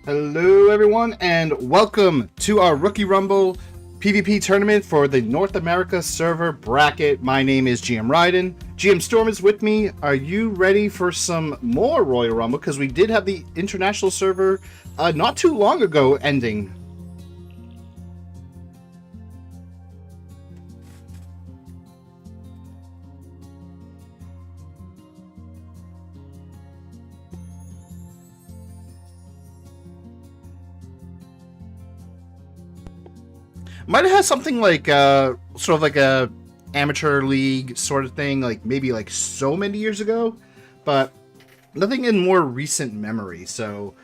Hello everyone and welcome to our Rookie Rumble PvP tournament for the North America server bracket. My name is GM Ryden. GM Storm is with me. Are you ready for some more Royal Rumble? Because we did have the international server not too long ago ending. Might have had something like sort of like a amateur league sort of thing, like maybe like so many years ago, but nothing in more recent memory. So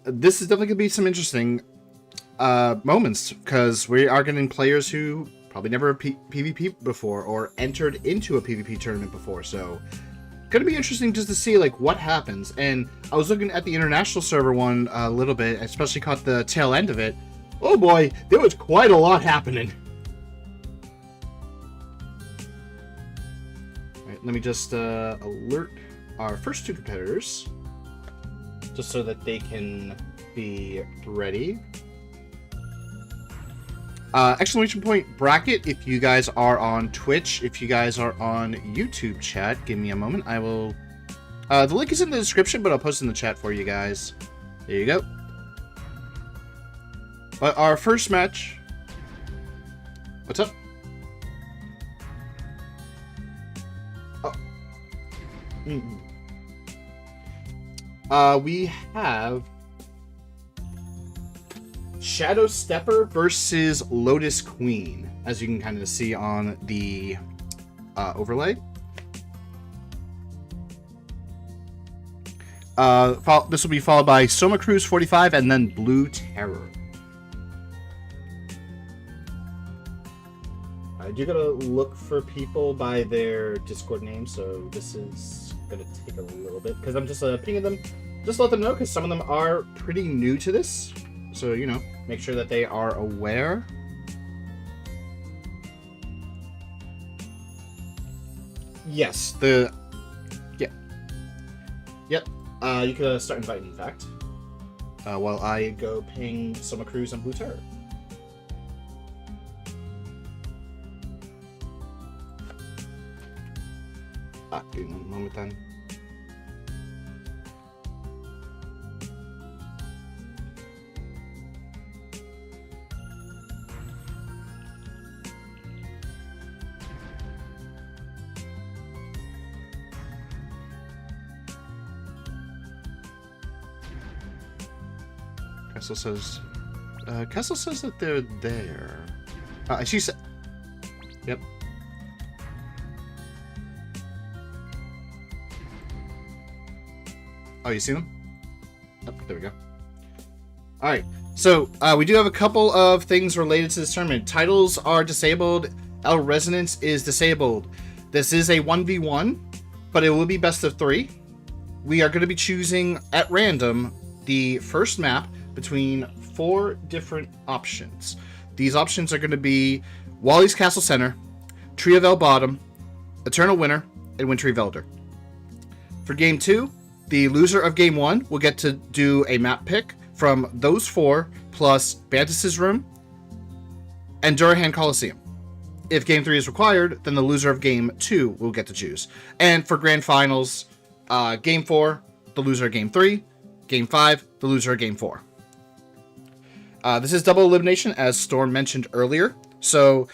this is definitely gonna be some interesting moments because we are getting players who probably never PvP before or entered into a PvP tournament before. So gonna be interesting just to see like what happens. And I was looking at the international server one a little bit, especially caught the tail end of it. Oh boy, there was quite a lot happening. Alright, let me just alert our first two competitors, just so that they can be ready. Exclamation point bracket if you guys are on Twitch. If you guys are on YouTube chat, give me a moment. I will... the link is in the description, but I'll post it in the chat for you guys. There you go. But our first match... What's up? Oh. We have... Shadow Stepper versus Lotus Queen, as you can kind of see on the overlay. This will be followed by Soma Cruz 45 and then Blue Terror. I do gotta look for people by their Discord name, so this is gonna take a little bit because I'm just pinging them, just let them know because some of them are pretty new to this, so you know, make sure that they are aware. Yes, yep. You could start inviting, in fact, while I go ping Soma Cruz and Blue Terror. Give me a moment then. Kessel says that they're there. She said, yep. Oh, you see them? Oh, there we go. Alright, so we do have a couple of things related to this tournament. Titles are disabled. El Resonance is disabled. This is a 1v1, but it will be best of 3. We are going to be choosing at random the first map between 4 different options. These options are going to be Wally's Castle Center, Tree of El Bottom, Eternal Winter, and Wintry Velder. For Game 2, the loser of Game 1 will get to do a map pick from those 4, plus Bantus's Room and Durahan Coliseum. If Game 3 is required, then the loser of Game 2 will get to choose. And for Grand Finals, Game 4, the loser of Game 3, Game 5, the loser of Game 4. This is double elimination, as Storm mentioned earlier. So,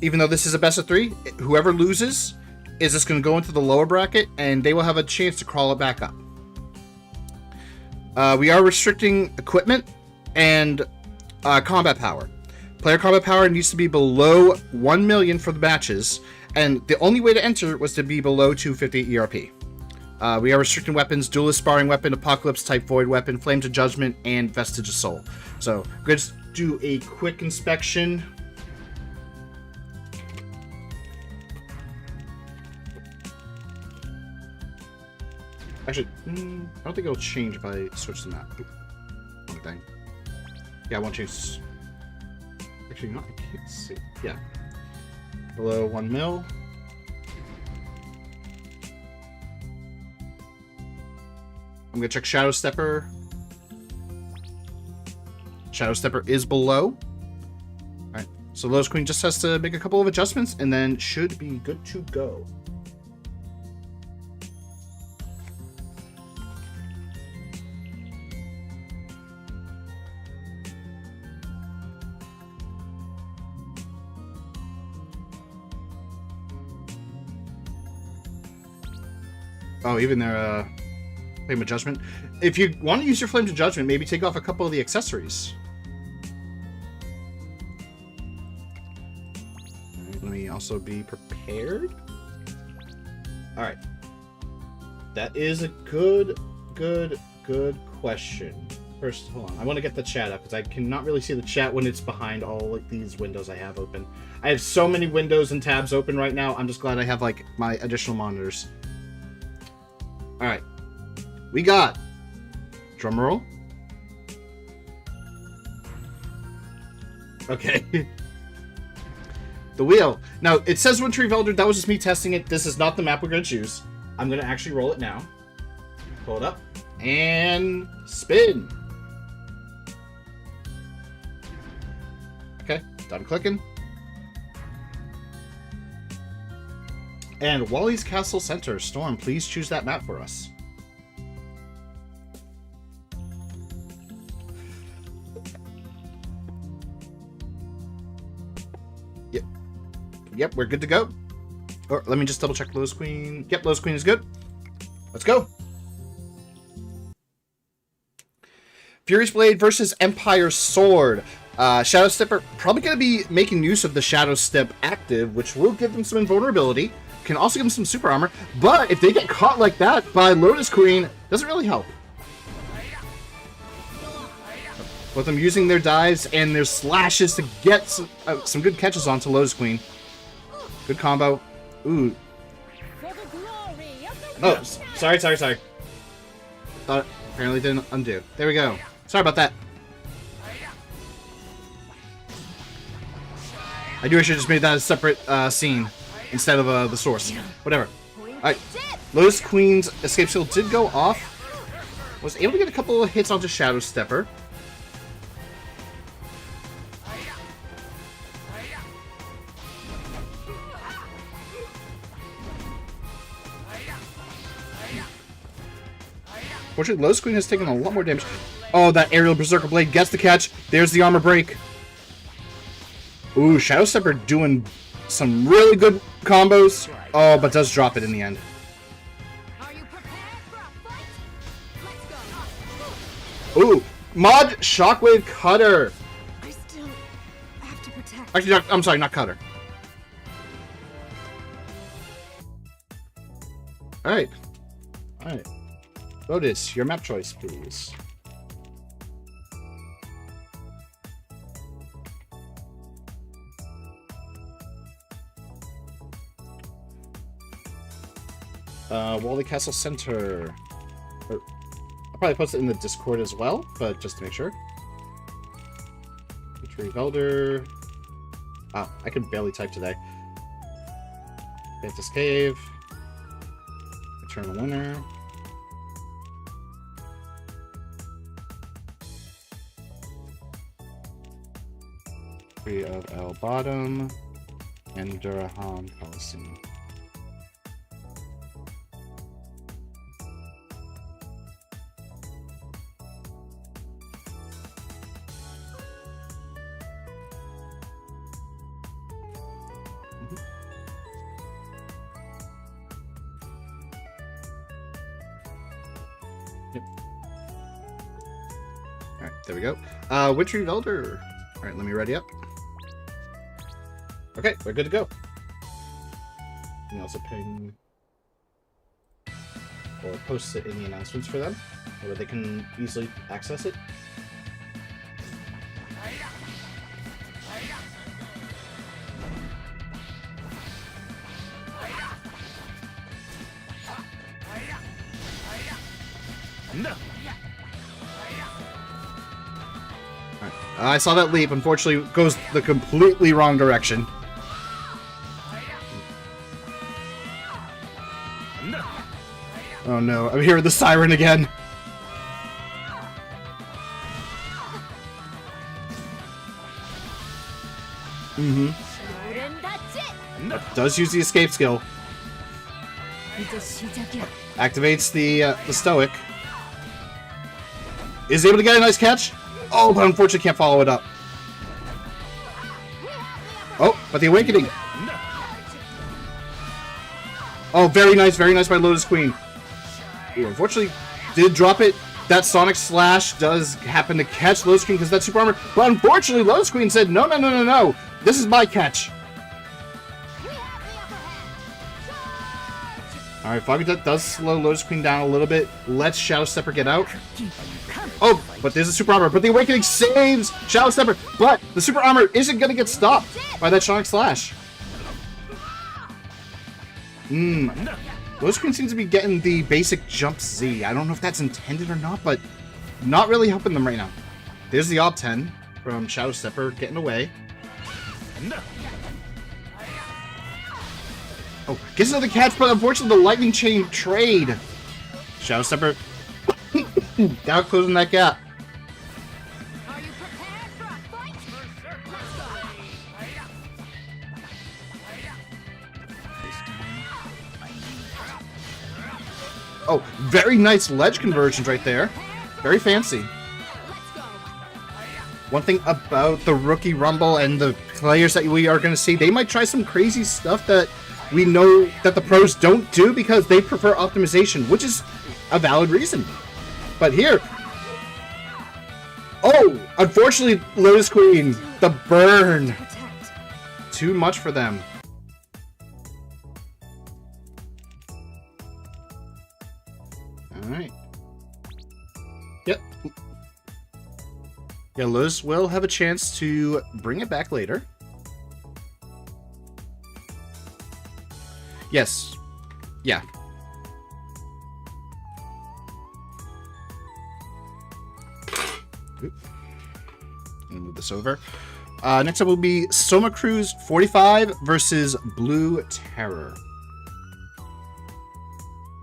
even though this is a best of 3, whoever loses is just going to go into the lower bracket, and they will have a chance to crawl it back up. We are restricting equipment and combat power. Player combat power needs to be below 1 million for the matches, and the only way to enter was to be below 250 ERP. We are restricting weapons: Duelist Sparring Weapon, Apocalypse Type Void Weapon, Flames of Judgment, and Vestige of Soul. So, I'm going to do a quick inspection. Actually, I don't think it'll change if I switch the map. One thing. Yeah, I won't change. Actually, no, I can't see. Yeah. Below 1 mil. I'm gonna check Shadow Stepper. Shadow Stepper is below. Alright, so Lotus Queen just has to make a couple of adjustments and then should be good to go. Oh, even their Flame of Judgment. If you want to use your Flame of Judgment, maybe take off a couple of the accessories. Right, let me also be prepared. Alright. That is a good question. First, hold on. I want to get the chat up, because I cannot really see the chat when it's behind all like these windows I have open. I have so many windows and tabs open right now. I'm just glad I have like my additional monitors. Alright. We got drumroll. Okay. The wheel. Now, it says Wintry Velder. That was just me testing it. This is not the map we're going to choose. I'm going to actually roll it now. Pull it up. And spin. Okay. Done clicking. And Wally's Castle Center. Storm, please choose that map for us. Yep, we're good to go. Or let me just double check Lotus Queen. Yep, Lotus Queen is good. Let's go. Furious Blade versus Empire Sword. Shadow Stepper probably going to be making use of the Shadow Step active, which will give them some invulnerability. Can also give them some super armor. But if they get caught like that by Lotus Queen, doesn't really help. With them using their dives and their slashes to get some good catches onto Lotus Queen. Good combo. Ooh. Oh, sorry. Thought apparently didn't undo. There we go. Sorry about that. I do wish I just made that a separate scene instead of the source. Whatever. Alright. Lotus Queen's escape shield did go off. Was able to get a couple of hits onto Shadow Stepper. Fortunately, Lotus Queen has taken a lot more damage. Oh, that aerial Berserker Blade gets the catch. There's the armor break. Ooh, Shadow Stepper doing some really good combos. Oh, but does drop it in the end. Ooh, Mod Shockwave Cutter. I still have to protect. Actually, I'm sorry, not Cutter. Alright. Alright. Lotus, your map choice, please. Wally Castle Center. I'll probably post it in the Discord as well, but just to make sure. Wintry Velder. Ah, I can barely type today. Mantis Cave. Eternal Winter. Tree of El Bottom. And Durahan Coliseum. Yep. Alright, there we go. Wintry Velder. Alright, let me ready up. Okay, we're good to go. You can also ping or post it in the announcements for them, where they can easily access it. Right. I saw that leap. Unfortunately, it goes the completely wrong direction. Oh no, I'm hearing the siren again. Mm-hmm. Does use the escape skill. Activates the stoic. Is able to get a nice catch. Oh, but unfortunately can't follow it up. Oh, but the awakening. Oh, very nice by Lotus Queen. Ooh, unfortunately, did drop it. That Sonic Slash does happen to catch Lotus Queen because that's super armor. But unfortunately, Lotus Queen said, no, no, no, no, no. This is my catch. Alright, Foggy Death does slow Lotus Queen down a little bit. Let's Shadow Stepper get out. Oh, but there's a super armor. But the Awakening saves Shadow Stepper. But the super armor isn't going to get stopped by that Sonic Slash. Lotus Queen seems to be getting the basic jump Z. I don't know if that's intended or not, but not really helping them right now. There's the Ob 10 from Shadow Stepper getting away. Oh, gets another catch, but unfortunately the Lightning Chain trade. Shadow Stepper down closing that gap. Are you prepared for a fight? Oh, very nice ledge conversions right there. Very fancy. One thing about the Rookie Rumble and the players that we are going to see, they might try some crazy stuff that we know that the pros don't do because they prefer optimization, which is a valid reason. But here... Oh! Unfortunately, Lotus Queen, the burn. Too much for them. Alright. Yep. Yeah, Lotus will have a chance to bring it back later. Yes. Yeah. Oop. Let me move this over. Next up will be Soma Cruise 45 versus Blue Terror.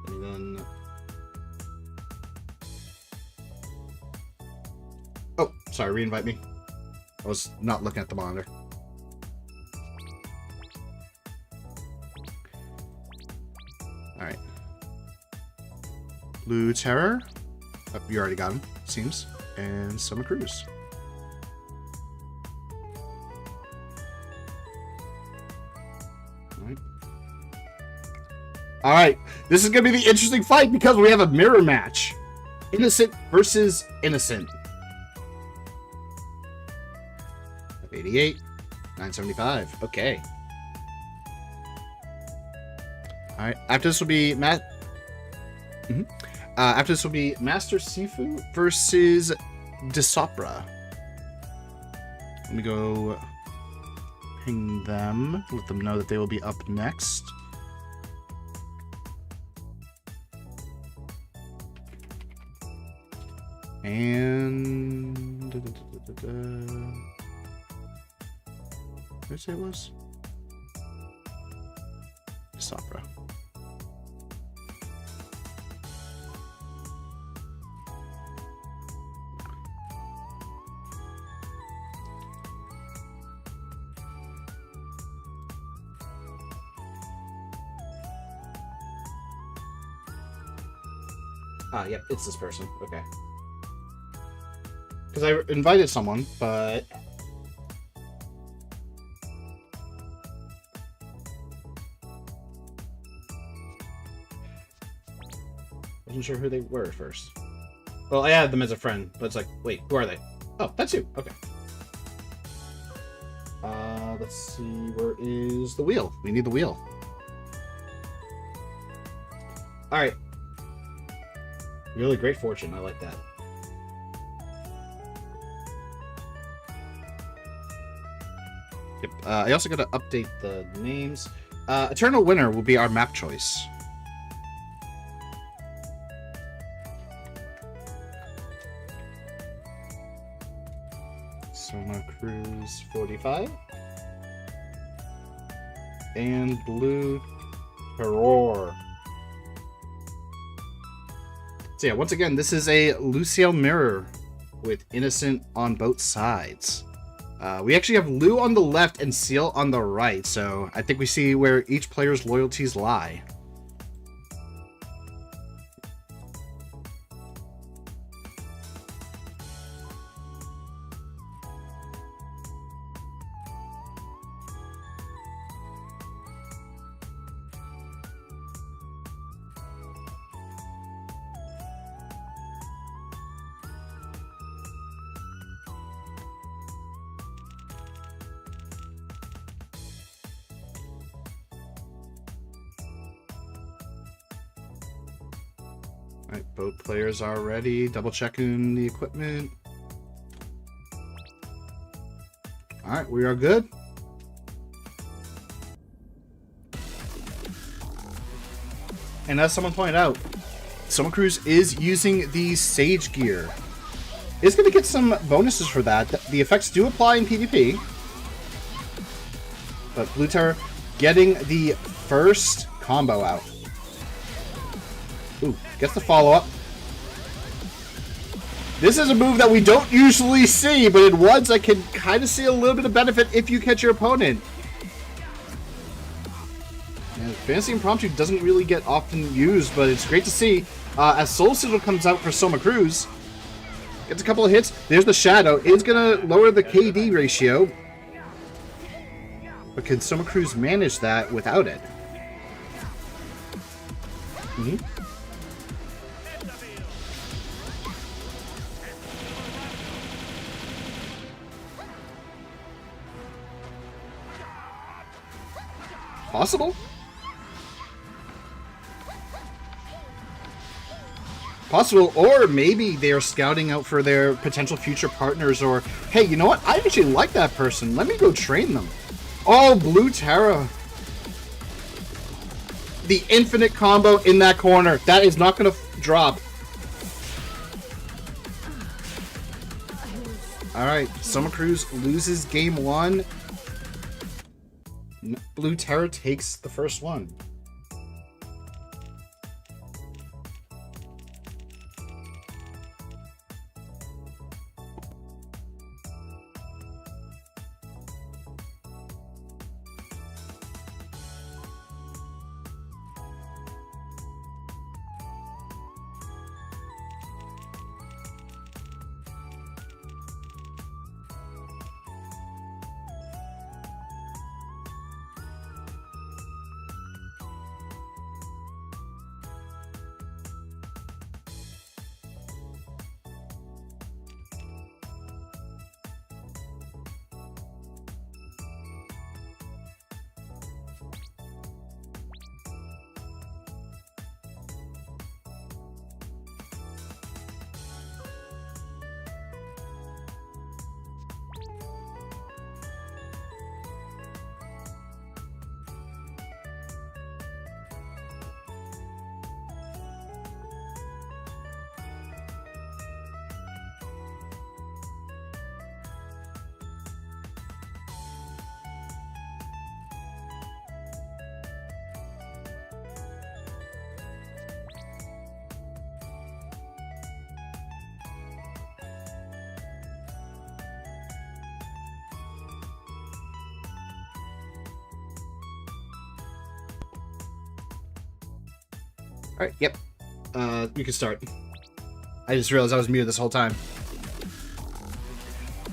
And then... Oh, sorry, re-invite me. I was not looking at the monitor. Alright. Blue Terror. Oh, you already got him, seems. And Summer Cruise. Alright. Alright. This is going to be the interesting fight because we have a mirror match. Innocent versus Innocent. 88. 975. Okay. Alright. After this will be after this will be Master Sifu versus Desopra. Let me go ping them. Let them know that they will be up next. And... Where did I say it was? Desopra. Yep, it's this person. Okay. Because I invited someone, but... wasn't sure who they were at first. Well, I added them as a friend, but it's like, wait, who are they? Oh, that's you. Okay. Let's see, where is the wheel? We need the wheel. Alright. Really great fortune. I like that. Yep. I also got to update the names. Eternal Winner will be our map choice. Soma Cruise 45. And Blue Terror. So yeah, once again, this is a Luciel mirror with Innocent on both sides. We actually have Lou on the left and Seal on the right, so I think we see where each player's loyalties lie. Alright, both players are ready. Double checking the equipment. Alright, we are good. And as someone pointed out, Soma Cruz is using the Sage gear. It's going to get some bonuses for that. The effects do apply in PvP. But Blue Terror getting the first combo out. Ooh, gets the follow-up. This is a move that we don't usually see, but in ones I can kind of see a little bit of benefit if you catch your opponent. And Fantasy Impromptu doesn't really get often used, but it's great to see. As Soul Sigil comes out for Soma Cruz, gets a couple of hits. There's the Shadow. It's going to lower the KD ratio. But can Soma Cruz manage that without it? Possible? Possible, or maybe they're scouting out for their potential future partners, or, hey, you know what? I actually like that person. Let me go train them. Oh, Blue Terra. The infinite combo in that corner. That is not going to drop. Alright, Soma Cruz loses game one. Blue Terra takes the first one. Alright, yep. You can start. I just realized I was muted this whole time.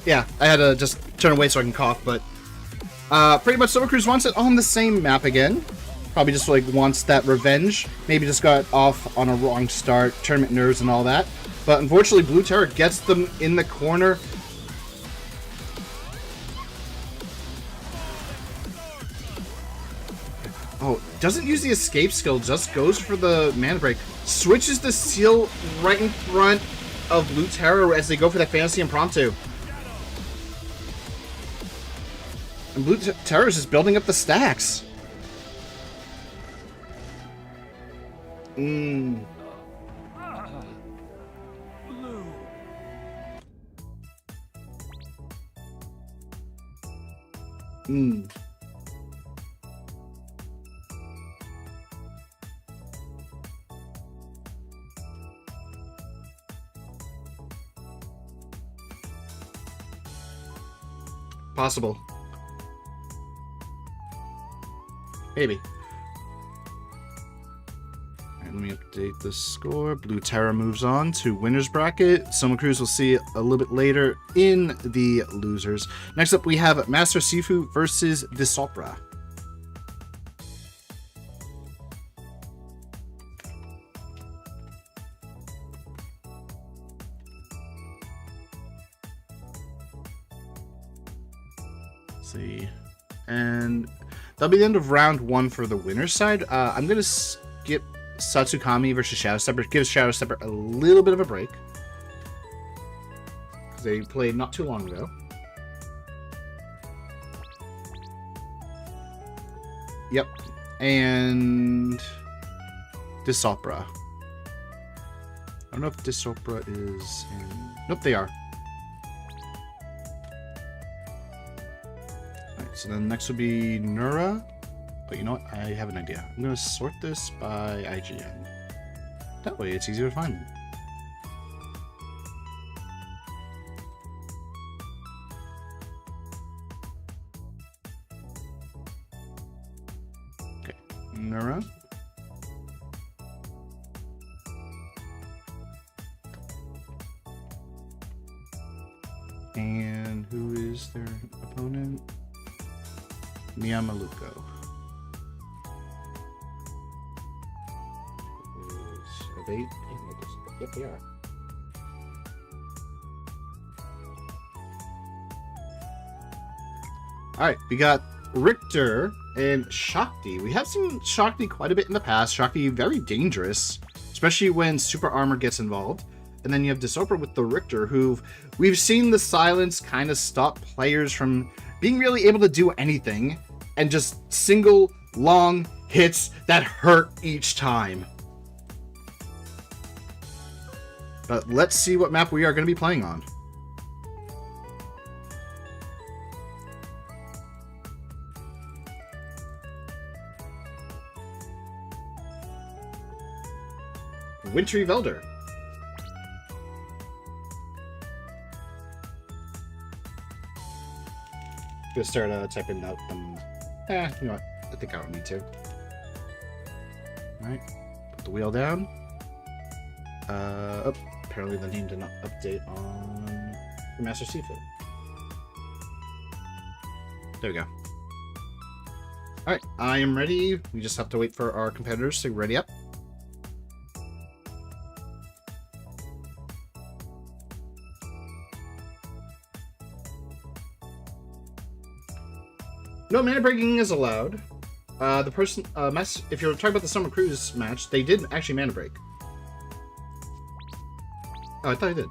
Yeah, I had to just turn away so I can cough, but... pretty much Soma Cruz wants it on the same map again. Probably just, like, wants that revenge. Maybe just got off on a wrong start, tournament nerves and all that. But unfortunately, Blue Terror gets them in the corner. Oh, doesn't use the escape skill, just goes for the mana break. Switches the seal right in front of Blue Terror as they go for that Fantasy Impromptu. And Blue Terror is just building up the stacks. Mmm. Mmm. Possible. Maybe. Alright, let me update the score. Blue Terra moves on to winner's bracket. Soma Cruz will see a little bit later in the losers. Next up, we have Master Sifu versus Disopra. See, and that'll be the end of round 1 for the winner's side. I'm gonna skip Satsukami versus Shadow Stepper. Give Shadow Stepper a little bit of a break because they played not too long ago. Yep, and Disopra. I don't know if Disopra is in. Nope, they are. So then next will be Nura. But you know what? I have an idea. I'm going to sort this by IGN. That way it's easier to find them. Okay. Nura. And who is their opponent? Miyamaluko. Are they? Yep, they are. Alright, we got Richter and Shakti. We have seen Shakti quite a bit in the past. Shakti, very dangerous, especially when super armor gets involved. And then you have Disopra with the Richter, who we've seen the silence kind of stop players from being really able to do anything, and just single long hits that hurt each time. But let's see what map we are going to be playing on. Wintry Velder. Gonna start typing out them. You know what? I think I don't need to. Alright. Put the wheel down. Oh, apparently the name did not update on the Master Sifu. There we go. Alright, I am ready. We just have to wait for our competitors to ready up. No mana breaking is allowed. The person, if you're talking about the Summer Cruise match, they did actually mana break. Oh, I thought I did.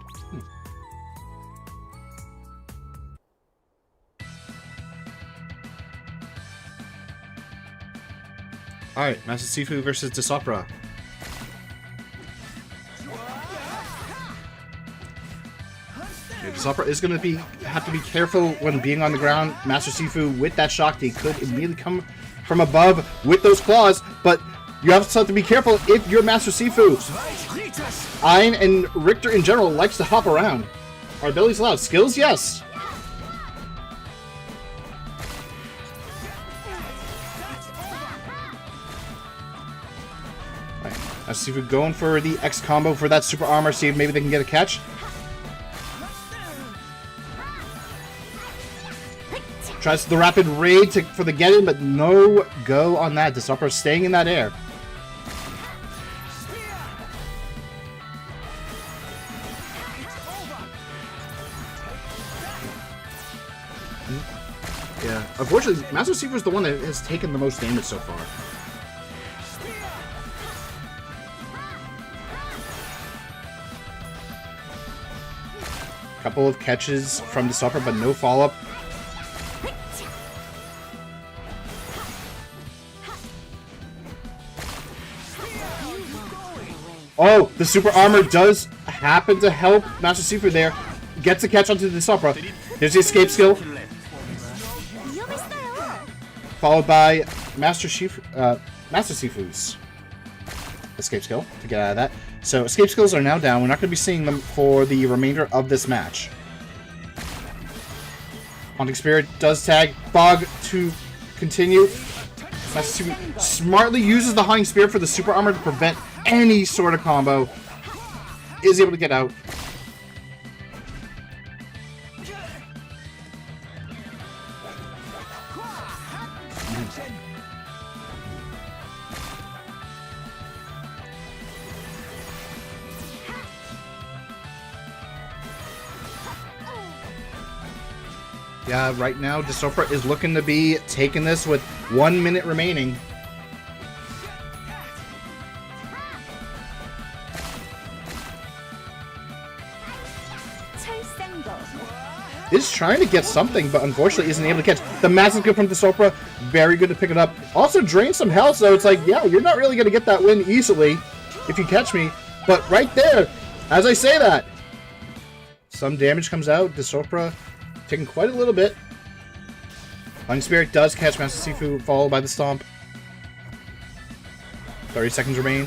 Alright, Master Sifu versus Disopra. Disopra is going to have to be careful when being on the ground. Master Sifu with that Shakti could immediately come from above with those claws, but you also have to be careful if you're Master Sifu. Ein and Richter in general likes to hop around. Are abilities allowed? Skills? Yes. Right. Master Sifu going for the X combo for that super armor, see if maybe they can get a catch. Tries the rapid raid for the get-in, but no go on that. Disopra staying in that air. Yeah, unfortunately, Master Sifu is the one that has taken the most damage so far. Couple of catches from Disopra, but no follow-up. Oh, the super armor does happen to help Master Sifu there. Gets a catch onto the Disopra. There's the escape skill. Followed by Master Sifu's escape skill to get out of that. So escape skills are now down. We're not going to be seeing them for the remainder of this match. Haunting Spirit does tag. Fog to continue. Smartly uses the Haunting Spirit for the super armor to prevent any sort of combo. Is able to get out. Yeah, right now, Desopra is looking to be taking this with 1 minute remaining. Is trying to get something, but unfortunately isn't able to catch. The massive kill from Desopra, very good to pick it up. Also drains some health, so it's like, yeah, you're not really going to get that win easily if you catch me. But right there, as I say that, some damage comes out. Desopra taking quite a little bit. Haunting Spirit does catch Master Sifu, followed by the Stomp. 30 seconds remain.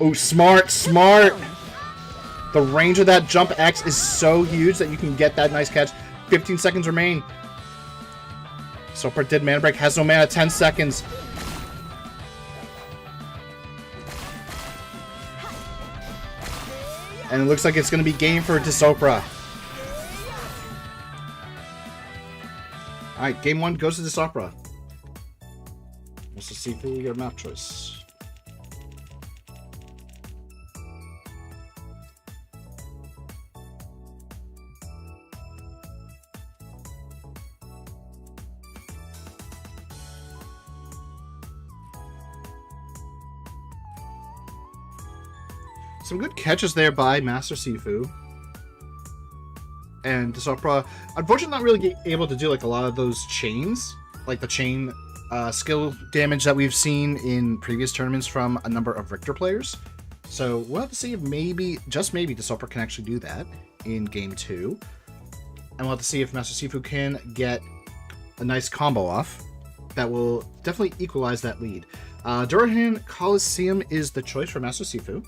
Oh, smart, smart! The range of that jump X is so huge that you can get that nice catch. 15 seconds remain. Desopra did mana break, has no mana, 10 seconds. And it looks like it's going to be game for Desopra. Alright, game 1 goes to Desopra. Mr. Sifu, your map choice. Some good catches there by Master Sifu. And Desopra, unfortunately, not really able to do like a lot of those chains, like the chain skill damage that we've seen in previous tournaments from a number of Richter players. So we'll have to see if maybe, just maybe, Desopra can actually do that in game 2. And we'll have to see if Master Sifu can get a nice combo off that will definitely equalize that lead. Durahan Coliseum is the choice for Master Sifu.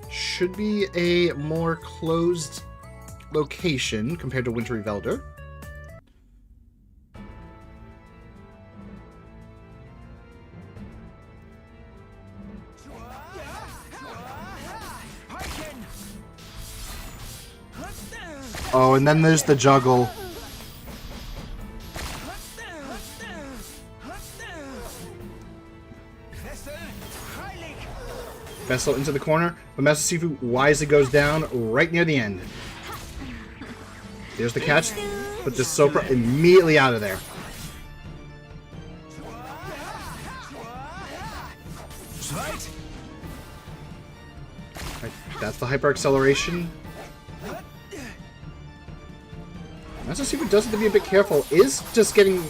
Should be a more closed location compared to Wintry Velder. Oh, and then there's the juggle. Vessel into the corner, but Master Sifu wisely goes down right near the end. There's the catch, but Desopra immediately out of there. Right, that's the hyper acceleration. Master Sifu does have to be a bit careful. Is just getting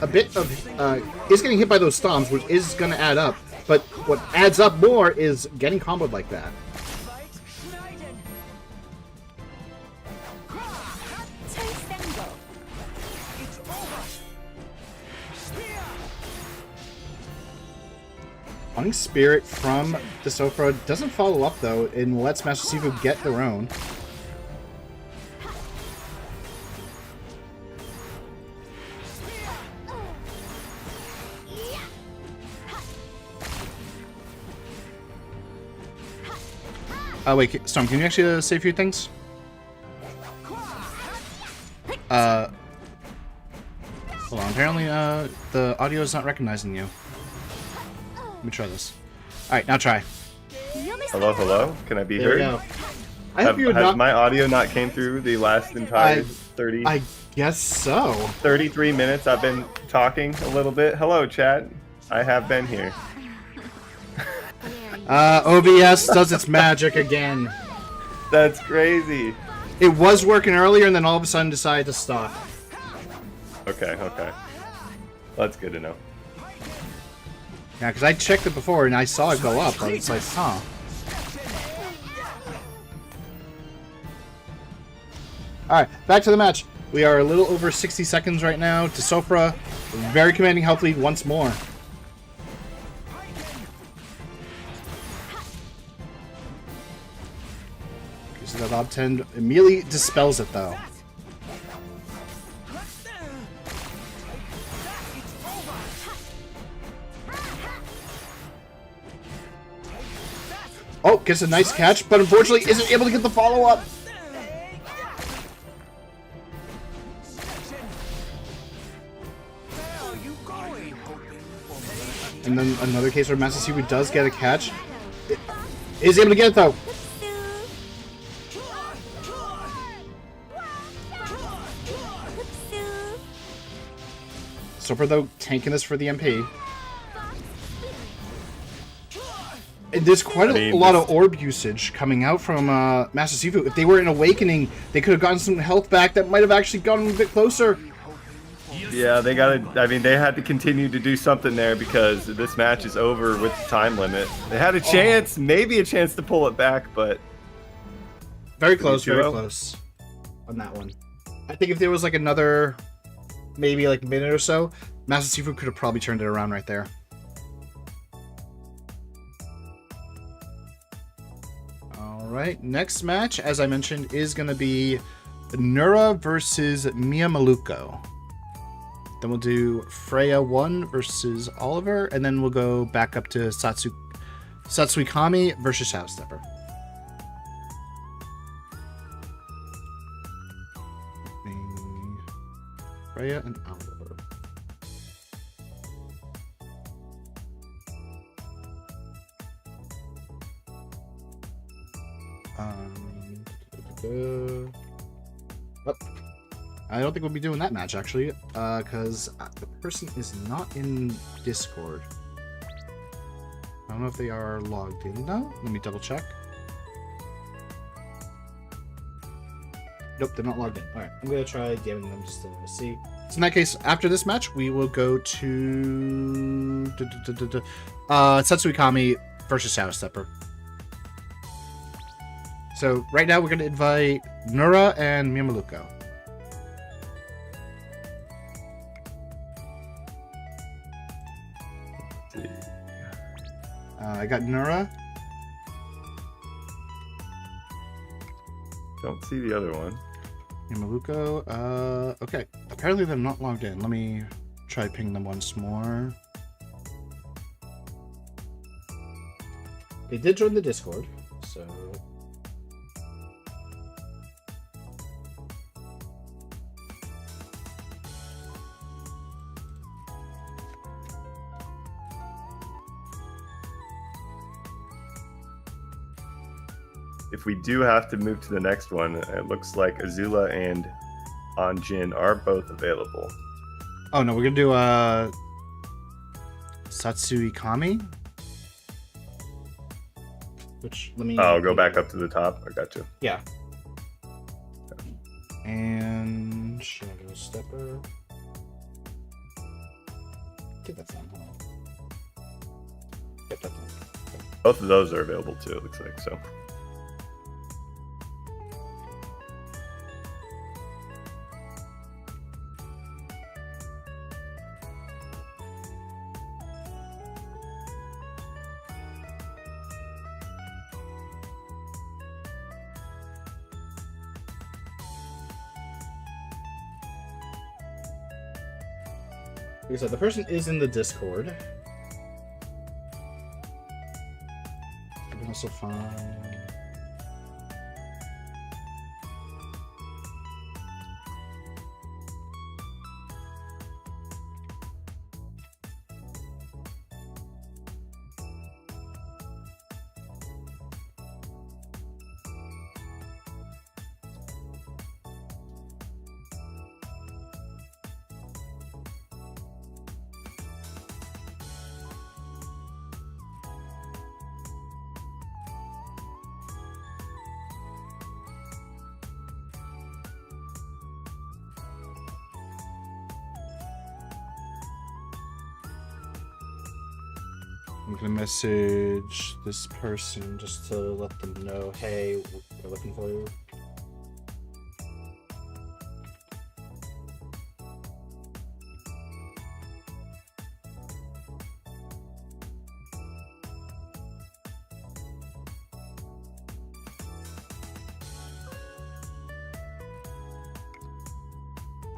a bit of is getting hit by those stomps, which is going to add up. But what adds up more is getting comboed like that. Haunting Spirit from Desopra doesn't follow up though, and lets Master Sifu get their own. Wait, Storm, can you actually say a few things? Hold on, apparently the audio is not recognizing you. Let me try this. Alright, now try. Hello, hello? Can I be There heard? we go. I hope you would has not... my audio not came through the last entire 30... I guess so. 33 minutes I've been talking a little bit. Hello, chat. I have been here. OBS does its magic again. That's crazy. It was working earlier and then all of a sudden decided to stop. Okay, okay. That's good to know. Yeah, because I checked it before and I saw it go up. I was like, huh. Alright, back to the match. We are a little over 60 seconds right now. Desopra Very commanding health lead once more. Okay, so that Ob 10 immediately dispels it though. Oh, gets a nice catch, but unfortunately isn't able to get the follow-up. And then another case where Master Seafood does get a catch. Is able to get it though. So far though, tanking this for the MP. And there's quite a lot of orb usage coming out from Master Seafood. If they were in Awakening, they could have gotten some health back that might have actually gotten a bit closer. Yeah, they gotta. I mean, they had to continue to do something there because this match is over with the time limit. They had a chance, maybe a chance to pull it back, but very close on that one. I think if there was like another, maybe like minute or so, Master Seafood could have probably turned it around right there. All right, next match, as I mentioned, is going to be Nura versus Mia Maluko. Then we'll do Freya 1 versus Oliver, and then we'll go back up to Satsuikami versus Shadow Stepper. Freya and Oliver. I don't think we'll be doing that match actually, because the person is not in Discord. I don't know if they are logged in though. Let me double check. Nope, they're not logged in. Alright, I'm gonna try DMing them just to see. So in that case, after this match, we will go to Satsuikami versus Shadow Stepper. So right now we're gonna invite Nura and Mia Maluko. I got Nura. Don't see the other one. Maluko. Okay. Apparently they're not logged in. Let me try ping them once more. They did join the Discord, so. If we do have to move to the next one, it looks like Azula and Anjin are both available. Oh no, we're gonna do Satsuikami. Which let me. Oh, go back up to the top. I got you. Yeah. And Shadow Stepper. I think that's on. Hold on. Yep, that's on. Both of those are available too. It looks like so. Like I said, the person is in the Discord. I can also find. I'm gonna message this person just to let them know, hey, we're looking for you.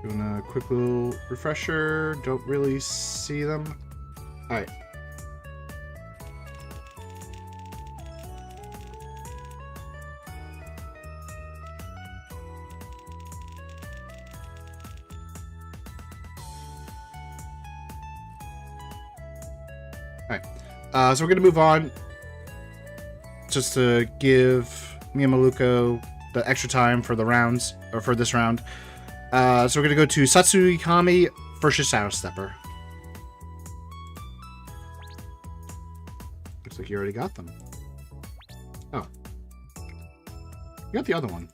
Doing a quick little refresher. Don't really see them. Alright. Alright. So we're going to move on. Just to give me and Maluko the extra time for the rounds, or for this round. So we're going to go to Satsui versus Shadow Stepper. Looks like you already got them. Oh. You got the other one.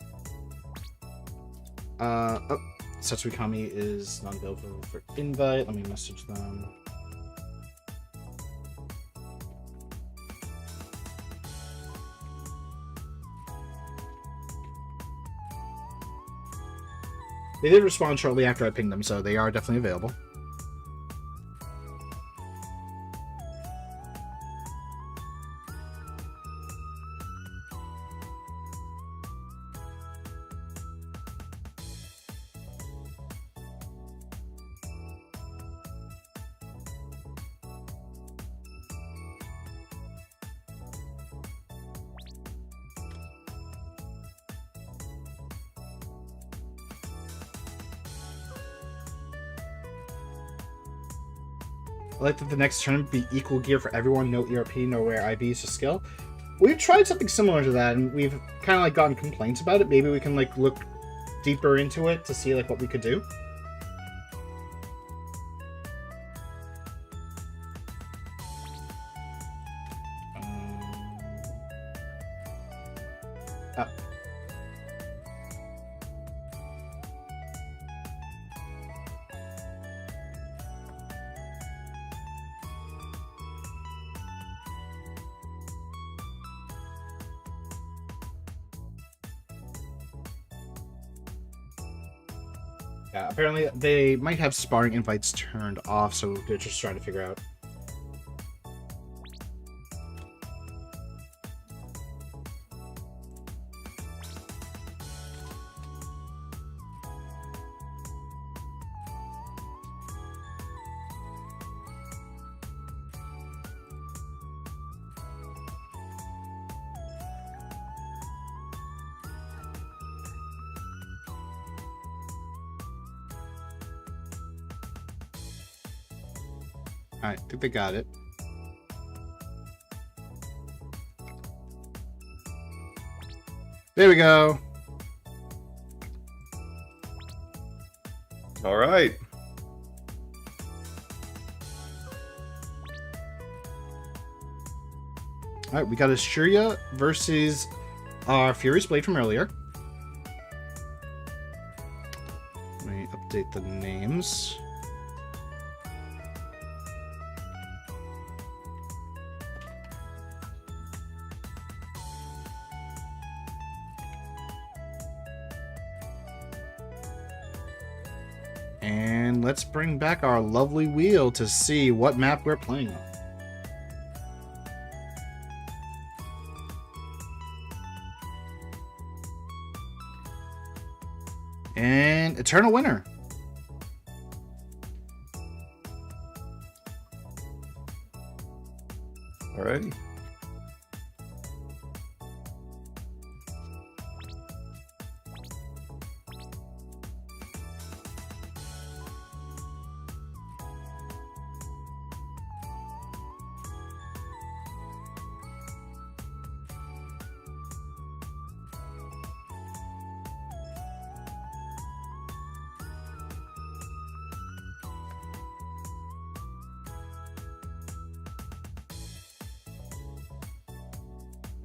Oh. Satsui is not available for invite. Let me message them. They did respond shortly after I pinged them, so they are definitely available. I like that the next tournament be equal gear for everyone, no ERP, nowhere IVs to skill. We've tried something similar to that, and we've kind of like gotten complaints about it. Maybe we can like look deeper into it to see like what we could do. Yeah, apparently they might have sparring invites turned off, so they're just trying to figure out. Alright, I think they got it. There we go. All right. Alright, we got a Shurya versus our Furious Blade from earlier. Let me update the names. And let's bring back our lovely wheel to see what map we're playing on. And Eternal Winner. Alrighty.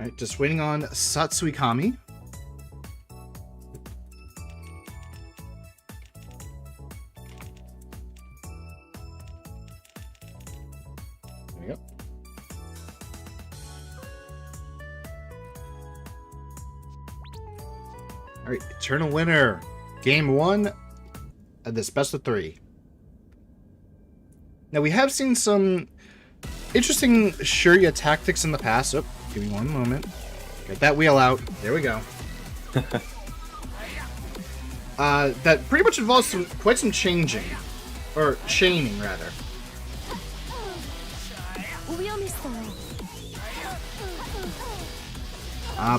Alright, just waiting on Satsui. There we go. Alright, Eternal Winner. Game 1 of this best of 3. Now, we have seen some interesting Shurya tactics in the past. Oh, give me one moment. Get that wheel out. There we go. that pretty much involves quite some changing. Or chaining, rather.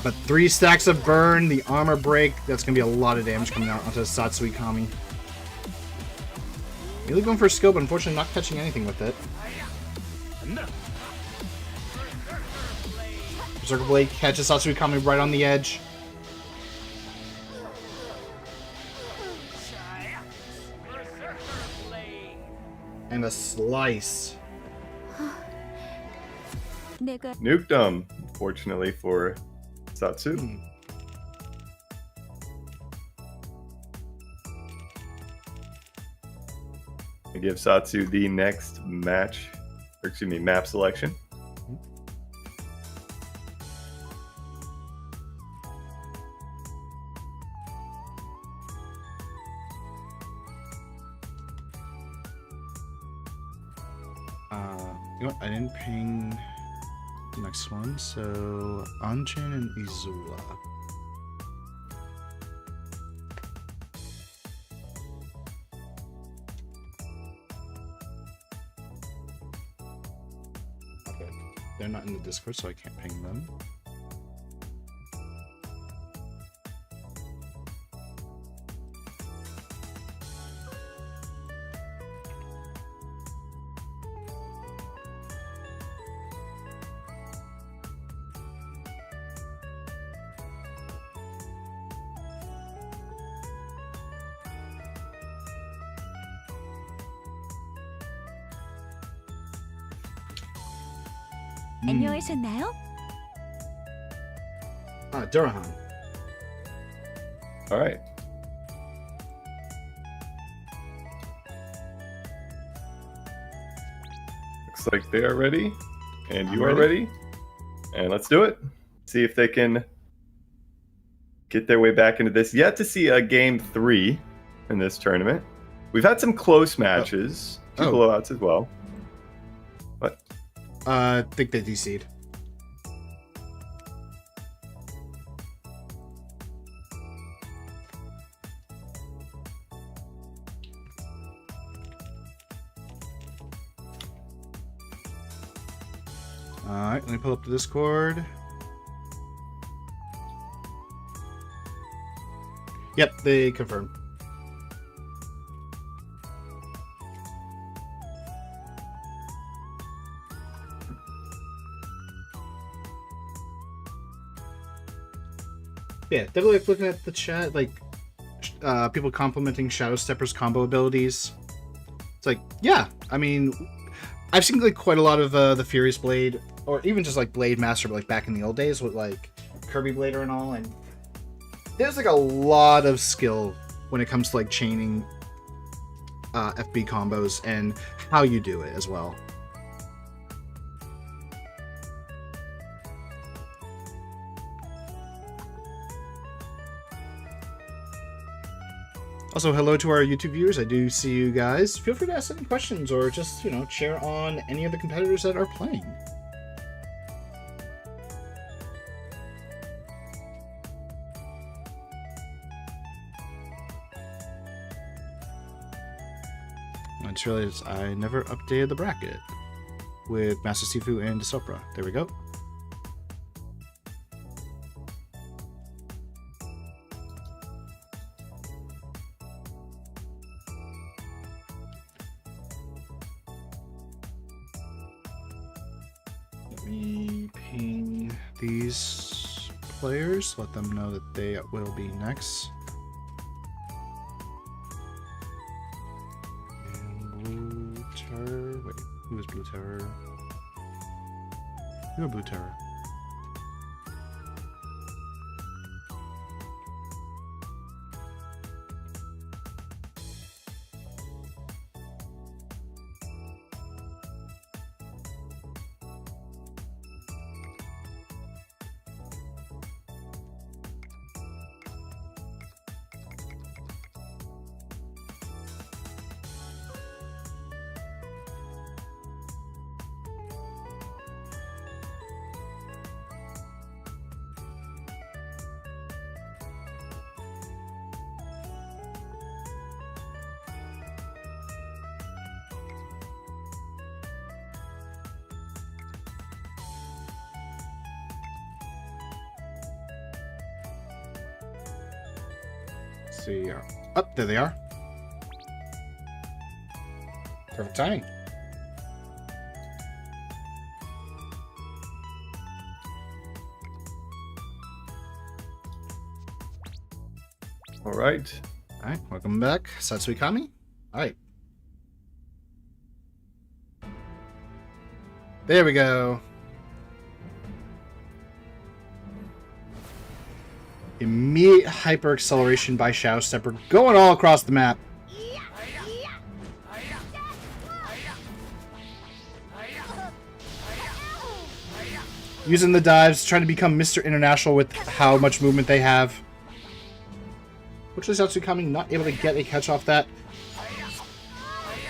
But 3 stacks of burn, the armor break, that's going to be a lot of damage coming out onto Satsui Kami. Really going for a skill, but unfortunately not catching anything with it. Berserker Blade catches Satsui Kami right on the edge. And a slice. Nuked him, fortunately for Satsu. I give Satsu the next match, or excuse me, map selection. You know what? I didn't ping the next one, so Anjin and Izula. Okay, they're not in the Discord, so I can't ping them. 안녕하셨나요? Durahan. All right. Looks like they are ready, and you are ready. And let's do it. See if they can get their way back into this. Yet to see a game 3 in this tournament. We've had some close matches, 2 blowouts as well. What? I think they DC'd. Alright, let me pull up the Discord. Yep, they confirmed. Yeah, definitely like looking at the chat, like people complimenting Shadow Stepper's combo abilities. It's like, yeah, I mean, I've seen like quite a lot of the Furious Blade, or even just like Blade Master, but like back in the old days with like Kirby Blader and all, and there's like a lot of skill when it comes to like chaining FB combos and how you do it as well. Also, hello to our YouTube viewers. I do see you guys. Feel free to ask any questions or just, you know, cheer on any of the competitors that are playing. I just realized I never updated the bracket with Master Sifu and Desopra. There we go. Ping these players, let them know that they will be next. And Blue Terror. Wait, who is Blue Terror? You're Blue Terror. see. Oh, there they are. Perfect timing. All right. All right, welcome back, Satsui-kami. All right. There we go. Immediate hyper acceleration by Shadow Stepper, going all across the map. Using the dives, trying to become Mr. International with how much movement they have. Which is actually coming, not able to get a catch off that.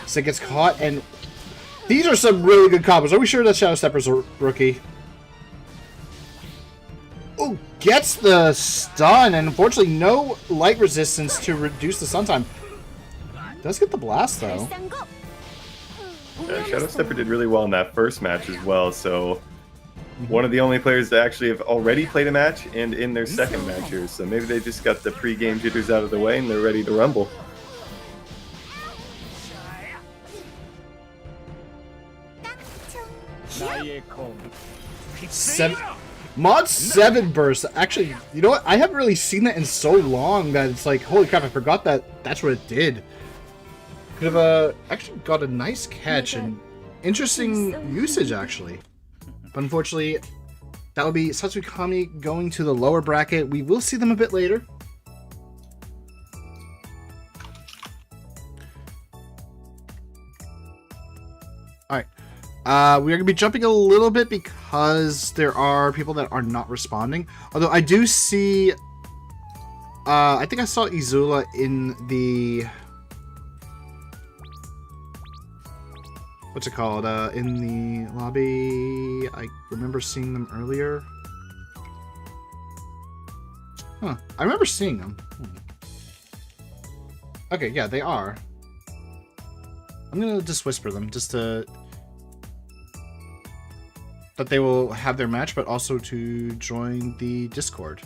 So it gets caught, and these are some really good combos. Are we sure that Shadow Stepper's a rookie? Oh, gets the stun, and unfortunately no light resistance to reduce the stun time. Does get the blast, though. Yeah, Shadow Stepper did really well in that first match as well, so one of the only players that actually have already played a match and in their second match here, so maybe they just got the pre-game jitters out of the way and they're ready to rumble. Mod 7 burst. Actually, you know what? I haven't really seen that in so long that it's like, holy crap, I forgot that that's what it did. Could have actually got a nice catch and interesting usage, actually. But unfortunately, that will be Satsui-kami going to the lower bracket. We will see them a bit later. Alright. We are going to be jumping a little bit because there are people that are not responding. Although I do see... I think I saw Izula in the... What's it called? In the lobby. I remember seeing them earlier. Huh. I remember seeing them. Okay, yeah, they are. I'm gonna just whisper them, just to... that they will have their match, but also to join the Discord.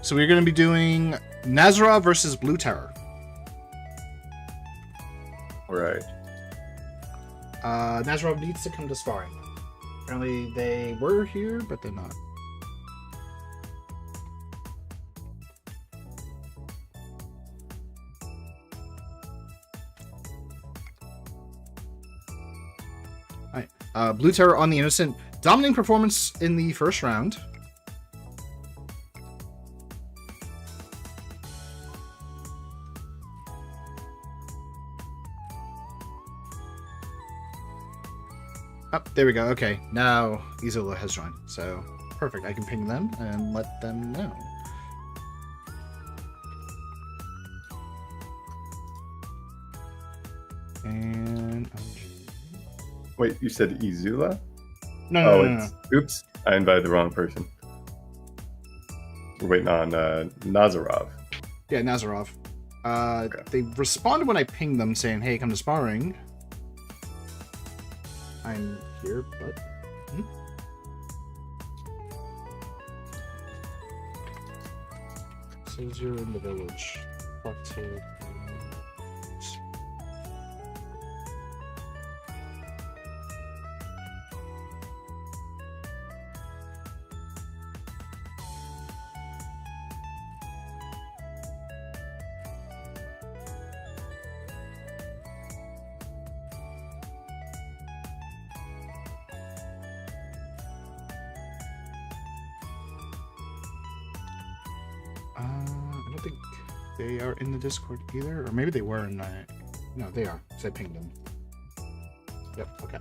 So we're going to be doing Nazarov versus Blue Terror. Alright. Nazarov needs to come to sparring. Apparently they were here, but they're not. Alright. Blue Terror on the Innocent. Dominating performance in the first round. Oh, there we go. Okay, now Izula has joined. So, perfect. I can ping them and let them know. And... Wait, you said Izula? No. Oops, I invited the wrong person. We're waiting on Nazarov. Yeah, Nazarov. Okay. They responded when I pinged them saying, hey, come to sparring. I'm here, but... Says you're in the village. Talk to... I don't think they are in the Discord either, or maybe they were in my... No, they are, so I pinged them. Yep, okay.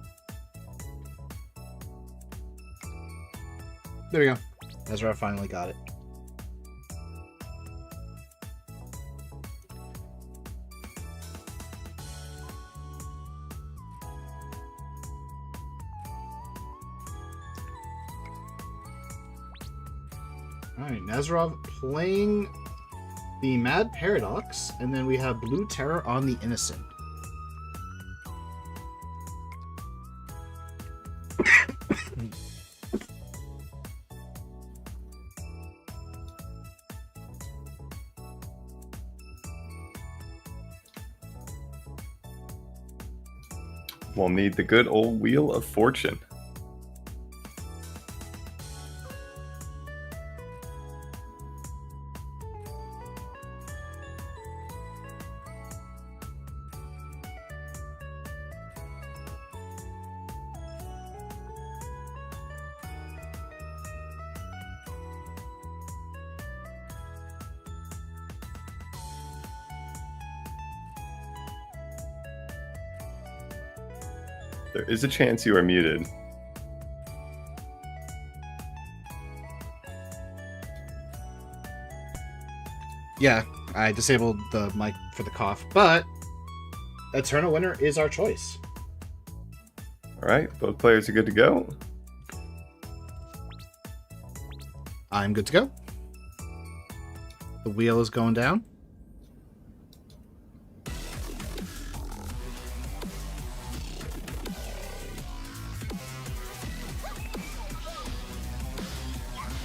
There we go. Ezra finally got it. Alright, Nazarov playing the Mad Paradox, and then we have Blue Terror on the Innocent. We'll need the good old Wheel of Fortune. There is a chance you are muted. Yeah, I disabled the mic for the cough, but Eternal Winter is our choice. All right, both players are good to go. I'm good to go. The wheel is going down.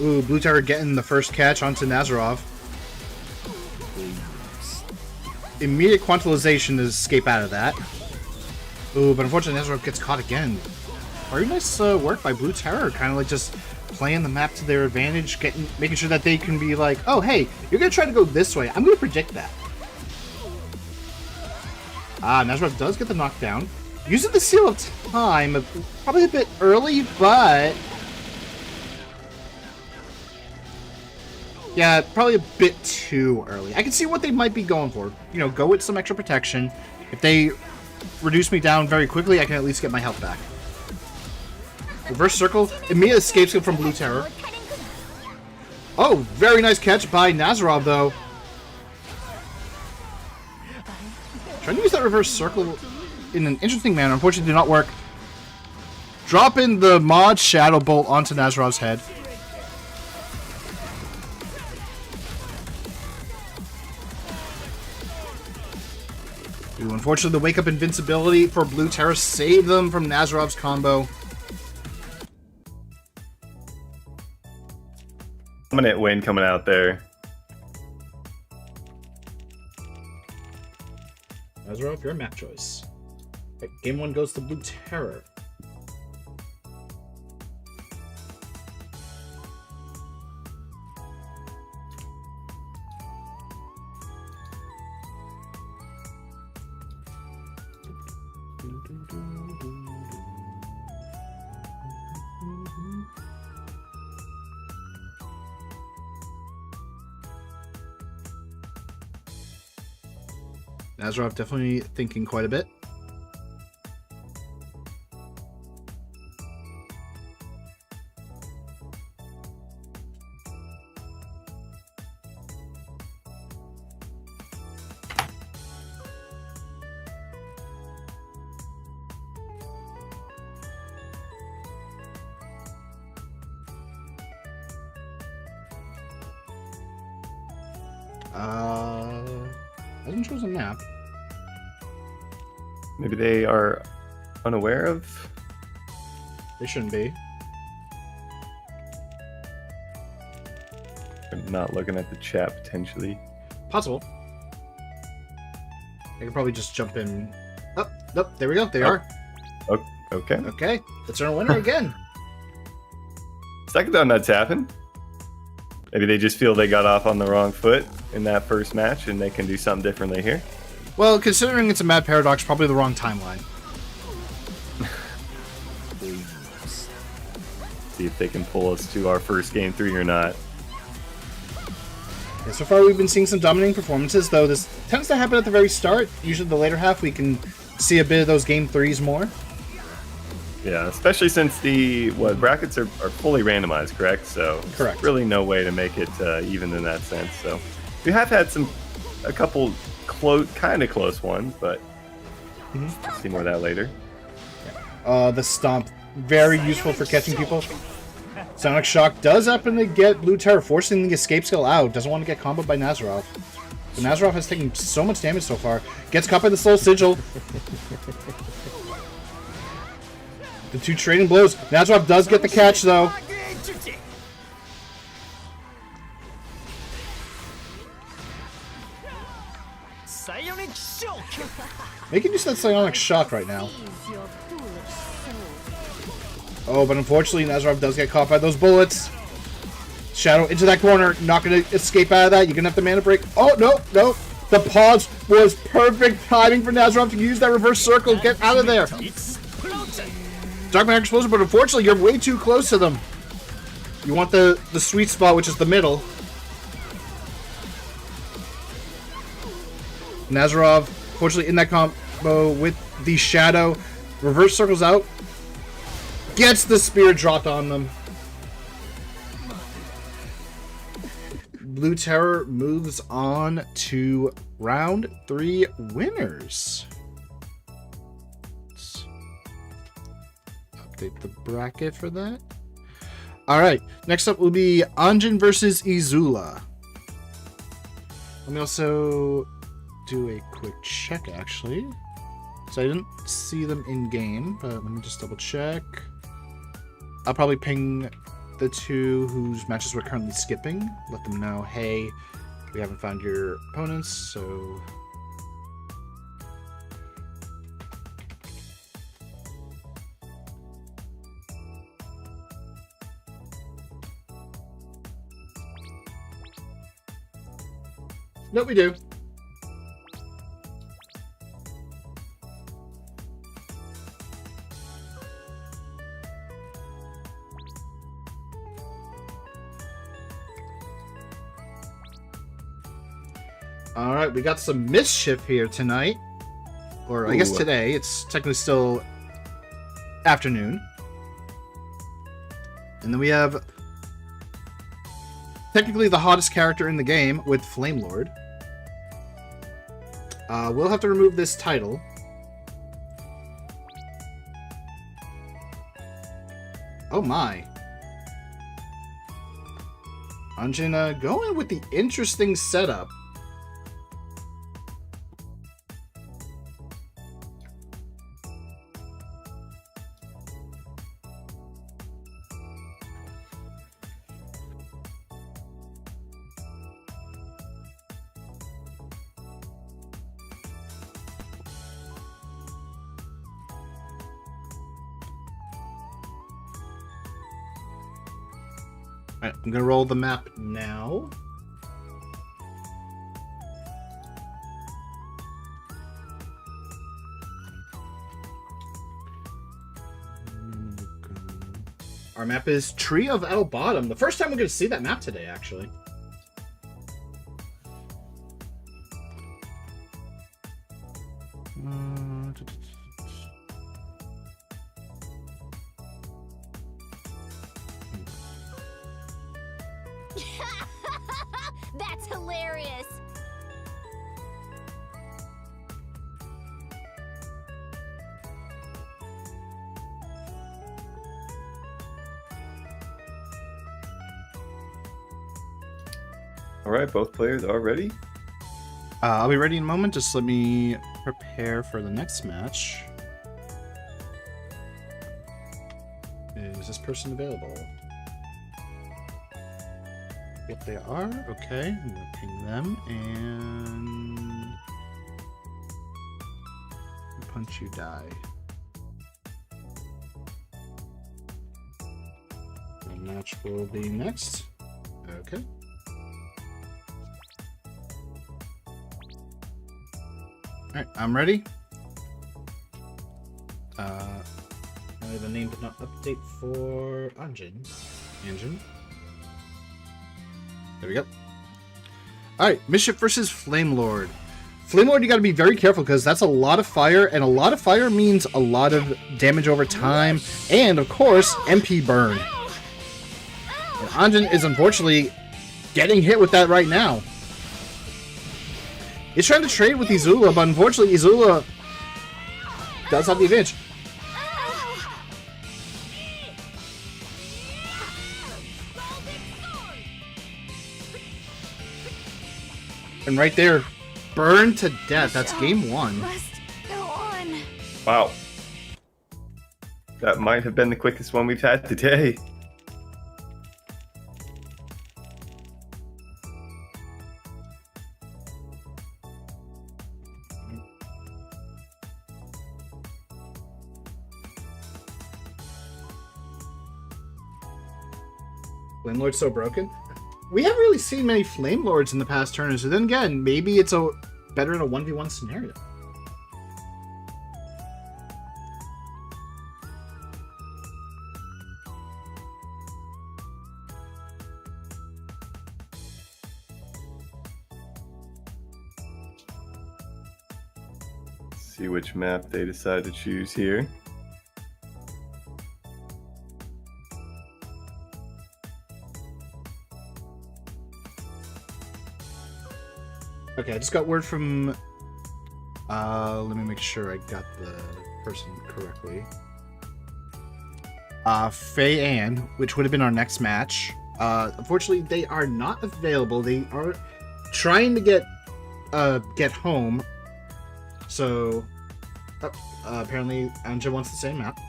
Ooh, Blue Terror getting the first catch onto Nazarov. Immediate quantization to escape out of that. Ooh, but unfortunately Nazarov gets caught again. Very nice work by Blue Terror, kind of like just playing the map to their advantage, making sure that they can be like, oh hey, you're gonna try to go this way, I'm gonna predict that. Ah, Nazarov does get the knockdown. Using the Seal of Time, probably a bit early, but yeah, probably a bit too early. I can see what they might be going for. You know, go with some extra protection. If they reduce me down very quickly, I can at least get my health back. Reverse circle. Immediate escapes from Blue Terror. Oh, very nice catch by Nazarov, though. Trying to use that reverse circle in an interesting manner. Unfortunately, did not work. Dropping the mod Shadow Bolt onto Nazarov's head. Ooh, unfortunately, the wake-up invincibility for Blue Terror saved them from Nazarov's combo. Dominant win coming out there. Nazarov, your map choice. Okay, game 1 goes to Blue Terror. Nazarov definitely thinking quite a bit. Hasn't chosen a map. Maybe they are unaware of. They shouldn't be. I'm not looking at the chat potentially. Possible. I could probably just jump in. Oh, nope, there we go. They are. Oh, okay. Okay, Eternal Winter again. Second time that's happened. Maybe they just feel they got off on the wrong foot in that first match and they can do something differently here. Well, considering it's a Mad Paradox, probably the wrong timeline. See if they can pull us to our first game 3 or not. Yeah, so far we've been seeing some dominating performances, though this tends to happen at the very start. Usually the later half we can see a bit of those game 3s more. Yeah, especially since the brackets are fully randomized, correct? So Correct. Really no way to make it even in that sense. So we have had a couple kind of close ones, but see more of that later. The stomp, very useful for catching people. Sonic Shock does happen to get Blue Terror, forcing the escape skill out. Doesn't want to get comboed by Nazarov. But Nazarov has taken so much damage so far. Gets caught by the Soul Sigil. The two trading blows. Nazarov does get the catch, though. Making use of that Psionic Shock right now. Oh, but unfortunately, Nazarov does get caught by those bullets. Shadow into that corner. Not going to escape out of that. You're going to have to mana break. Oh, no, no. The pause was perfect timing for Nazarov to use that reverse circle. Get out of there. Dark Matter Explosion, but unfortunately, you're way too close to them. You want the sweet spot, which is the middle. Nazarov, fortunately, in that combo with the Shadow. Reverse circles out. Gets the spear dropped on them. Blue Terror moves on to round 3 winners. Let's update the bracket for that. Alright, next up will be Anjin versus Izula. Let me also do a quick check, actually. So I didn't see them in game, but let me just double check. I'll probably ping the two whose matches we're currently skipping. Let them know, hey, we haven't found your opponents, so... Nope, we do. Alright, we got some mischief here tonight. Or I guess today. It's technically still afternoon. And then we have technically the hottest character in the game with Flamelord. We'll have to remove this title. Oh my. Anjin going with the interesting setup. Alright, I'm gonna roll the map now. Our map is Tree of El Bottom. The first time we're gonna see that map today, actually. That's hilarious. All right, both players are ready. I'll be ready in a moment. Just let me prepare for the next match. Is this person available? Yep, they are. Okay, I'm gonna ping them and punch you die. The match will be next. Okay. Alright, I'm ready. The name did not update for Anjin. There we go. Alright, Mischief versus Flamelord. Flamelord, you gotta be very careful because that's a lot of fire, and a lot of fire means a lot of damage over time, and of course, MP burn. And Anjin is unfortunately getting hit with that right now. He's trying to trade with Izula, but unfortunately Izula does have the advantage. And right there, burned to death. That's Show game 1. Must go on. Wow. That might have been the quickest one we've had today. Flame Lord's so broken. We haven't really seen many Flame Lords in the past tournaments, so then again, maybe it's better in a 1v1 scenario. See which map they decide to choose here. Okay, I just got word from... let me make sure I got the person correctly. Faye Ann, which would have been our next match. Unfortunately, they are not available. They are trying to get home. So, apparently, Anja wants the same map.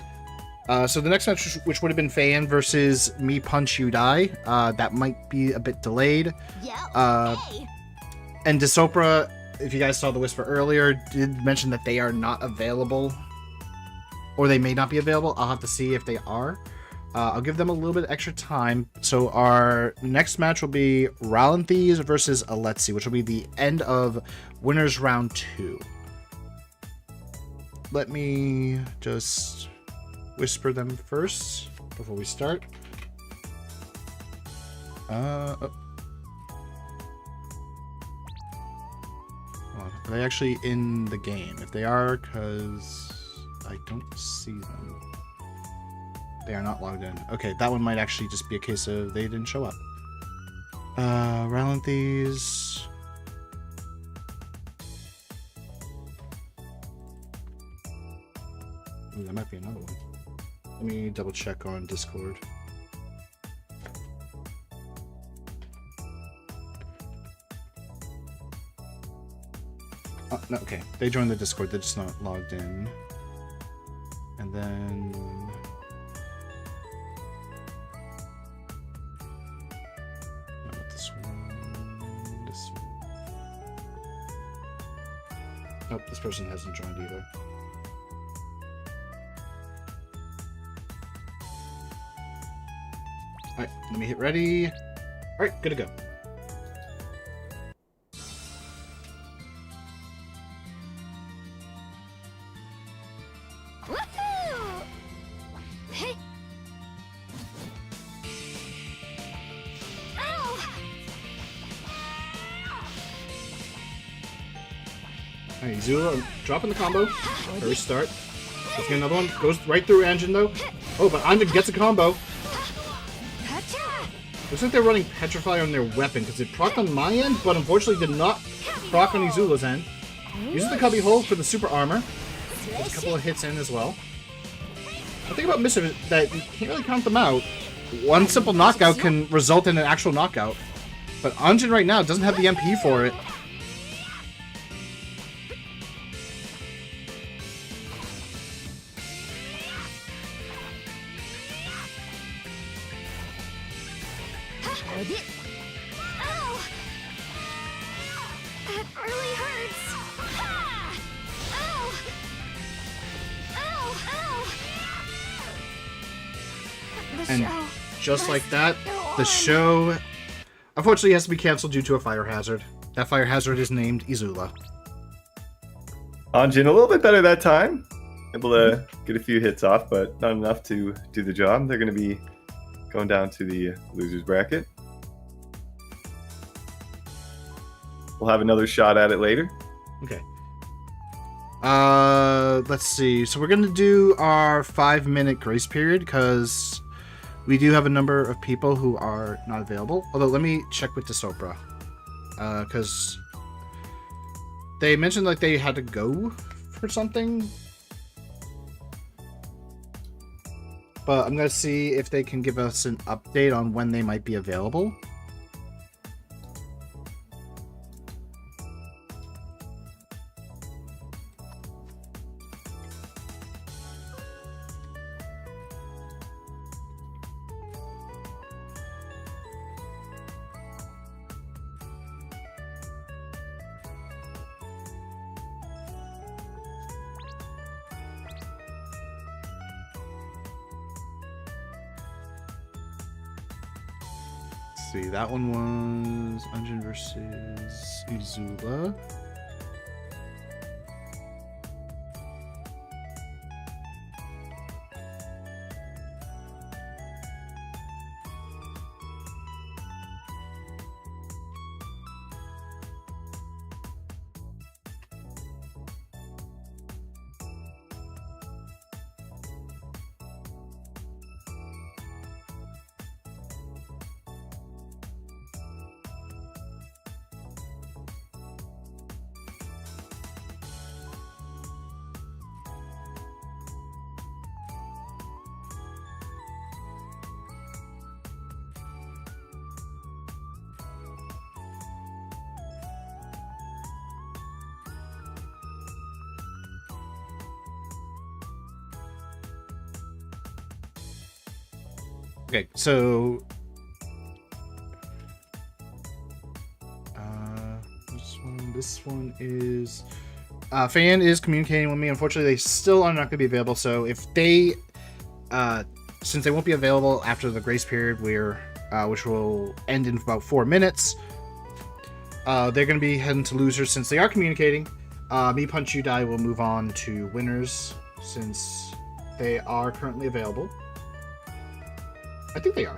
So the next match, which would have been Faye Ann versus Me Punch You Die, that might be a bit delayed. Yeah. Hey. And Desopra, if you guys saw the whisper earlier, did mention that they are not available. Or they may not be available. I'll have to see if they are. I'll give them a little bit extra time. So our next match will be Ralanthes versus Aletsi, which will be the end of Winners Round 2. Let me just whisper them first before we start. Oh. Are they actually in the game? If they are, because I don't see them. They are not logged in. Okay, that one might actually just be a case of they didn't show up. Ralanthes. Ooh, that might be another one. Let me double check on Discord. No, okay. They joined the Discord, they're just not logged in. And then... No, not this one. This one. Nope, this person hasn't joined either. Alright, let me hit ready. Alright, good to go. Alright, Zula, dropping the combo. First start. Let's get another one. Goes right through Engine though. Oh, but Engine gets a combo. Looks like they're running Petrify on their weapon because it procced on my end, but unfortunately did not proc on Izula's end. Uses the cubby hole for the super armor. There's a couple of hits in as well. The thing about Missive is that you can't really count them out. One simple knockout can result in an actual knockout. But Anjin right now doesn't have the MP for it. Ow! That really hurts. Ah! Ow! Ow! Ow! And just like that, the show unfortunately has to be canceled due to a fire hazard. That fire hazard is named Izula. Anjin a little bit better that time. Able to get a few hits off, but not enough to do the job. They're going to be going down to the losers bracket. We'll have another shot at it later. Okay. Let's see. So we're going to do our 5-minute grace period because we do have a number of people who are not available. Although, let me check with Desopra. Because they mentioned like they had to go for something. But I'm going to see if they can give us an update on when they might be available. see, that one was Unjin versus Izula. Okay, so this one is Fan is communicating with me. Unfortunately, they still are not going to be available. So if they, since they won't be available after the grace period, which will end in about 4 minutes, they're going to be heading to losers since they are communicating. Me Punch You Die will move on to winners since they are currently available. I think they are.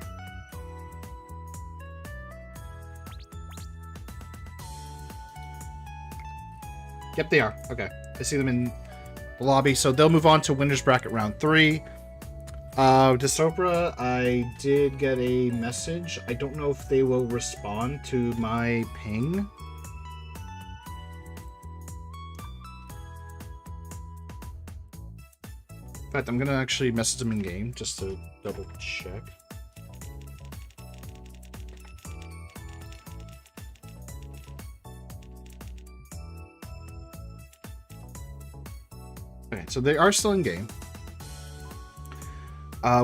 Yep, they are. Okay. I see them in the lobby. So they'll move on to winners bracket round 3. Dystopia, I did get a message. I don't know if they will respond to my ping. In fact, I'm going to actually message them in game just to double check. Okay, so they are still in game.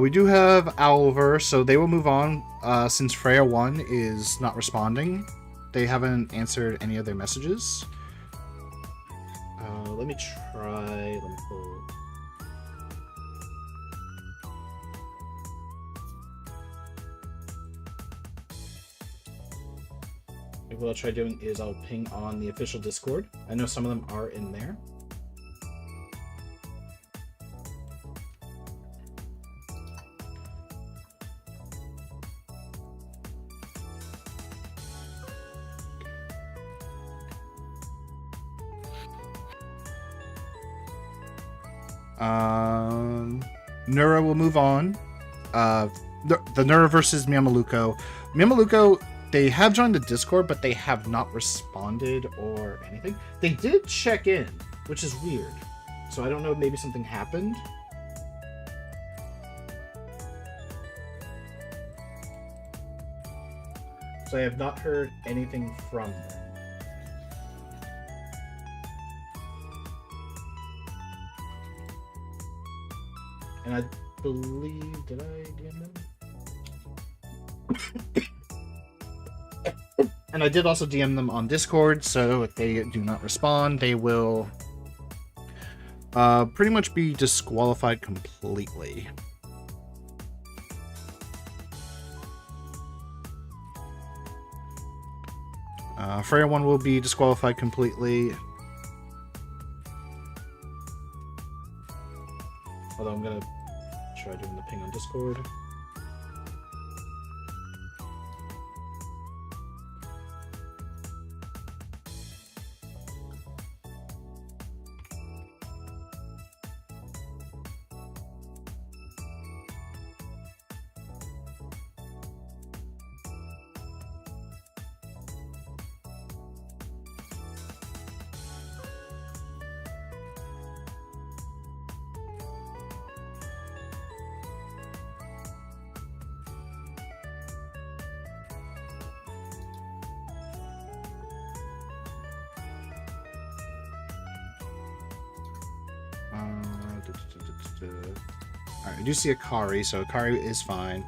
We do have Owlver, so they will move on since Freya 1 is not responding. They haven't answered any of their messages. Let me try. Let me pull. Maybe what I'll try doing is I'll ping on the official Discord. I know some of them are in there. Nura will move on. The Nura versus Mamaluko. Mamaluko, they have joined the Discord, but they have not responded or anything. They did check in, which is weird. So I don't know, maybe something happened. So I have not heard anything from them. And I believe, did I DM them? And I did also DM them on Discord, so if they do not respond, they will pretty much be disqualified completely. Freya 1 will be disqualified completely. Although I'm gonna try doing the ping on Discord. Alright, I do see Akari, so Akari is fine.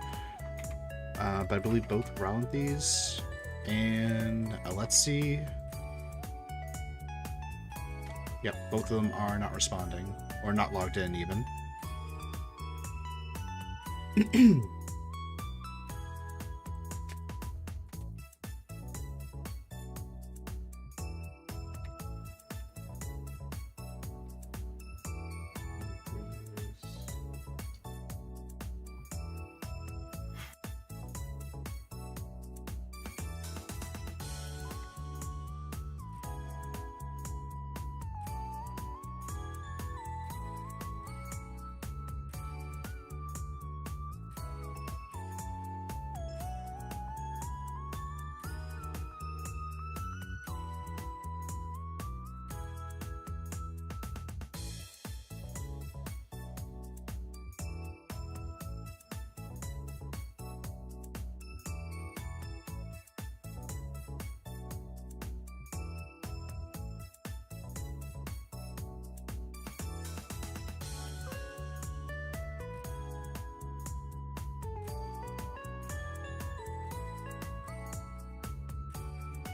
But I believe both Ralanthes and Alexi. Yep, both of them are not responding, or not logged in even.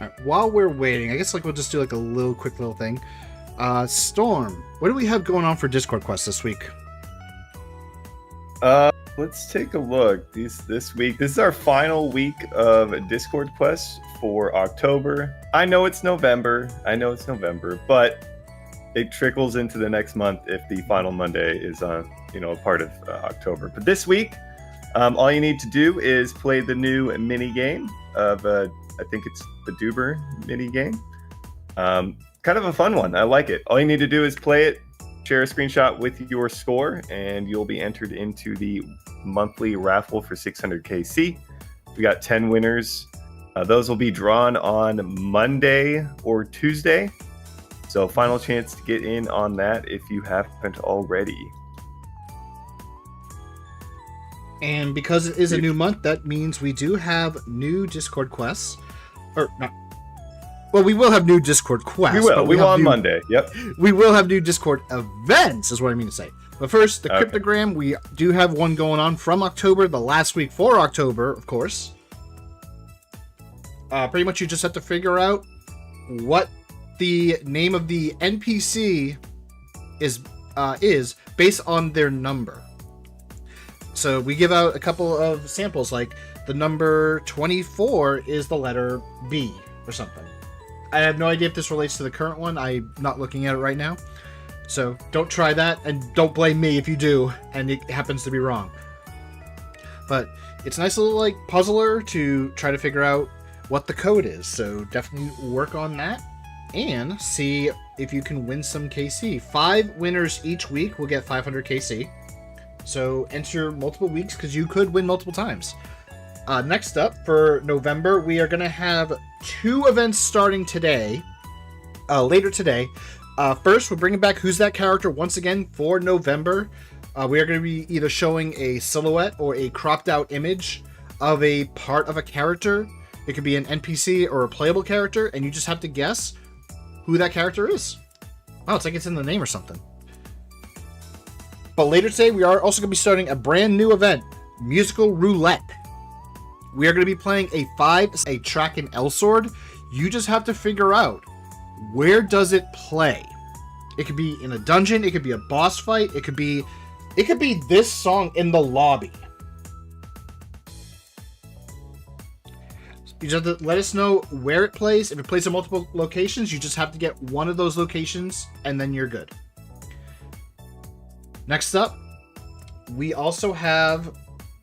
Alright, while we're waiting, I guess like we'll just do like a quick little thing. Storm, what do we have going on for Discord quests this week? Let's take a look. This week, this is our final week of Discord quests for October. I know it's November, but it trickles into the next month if the final Monday is a part of October. But this week, all you need to do is play the new mini game of I think it's the Duber mini game. Kind of a fun one. I like it. All you need to do is play it, share a screenshot with your score, and you'll be entered into the monthly raffle for 600 KC. We got 10 winners. Those will be drawn on Monday or Tuesday. So final chance to get in on that if you haven't already. And because it is a new month, that means we do have new Discord quests. Or not. Well, we will have new Discord quests. We will on Monday. Yep. We will have new Discord events, is what I mean to say. But first, the cryptogram, we do have one going on from October, the last week for October, of course. Pretty much you just have to figure out what the name of the NPC is based on their number. So we give out a couple of samples, like the number 24 is the letter B or something. I have no idea if this relates to the current one. I'm not looking at it right now. So don't try that, and don't blame me if you do and it happens to be wrong. But it's a nice little like puzzler to try to figure out what the code is. So definitely work on that and see if you can win some KC. 5 winners each week will get 500 KC. So enter multiple weeks because you could win multiple times. Next up for November, we are going to have 2 events starting today, later today. First, we're bringing back Who's That Character once again for November. We are going to be either showing a silhouette or a cropped out image of a part of a character. It could be an NPC or a playable character, and you just have to guess who that character is. Oh, it's like it's in the name or something. But later today, we are also going to be starting a brand new event, Musical Roulette. We are going to be playing a track in Elsword. You just have to figure out, where does it play? It could be in a dungeon, it could be a boss fight, it could be this song in the lobby. You just have to let us know where it plays. If it plays in multiple locations, you just have to get one of those locations, and then you're good. Next up, we also have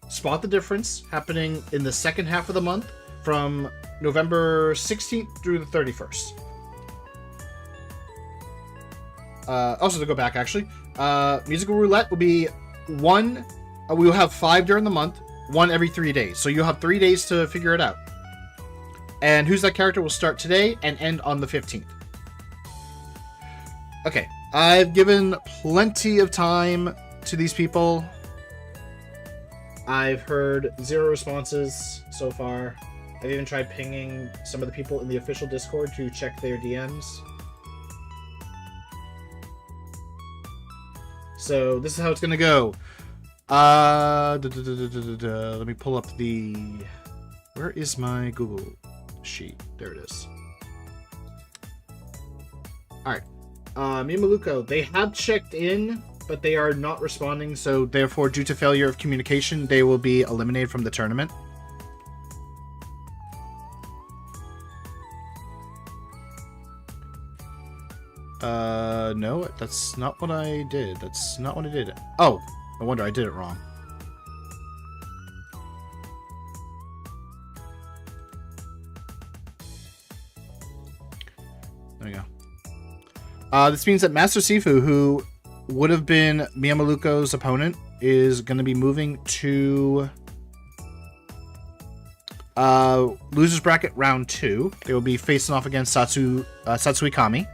Spot the Difference happening in the second half of the month from November 16th through the 31st. Also to go back, actually, Musical Roulette will be one. We will have 5 during the month, 1 every 3 days. So you'll have 3 days to figure it out. And Who's That Character will start today and end on the 15th. Okay, I've given plenty of time to these people. I've heard 0 responses so far. I've even tried pinging some of the people in the official Discord to check their DMs. So this is how it's gonna go. Let me pull up the... Where is my Google sheet? There it is. Alright. Mimaluko, they have checked in, but they are not responding, so therefore, due to failure of communication, they will be eliminated from the tournament. No, that's not what I did. That's not what I did. Oh, no wonder I did it wrong. There we go. This means that Master Sifu, who would have been Miamaluko's opponent, is going to be moving to Losers Bracket Round 2. They will be facing off against Satsui Kami.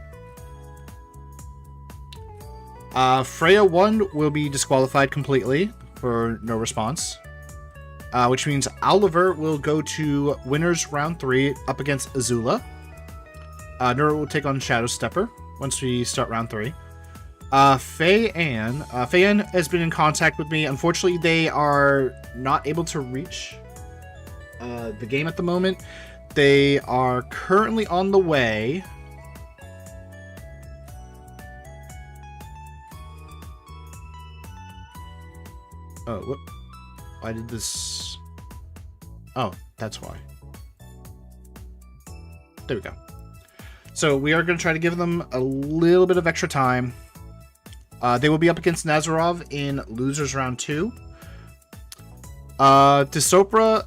Freya 1 will be disqualified completely for no response. Which means Oliver will go to Winners Round 3 up against Azula. Nura will take on Shadow Stepper once we start Round 3. Faye Ann has been in contact with me. Unfortunately, they are not able to reach the game at the moment. They are currently on the way. Oh, what? Why did this... Oh, that's why. There we go. So we are going to try to give them a little bit of extra time. They will be up against Nazarov in Losers Round 2. Desopra,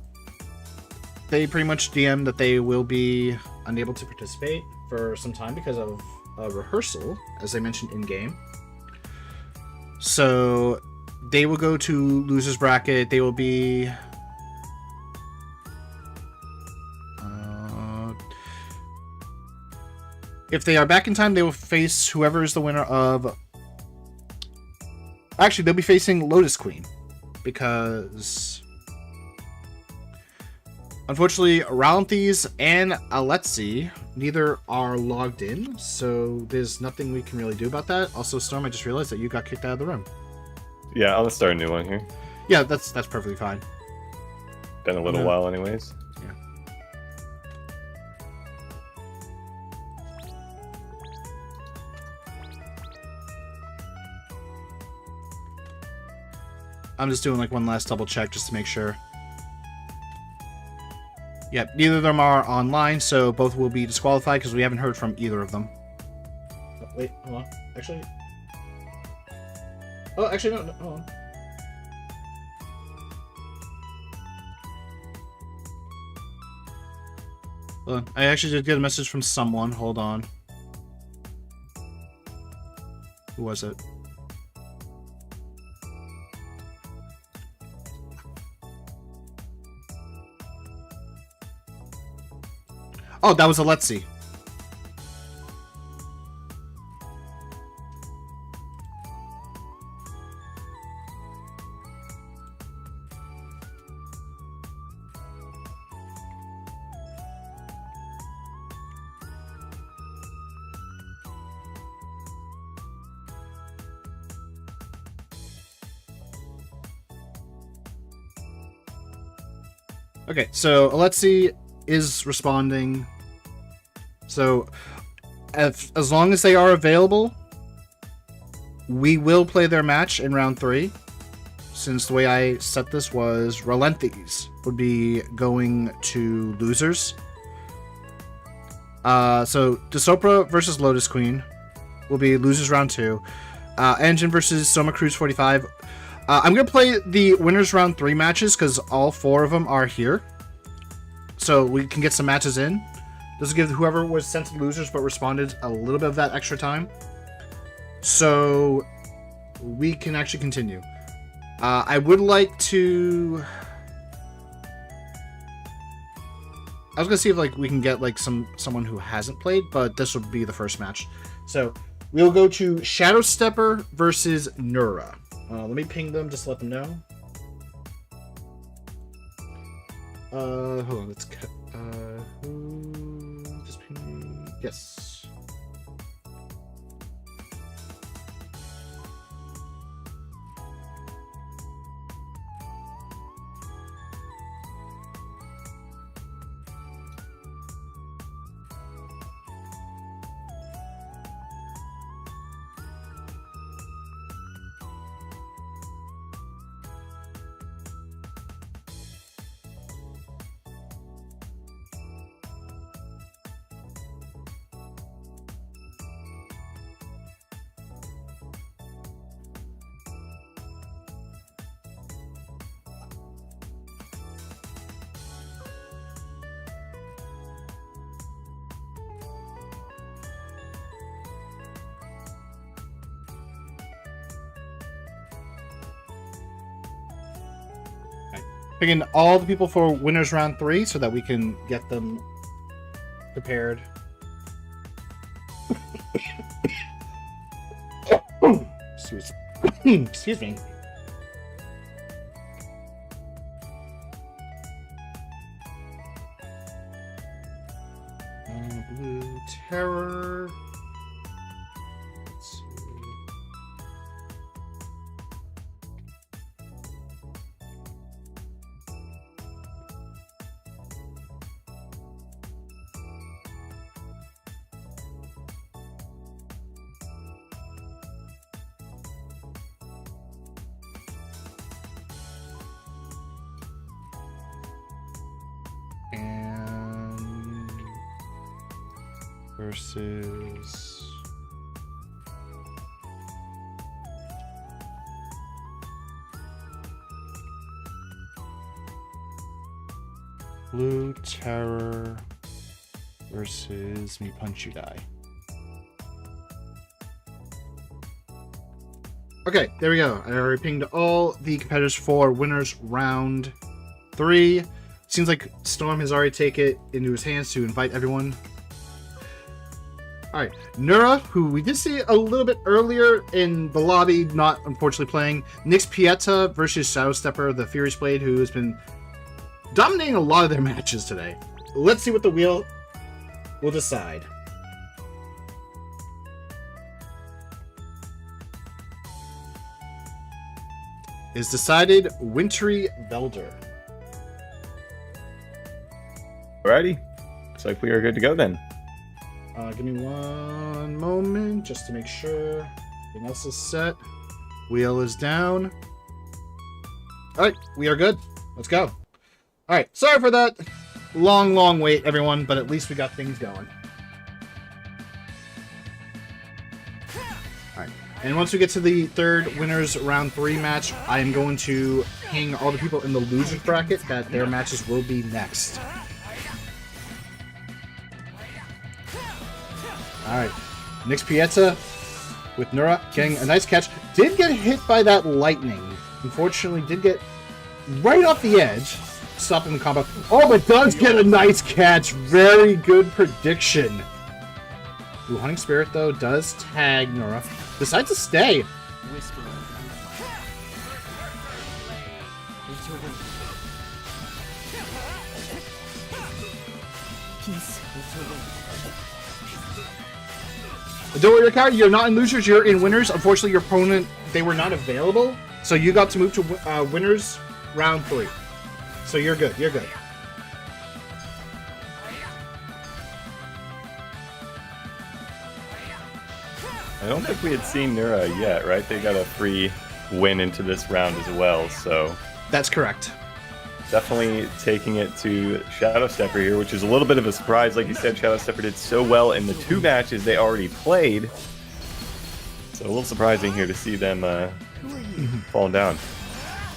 they pretty much DM that they will be unable to participate for some time because of a rehearsal, as I mentioned in-game. So they will go to Losers Bracket. They will be... if they are back in time, they will face whoever is the winner of... Actually, they'll be facing Lotus Queen. Because... unfortunately, Ralanthes and Alexi, neither are logged in. So there's nothing we can really do about that. Also, Storm, I just realized that you got kicked out of the room. Yeah, I'll start a new one here. Yeah, that's perfectly fine. Been a little while anyways. Yeah. I'm just doing like one last double check just to make sure. Yep, neither of them are online, so both will be disqualified because we haven't heard from either of them. Oh, wait, hold on. Actually... oh, actually, no, hold on. Hold on. I actually did get a message from someone. Hold on. Who was it? Oh, that was Alexi. Okay, so Alexi is responding. So, as long as they are available, we will play their match in round 3. Since the way I set this was Ralanthes would be going to Losers. So, Desopra versus Lotus Queen will be Losers round 2. Engine versus Soma Cruz 45. I'm going to play the winners round 3 matches because all 4 of them are here. So we can get some matches in. This will give whoever was sent to Losers but responded a little bit of that extra time. So we can actually continue. I would like to... I was going to see if like we can get like someone who hasn't played, but this will be the first match. So we'll go to Shadow Stepper versus Nura. Let me ping them just to let them know. Hold on, let's cut. Who just ping me? Yes. Picking all the people for winners round 3 so that we can get them prepared. Excuse me. Blue Terror. Let's see. versus Blue Terror versus Me Punch You Die. Okay, there we go. I already pinged all the competitors for winners round 3. Seems like Storm has already taken it into his hands to invite everyone. Alright, Nura, who we did see a little bit earlier in the lobby, not unfortunately playing. Nix Pieta versus Shadow Stepper, the Furious Blade, who has been dominating a lot of their matches today. Let's see what the wheel will decide. Is decided Wintry Velder. Alrighty. Looks like we are good to go then. Give me one moment just to make sure everything else is set. Wheel is down. Alright, we are good. Let's go. Alright, sorry for that long wait, everyone, but at least we got things going. Alright, and once we get to the third winners round 3 match, I am going to ping all the people in the losers bracket that their matches will be next. Alright, Nix Pieta with Nura getting a nice catch. Did get hit by that lightning. Unfortunately, did get right off the edge. Stopping the combo. Oh, but does get a nice catch. Very good prediction. Ooh, Hunting Spirit, though, does tag Nura. Decides to stay. Don't worry, Ricardo, you're not in losers, you're in winners. Unfortunately, your opponent, they were not available, so you got to move to winners round 3. So you're good, you're good. I don't think we had seen Nura yet, right? They got a free win into this round as well, so... That's correct. Definitely taking it to Shadow Stepper here, which is a little bit of a surprise. Like you said, Shadow Stepper did so well in the 2 matches they already played. So a little surprising here to see them falling down.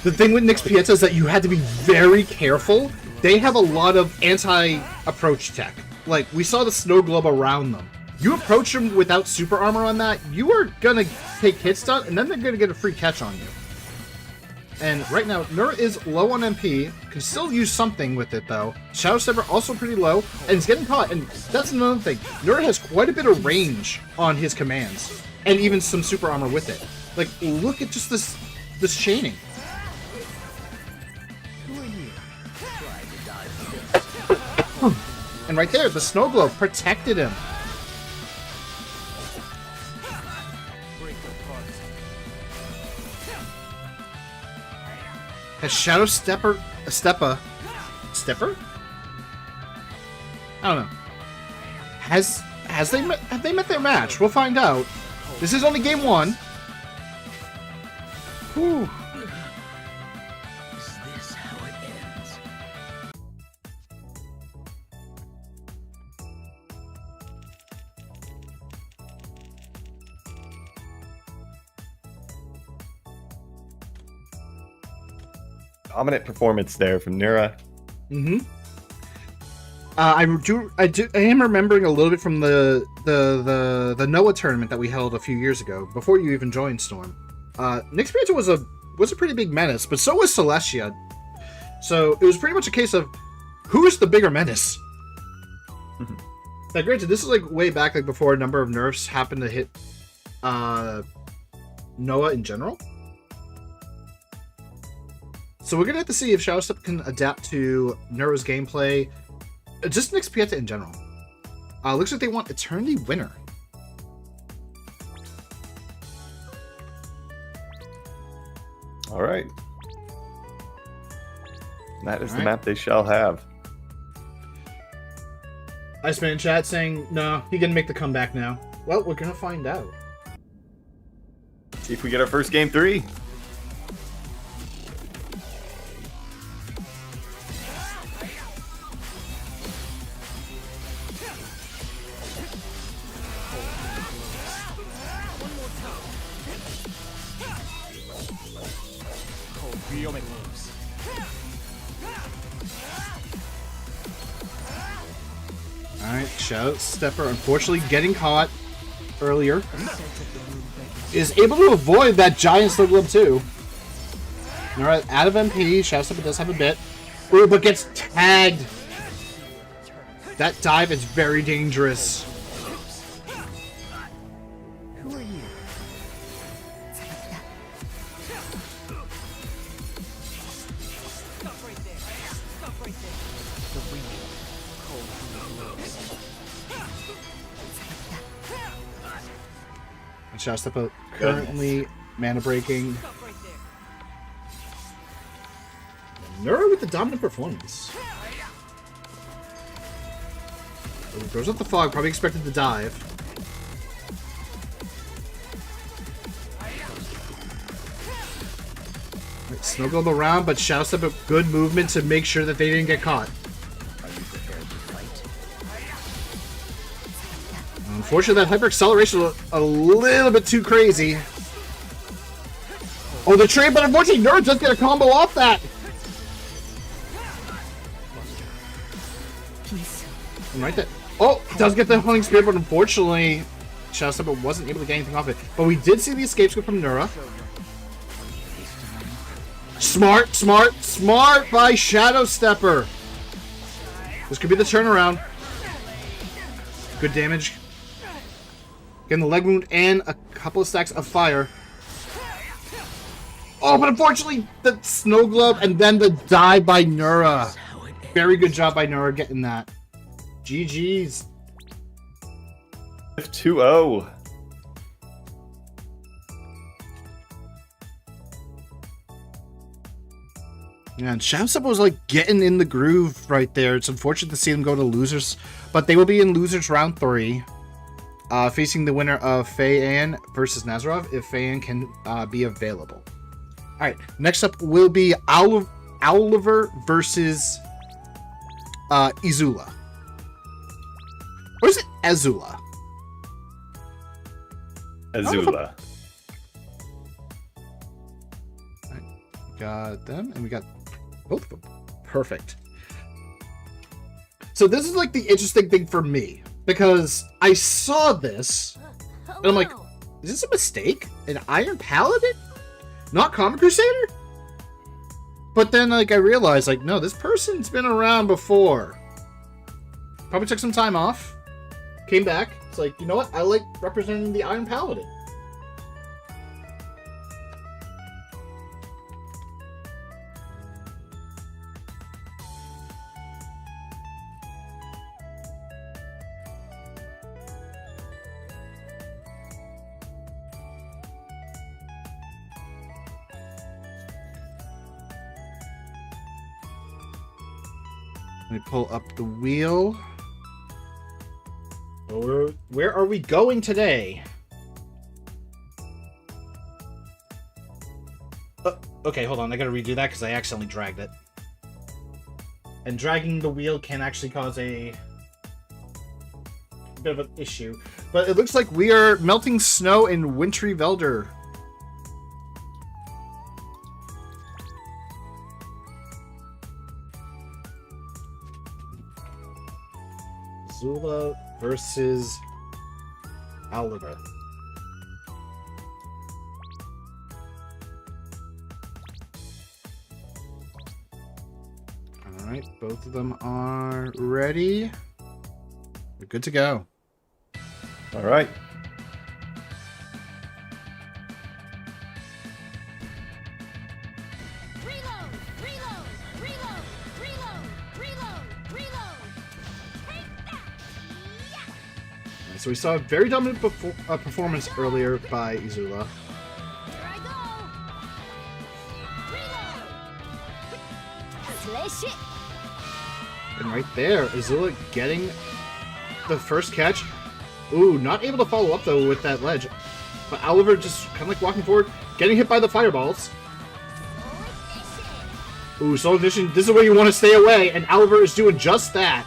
The thing with Nix Pieta is that you had to be very careful. They have a lot of anti-approach tech. Like, we saw the snow globe around them. You approach them without super armor on that, you are gonna take hit stun, and then they're gonna get a free catch on you. And right now, Nura is low on MP, can still use something with it though. Shadow Stepper also pretty low, and he's getting caught, and that's another thing. Nura has quite a bit of range on his commands, and even some super armor with it. Like, look at just this chaining. And right there, the snow globe protected him. Has Shadow Stepper... Stepper? I don't know. Have they met their match? We'll find out. This is only game 1. Whew. Is this how it ends? Dominant performance there from Nura. Mm-hmm. I am remembering a little bit from the Noah tournament that we held a few years ago, before you even joined Storm. Nix Pieta was a pretty big menace, but so was Celestia. So it was pretty much a case of who is the bigger menace. Now, granted, this is like way back, like before a number of nerfs happened to hit Noah in general. So we're gonna have to see if Shadow Step can adapt to Nura's gameplay. Just Nix Pieta in general. Looks like they want Eternity Winner. All right. That is the map they shall have. Iceman in chat saying, no, he can make the comeback now. Well, we're gonna find out. See if we get our first game 3. Alright, Shadow Stepper unfortunately getting caught earlier. Is able to avoid that giant snow globe too. Alright, out of MP, Shadow Stepper does have a bit. Ooh, but gets tagged. That dive is very dangerous. Who are you? Shadow Stepper currently mana breaking. Nura with the dominant performance. Ooh, goes up the fog, probably expected to dive. Right, snow globe around, but Shadow Stepper good movement to make sure that they didn't get caught. Unfortunately, that hyper acceleration was a little bit too crazy. Oh, the trade, but unfortunately, Nerd just get a combo off that. And right there. Oh, does get the hunting spear, but unfortunately, Shadow Stepper wasn't able to get anything off it. But we did see the escape scoop from Nura. Smart, smart, smart by Shadow Stepper. This could be the turnaround. Good damage. Getting the leg wound and a couple of stacks of fire. Oh, but unfortunately, the snow globe and then the dive by Nura. Very good job by Nura getting that. GG's. 2-0. Yeah, and Shadow Stepper was like getting in the groove right there. It's unfortunate to see them go to losers, but they will be in losers round 3. Facing the winner of Fei-Ann versus Nazarov, if Fei-Ann can be available. Alright, next up will be Oliver versus Izula. Or is it Azula? Azula. Right, got them, and we got both of them. Perfect. So this is like the interesting thing for me, because I saw this, and I'm like, is this a mistake? An Iron Paladin? Not Common Crusader? But then, like, I realized, like, no, this person's been around before. Probably took some time off. Came back. It's like, you know what? I like representing the Iron Paladin. Let me pull up the wheel. Where are we going today? Okay, hold on. I gotta redo that because I accidentally dragged it. And dragging the wheel can actually cause a bit of an issue. But it looks like we are melting snow in wintry Velder. Zula versus Oliver. Alright, both of them are ready. We're good to go. All right. Reload! Reload! Reload! Reload! Reload! Reload! Take that! Yeah! So we saw a very dominant performance earlier by Izula. Here I go! Reload! Slash it! And right there, Izula getting the first catch. Ooh, not able to follow up though with that ledge. But Oliver just kind of like walking forward, getting hit by the fireballs. Ooh, Soul Ignition, this is where you want to stay away, and Oliver is doing just that.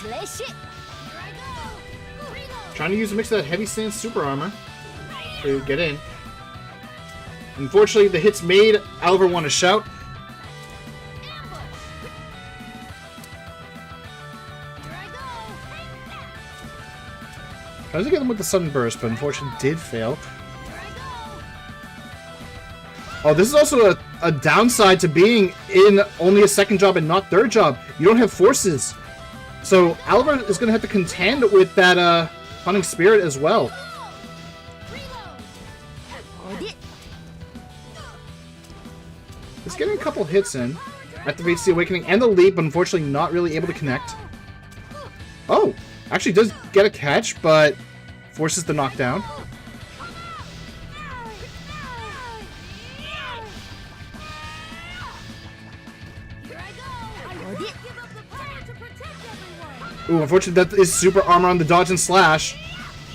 Slash it! Here I go! Reload! Trying to use a mix of that heavy stance super armor to get in. Unfortunately, the hits made Oliver want to shout. Ambush! Here I go! Tries to get him with the sudden burst, but unfortunately did fail. Oh, this is also a downside to being in only a second job and not third job. You don't have forces. So Oliver is going to have to contend with that hunting spirit as well. He's getting a couple hits in. Activates the awakening and the leap, but unfortunately not really able to connect. Oh, actually does get a catch, but forces the knockdown. Ooh, unfortunately that is super armor on the dodge and slash.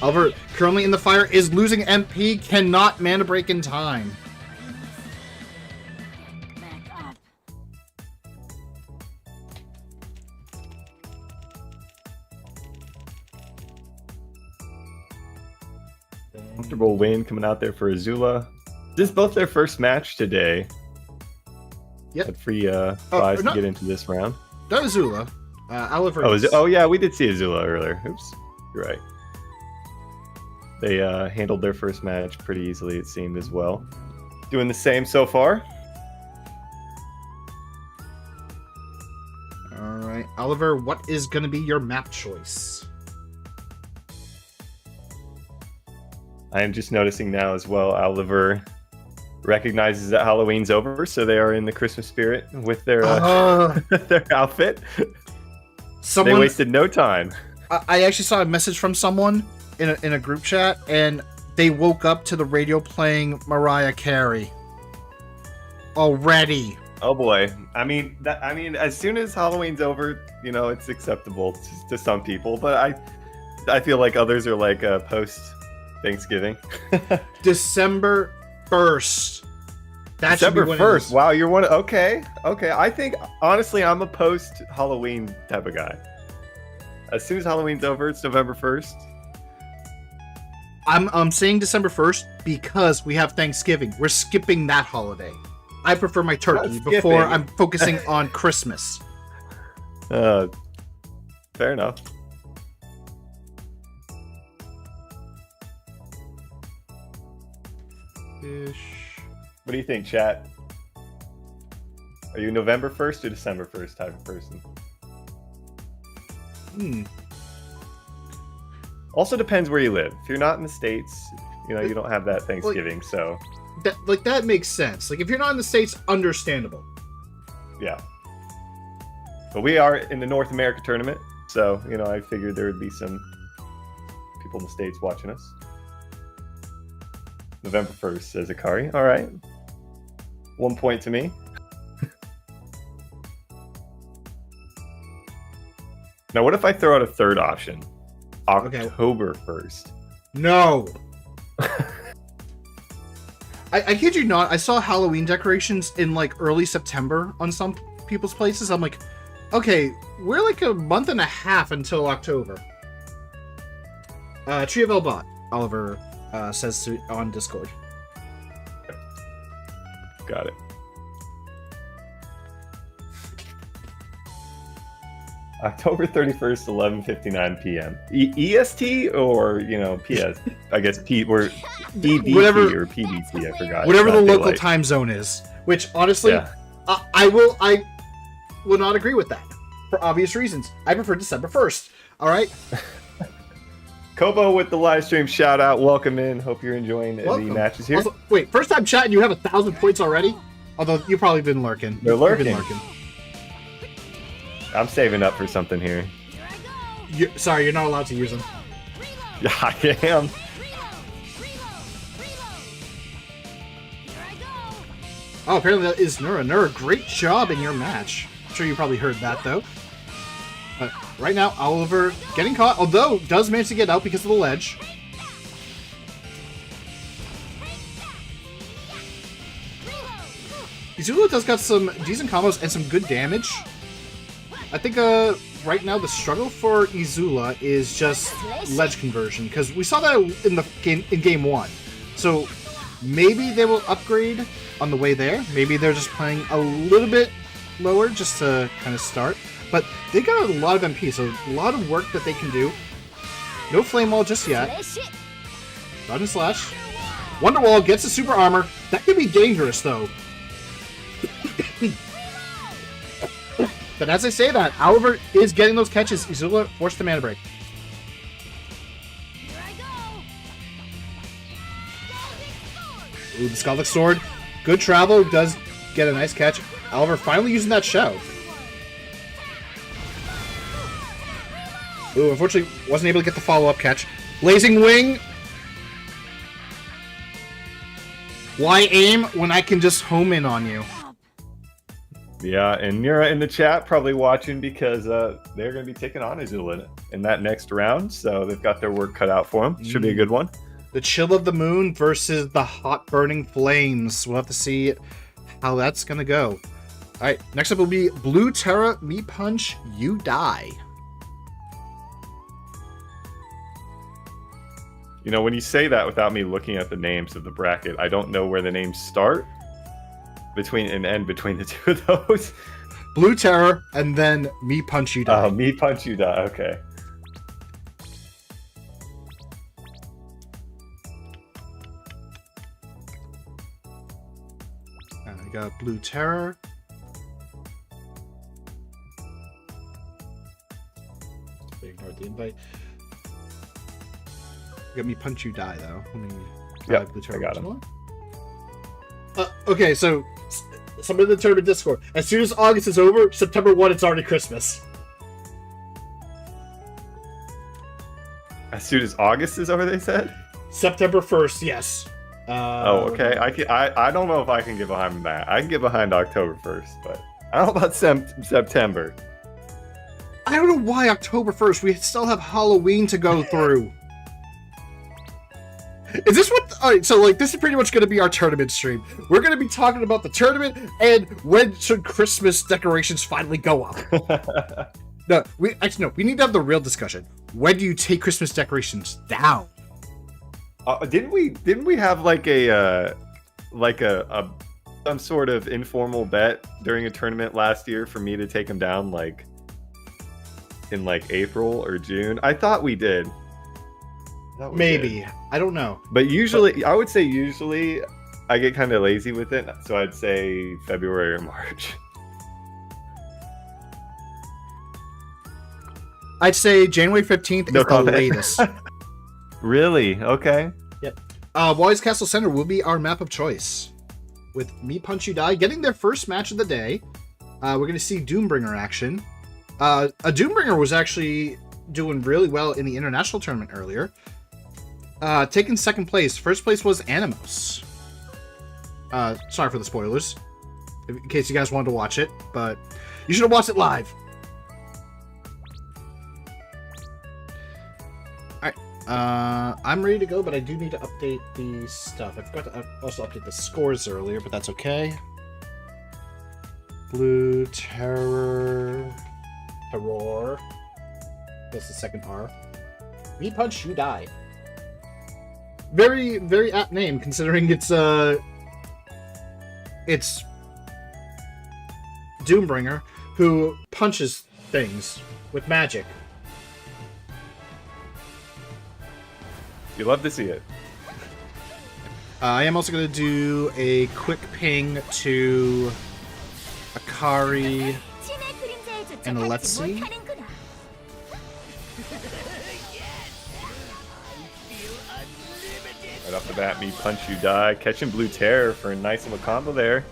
Oliver, currently in the fire, is losing MP, cannot mana break in time. Comfortable win coming out there for Azula. This is both their first match today. Yep. Had free buys to get into this round. Not Azula. Oliver. Oh, yeah, we did see Azula earlier. Oops, you're right. They handled their first match pretty easily, it seemed, as well. Doing the same so far. Alright, Oliver, what is going to be your map choice? I am just noticing now as well, Oliver recognizes that Halloween's over, so they are in the Christmas spirit with their their outfit. They wasted no time. I actually saw a message from someone in a group chat, and they woke up to the radio playing Mariah Carey. Already. Oh boy! I mean, as soon as Halloween's over, you know, it's acceptable to some people, but I feel like others are like post Thanksgiving. December 1st. That December 1st. Wow, you're one. Okay. I think honestly, I'm a post Halloween type of guy. As soon as Halloween's over, it's November 1st. I'm saying December 1st because we have Thanksgiving. We're skipping that holiday. I prefer my turkey before I'm focusing on Christmas. Fair enough. What do you think, chat? Are you November 1st or December 1st type of person? Also depends where you live. If you're not in the States, you know, you don't have that Thanksgiving, so... That makes sense. Like, if you're not in the States, understandable. Yeah. But we are in the North America tournament, so, you know, I figured there would be some people in the States watching us. November 1st, says Akari. All right. 1 point to me. Now, what if I throw out a third option? October 1st. No. I kid you not, I saw Halloween decorations in like early September on some people's places. I'm like, okay, we're like a month and a half until October. Tree of Elbot, Oliver says on Discord. Got it. October 31st, 11:59 p.m. EST or, you know, PS? I guess we're EBT or PBT. I forgot. Whatever the local time zone is. Which honestly, yeah. I will not agree with that for obvious reasons. I prefer December 1st. All right. Kobo with the live stream shout out. Welcome in. Hope you're enjoying the matches here. Also, wait, first time chatting, you have 1,000 points already. Although you've probably been lurking. They're lurking. I'm saving up for something here. Sorry, you're not allowed to use them. Yeah, I am. Oh, apparently that is Nura. Nura, great job in your match. I'm sure you probably heard that, though. But right now, Oliver getting caught, although does manage to get out because of the ledge. Izula does got some decent combos and some good damage. I think right now the struggle for Izula is just ledge conversion, because we saw that in game 1. So maybe they will upgrade on the way there. Maybe they're just playing a little bit lower just to kind of start. But they got a lot of MP, so a lot of work that they can do. No flame wall just yet. スレッシュ Dodge and slash. Wonderwall gets the super armor. That could be dangerous, though. But as I say that, Oliver is getting those catches. Izula forced the mana break. Here I go. Ooh, the Scalding Sword. Good travel. Does get a nice catch. Oliver finally using that shout. Ooh, unfortunately, wasn't able to get the follow-up catch. Blazing Wing. Why aim when I can just home in on you? Yeah, and Nira in the chat probably watching because they're going to be taking on Azula in that next round, so they've got their work cut out for them. Should be a good one. The Chill of the Moon versus the Hot Burning Flames. We'll have to see how that's going to go. All right, next up will be Blue Terra, Me Punch, You Die. You know, when you say that without me looking at the names of the bracket, I don't know where the names start between and end between the two of those. Blue Terror, and then Me Punch You Die. Oh, Me Punch You Die. Okay. And I got Blue Terror. Ignore the invite. Got Me Punch You Die, though. Let me Yep, Blue Terror I got him. once more. Okay, so somebody in the tournament Discord. As soon as August is over, September 1, it's already Christmas. As soon as August is over, they said? September 1st, yes. Oh, okay. I don't know if I can get behind that. I can get behind October 1st, but I don't know about September. I don't know why October 1st. We still have Halloween to go through. Is this what... Alright, so, like, this is pretty much going to be our tournament stream. We're going to be talking about the tournament and when should Christmas decorations finally go up. No, we need to have the real discussion. When do you take Christmas decorations down? Didn't we have like a some sort of informal bet during a tournament last year for me to take them down like in like April or June? I thought we did. Maybe. I don't know. But usually, I would say usually I get kind of lazy with it, so I'd say February or March. I'd say January 15th is the latest. Really? Okay. Yep. Wise Castle Center will be our map of choice. With Me Punch You Die getting their first match of the day. We're going to see Doombringer action. A Doombringer was actually doing really well in the international tournament earlier. Taking second place. First place was Animos. Sorry for the spoilers. In case you guys wanted to watch it. But you should have watched it live. I'm ready to go, but I do need to update the stuff. I forgot to also update the scores earlier, but that's okay. Blue Terror. That's the second R. Me Punch You Die. Very, very apt name, considering it's Doombringer, who punches things with magic. You love to see it. I am also going to do a quick ping to Akari and Alexi. Right off the bat, Me Punch You Die. Catching Blue Terror for a nice little combo there.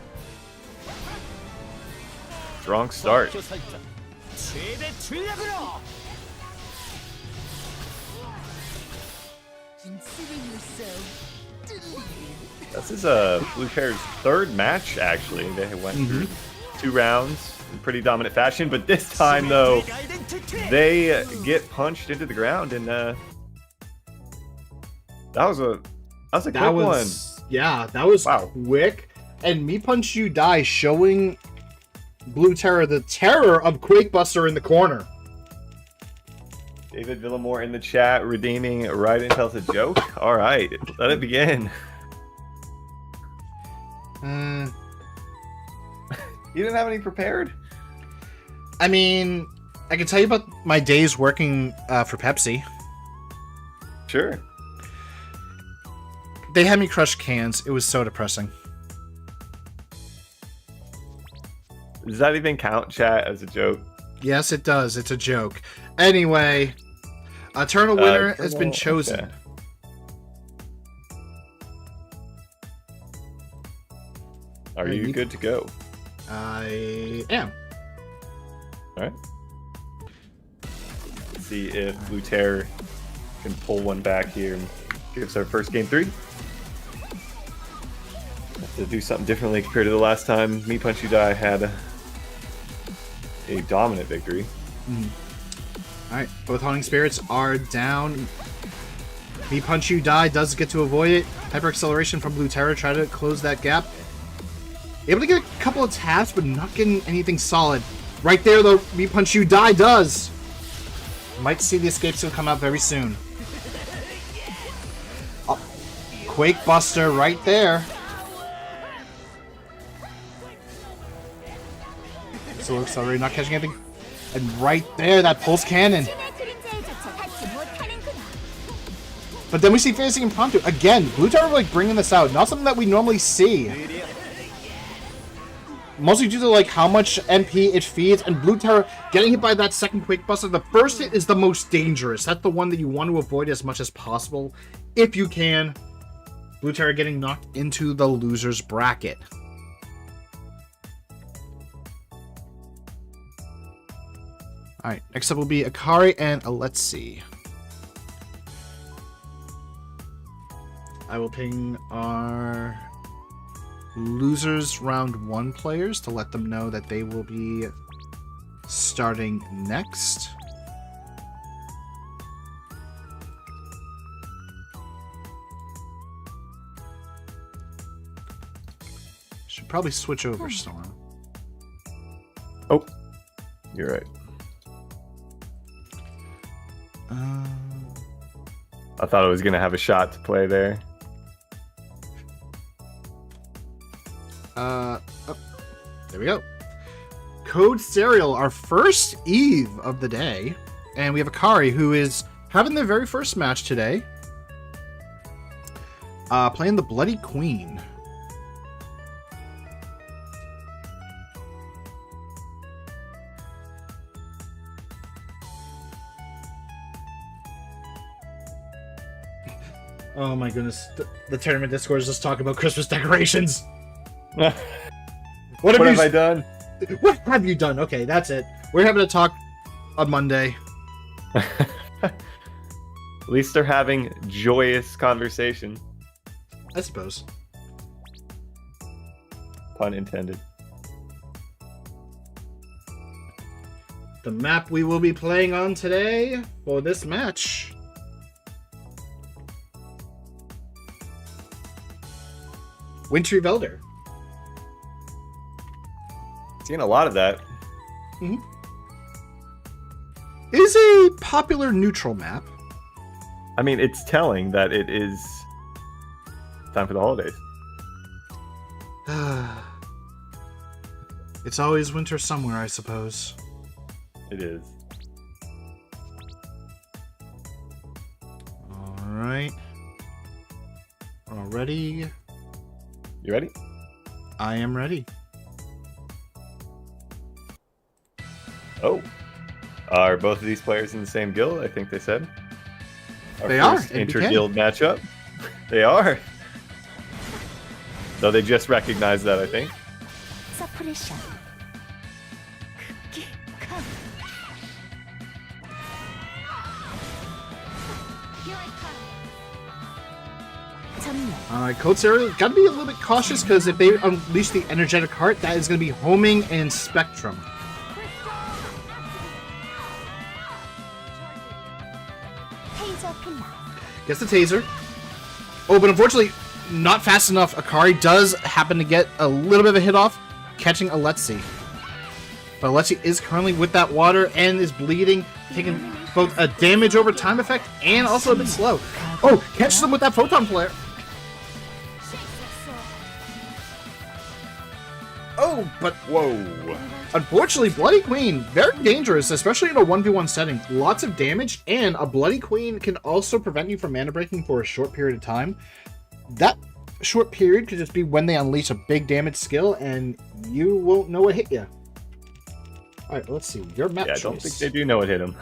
Strong start. This is Blue Terror's third match, actually. They went through 2 rounds in pretty dominant fashion, but this time, though, they get punched into the ground, and that was a quick one. Yeah, that was quick. And Me Punch You Die showing Blue Terror the terror of Quakebuster in the corner. David Villamore in the chat redeeming right until it's a joke. All right, let it begin. You didn't have any prepared? I mean, I can tell you about my days working for Pepsi. Sure. They had me crush cans. It was so depressing. Does that even count, chat, as a joke? Yes, it does. It's a joke. Anyway, eternal winner has been chosen. Okay. Are you good to go? I am. All right. Let's see if Luter can pull one back here and give us our first game 3. Have to do something differently compared to the last time Me Punch You Die had a dominant victory. Alright, both Haunting Spirits are down. Me Punch You Die does get to avoid it. Hyper Acceleration from Blue Terror, try to close that gap. Able to get a couple of taps, but not getting anything solid. Right there, though, Me Punch You Die does. Might see the escape still come out very soon. Oh, Quake Buster right there. So Accelerator not catching anything. And right there, that Pulse Cannon. But then we see Fantasy Impromptu. Again, Blue Terror like bringing this out. Not something that we normally see. Mostly due to like how much MP it feeds, and Blue Terror getting hit by that second Quake Buster. The first hit is the most dangerous. That's the one that you want to avoid as much as possible, if you can. Blue Terror getting knocked into the loser's bracket. Alright, next up will be Akari and Alexi. I will ping our losers round 1 players to let them know that they will be starting next. Should probably switch over, Storm. Oh, you're right. I thought I was going to have a shot to play there. Oh, there we go. Code Serial, our first Eve of the day. And we have Akari, who is having their very first match today. Playing the Bloody Queen. Oh my goodness. The tournament Discord is just talking about Christmas decorations. What have I done? What have you done? Okay, that's it. We're having a talk on Monday. At least they're having joyous conversation. I suppose. Pun intended. The map we will be playing on today for this match. Wintry Velder. Seen a lot of that. Is a popular neutral map. I mean, it's telling that it is time for the holidays. It's always winter somewhere, I suppose. It is. Alright. Already. You ready? I am ready. Oh. Are both of these players in the same guild? I think they said. They are, first in inter-guild matchup. They are. Though they just recognized that, I think. Code Serial, gotta be a little bit cautious because if they unleash the Energetic Heart, that is gonna be Homing and Spectrum. Gets the taser. Oh, but unfortunately, not fast enough. Akari does happen to get a little bit of a hit off, catching Alexi. But Alexi is currently with that water and is bleeding, taking both a damage over time effect and also a bit slow. Oh, catches them with that photon flare. Oh, but Whoa. Unfortunately, Bloody Queen, very dangerous, especially in a 1v1 setting. Lots of damage, and a Bloody Queen can also prevent you from mana breaking for a short period of time. That short period could just be when they unleash a big damage skill, and you won't know what hit you. Alright, let's see. Your map choice. I don't think they do know what hit him.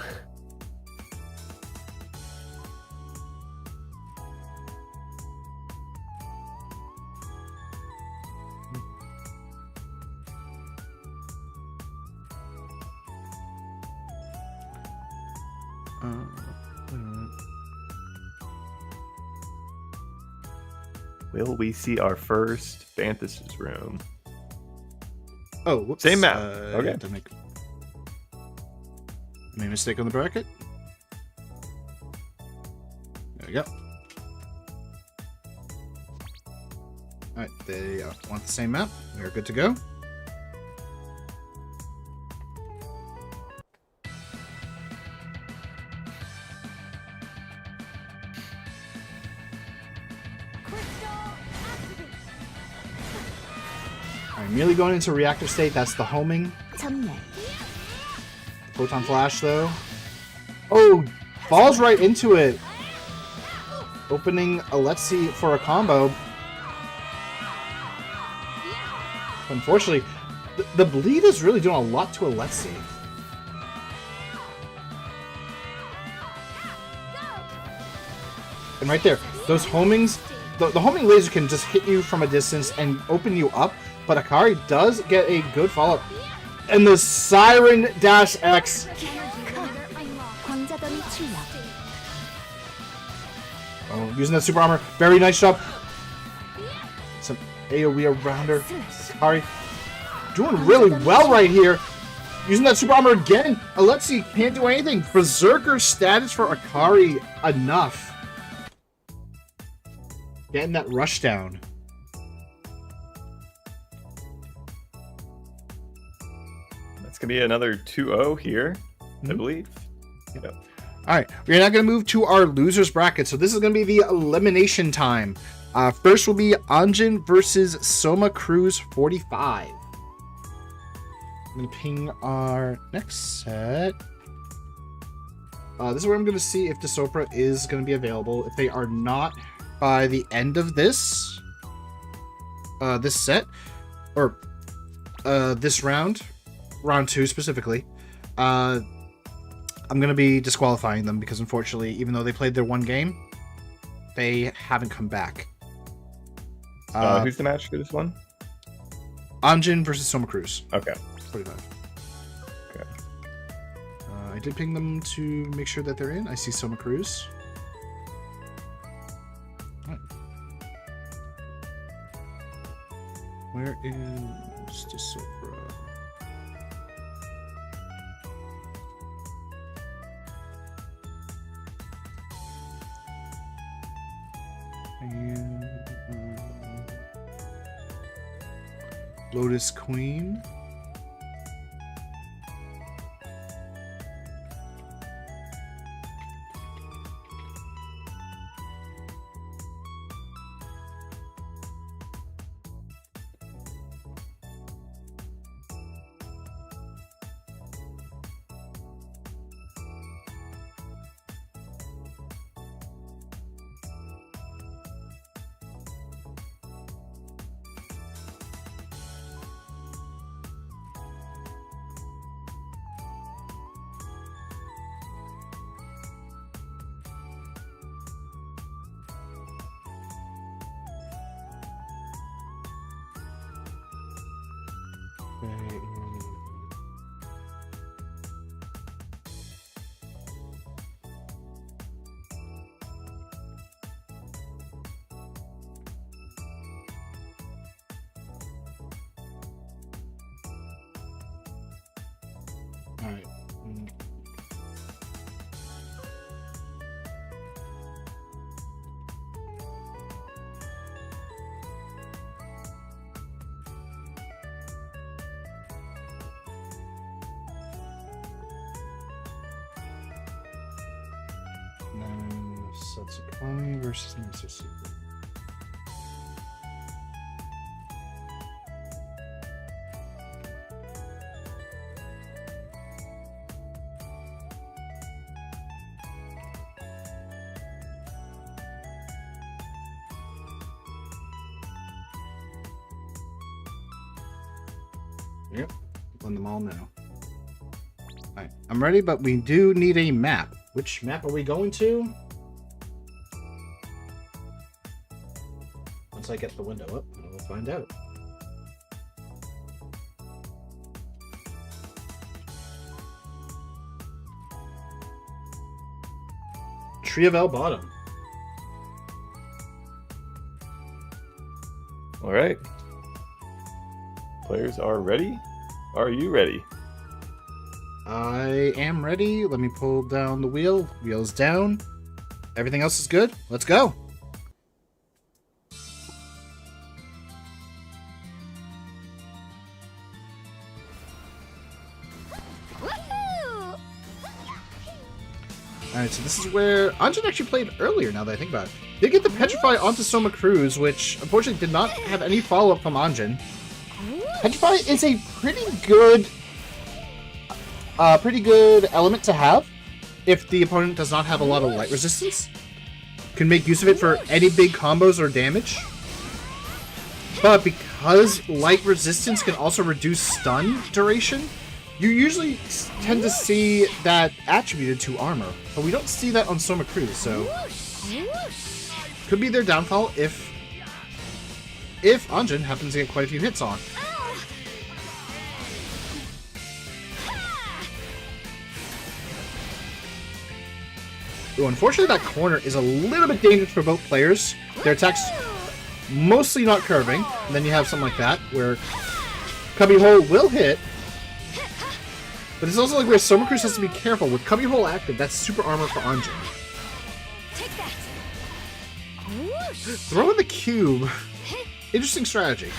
Will we see our first Fantasys room? Oh, whoops. Same map. Okay. Yeah, made a mistake on the bracket. There we go. Alright, they want the same map. We're good to go. Immediately going into reactive state, that's the homing. Photon flash though. Oh, falls right into it. Opening a Let's See for a combo. Unfortunately, the bleed is really doing a lot to a Let's See. And right there, those homings, the homing laser can just hit you from a distance and open you up. But Akari does get a good follow-up. And the Siren Dash X. Oh, using that super armor. Very nice job. Some AoE around her. Akari doing really well right here. Using that super armor again. Alexi can't do anything. Berserker status for Akari enough. Getting that rush down. It's going to be another 2-0 here, I believe. Yep. All right, we're now going to move to our losers bracket. So this is going to be the elimination time. First will be Anjin versus Soma Cruz 45. I'm going to ping our next set. This is where I'm going to see if the Sopra is going to be available. If they are not by the end of this set, or this round, round 2 specifically, I'm going to be disqualifying them because unfortunately, even though they played their one game, they haven't come back. Who's the match for this one? Anjin versus Soma Cruz. Okay. 45. Okay. I did ping them to make sure that they're in. I see Soma Cruz. Right. Where is the Sopra? And Lotus Queen. Alright. And then Satsukami versus Mississippi. Yep. Letting them all know. Alright, I'm ready, but we do need a map. Which map are we going to? Once I get the window up, we'll find out. Tree of El Bottom. All right. Players are ready. Are you ready? I am ready. Let me pull down the wheel. Wheel's down. Everything else is good. Let's go. Woohoo! Alright, so this is where Anjin actually played earlier, now that I think about it. Did get the Petrify onto Soma Cruz, which unfortunately did not have any follow-up from Anjin. Petrify is a pretty good element to have if the opponent does not have a lot of light resistance. Can make use of it for any big combos or damage. But because light resistance can also reduce stun duration, you usually tend to see that attributed to armor. But we don't see that on Soma Cruz, so could be their downfall if Anjin happens to get quite a few hits on. Ooh, unfortunately, that corner is a little bit dangerous for both players. Their attacks mostly not curving, and then you have something like that where Cubbyhole will hit. But it's also like where Soma Cruz has to be careful. With Cubbyhole active, that's super armor for Anjin. Take that. Throw in the cube. Interesting strategy.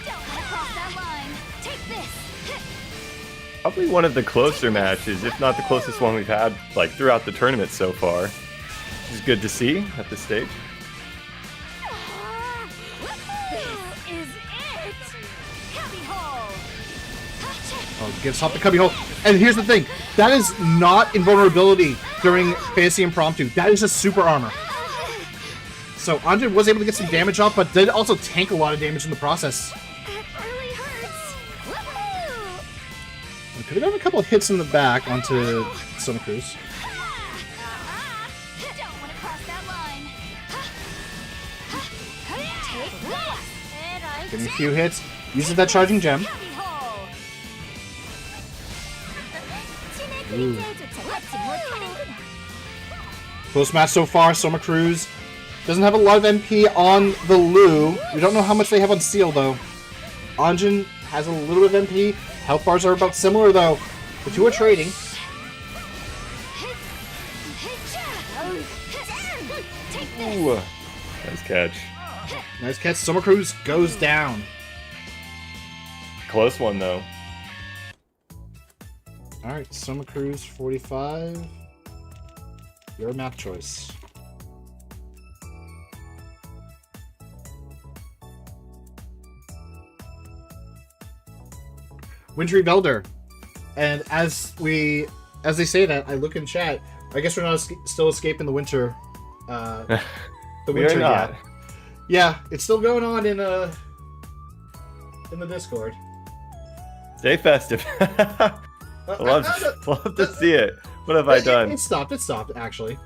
Don't want to cross that line. Take this. Probably one of the closer matches, if not the closest one we've had like throughout the tournament so far. Which is good to see at this stage. This is it. Cubby hole. Oh, gets off the Cubbyhole. And here's the thing. That is not invulnerability during Fantasy Impromptu. That is a super armor. So Anjin was able to get some damage off, but did also tank a lot of damage in the process. It really hurts. Woohoo! We could have gotten a couple of hits in the back onto Soma Cruz. Don't want to cross that line. Take this. And I Getting a few hits. Uses that charging gem. Cubby hole. Ooh. Ooh. Close match so far. Soma Cruz doesn't have a lot of MP on the Lu. We don't know how much they have on Seal, though. Anjin has a little bit of MP. Health bars are about similar, though. The two are trading. Take this. Ooh, nice catch. Nice catch. Soma Cruz goes down. Close one though. Alright, Soma Cruz 45. Your map choice. Wintry Velder. And as they say that, I look in chat. I guess we're not still escaping the winter. The We are not. yet. Yeah, it's still going on in the Discord. Stay festive. love to see it. What have I done? It stopped. It stopped, actually.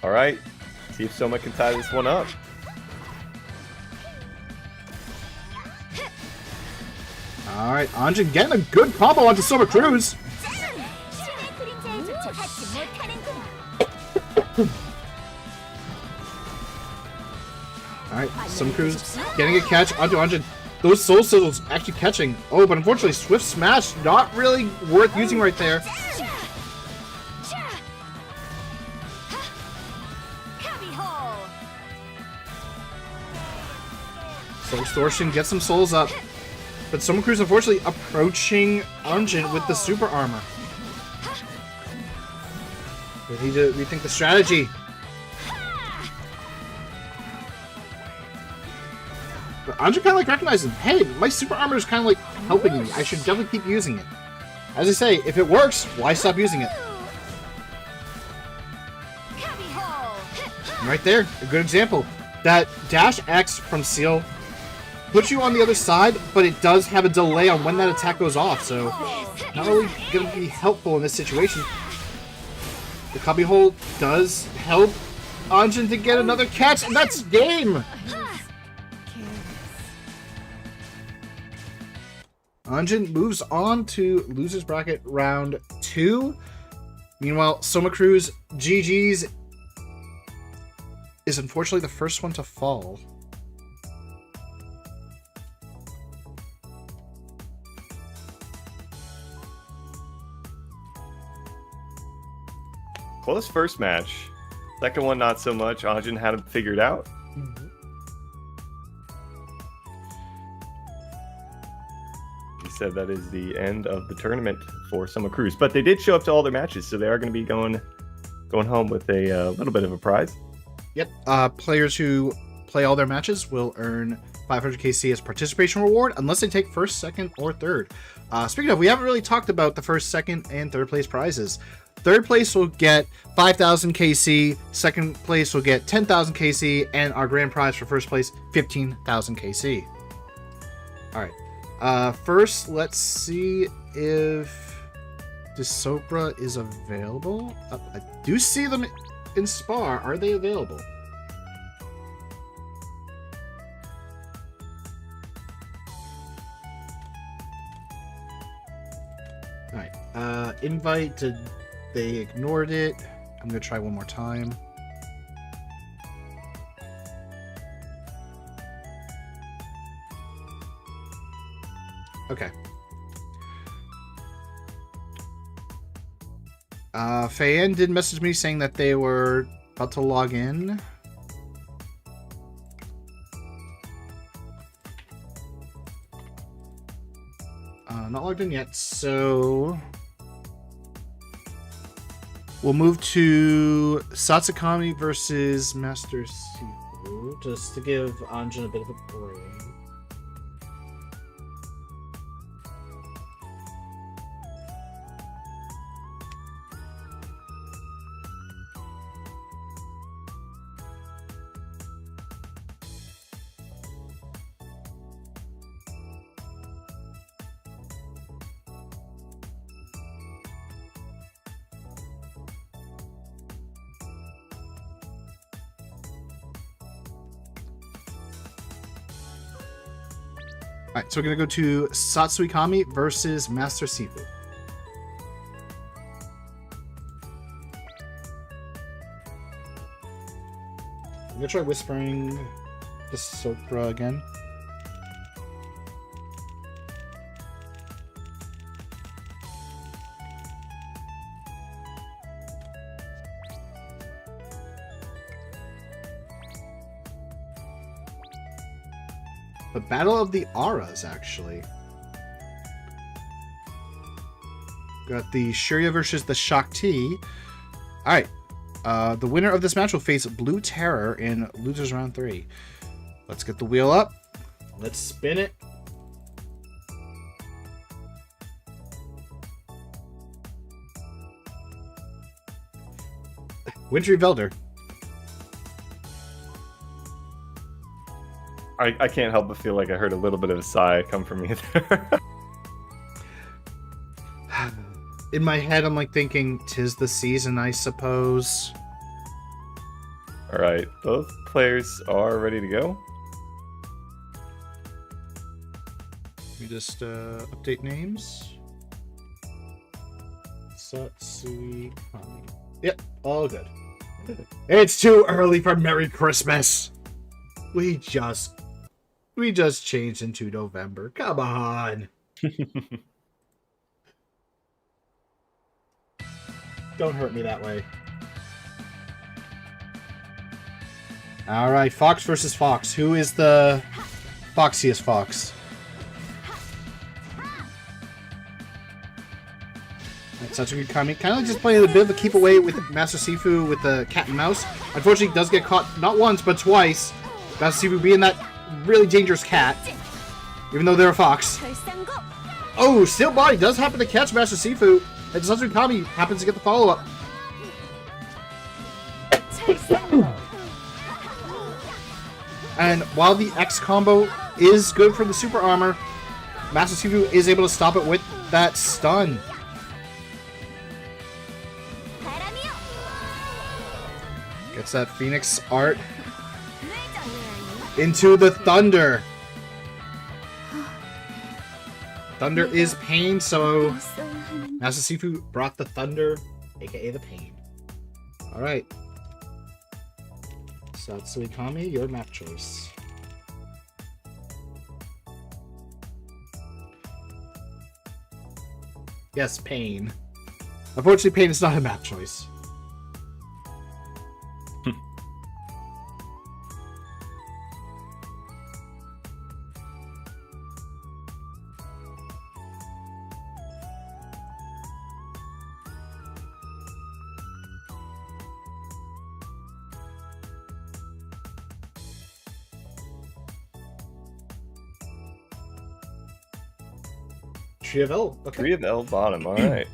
All right. See if Soma can tie this one up. Alright, Anjin getting a good combo onto Soma Cruz. Alright, Soma Cruz getting a catch onto Anjin. Those Soul Sizzles actually catching. Oh, but unfortunately, Swift Smash not really worth using right there. Soul Distortion gets some souls up. But Soma Cruz unfortunately approaching Anjin with the super armor. We need to rethink the strategy. Anjin kind of like recognizes, hey, my super armor is kind of like helping me. I should definitely keep using it. As I say, if it works, why stop using it? Right there, a good example. That dash X from Seal puts you on the other side, but it does have a delay on when that attack goes off, so not really going to be helpful in this situation. The cubby hole does help Anjin to get another catch, and that's game! Anjin moves on to Losers Bracket round 2. Meanwhile, Soma Cruz GG's is unfortunately the first one to fall. Close first match. Second one, not so much. Anjin had him figured out. He said that is the end of the tournament for Soma Cruz. But they did show up to all their matches, so they are going to be going home with a little bit of a prize. Yep. Players who play all their matches will earn 500 KC as participation reward unless they take first, second, or third. Speaking of, we haven't really talked about the first, second, and third place prizes. Third place will get 5,000 KC, second place will get 10,000 KC, and our grand prize for first place, 15,000 KC. Alright. First, let's see if Desopra is available. I do see them in Spar. Are they available? Alright. Invite to... They ignored it. I'm going to try one more time. Okay. Fayen did message me saying that they were about to log in. Not logged in yet, so... We'll move to Satsukami versus Master Sifu, just to give Anjin a bit of a break. Alright, so we're going to go to Satsukami versus Master Sifu. I'm going to try whispering the Sopra again. The Battle of the Auras, actually. Got the Shurya versus the Shakti. Alright. The winner of this match will face Blue Terror in Losers Round 3. Let's get the wheel up. Let's spin it. Wintry Velder. I can't help but feel like I heard a little bit of a sigh come from me there. In my head, I'm like thinking, 'tis the season, I suppose. Alright, both players are ready to go. Let me just update names. Satsui Kami. Yep, all good. It's too early for Merry Christmas. We just changed into November. Come on. Don't hurt me that way. Alright, Fox versus Fox. Who is the foxiest fox? Satsui Kami kind of just playing a bit of a keep away with Master Sifu with the cat and mouse. Unfortunately, does get caught not once but twice. Master Sifu being that really dangerous cat, even though they're a fox. 결산고. Oh, Steel Body does happen to catch Master Sifu, and Sasori Kami happens to get the follow-up. 철상고. And while the X combo is good for the super armor, Master Sifu is able to stop it with that stun. 바람이요. Gets that Phoenix art into the Thunder. Thunder is pain, so Master Sifu brought the Thunder, aka the pain. Alright. Satsui Kami, your map choice. Yes, pain. Unfortunately, pain is not a map choice. Tree of L. Okay. 3 of L bottom, alright.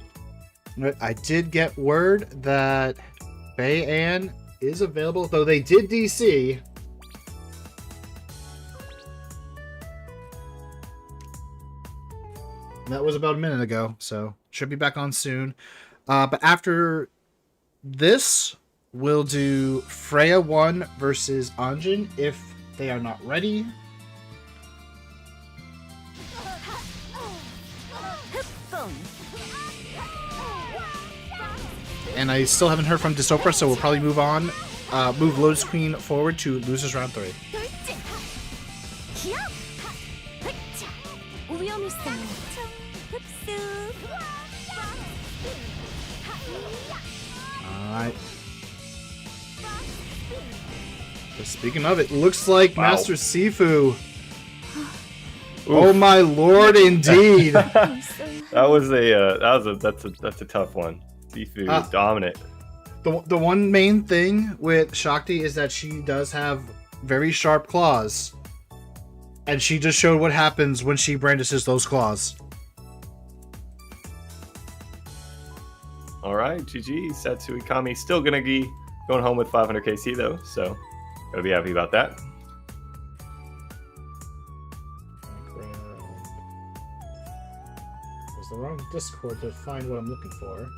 I did get word that Bei Ann is available, though they did DC. That was about a minute ago, so should be back on soon. But after this, we'll do Freya 1 versus Anjin if they are not ready. And I still haven't heard from Dystopia, so we'll probably move on. Move Lotus Queen forward to losers round 3. Alright. But speaking of it, looks like Wow. Master Sifu. Oh my lord, indeed. That's a tough one. Sifu dominant. The one main thing with Shakti is that she does have very sharp claws. And she just showed what happens when she brandishes those claws. Alright, GG. Satsui Kami still gonna be going home with 500 KC though, so gotta be happy about that. There's the wrong Discord to find what I'm looking for.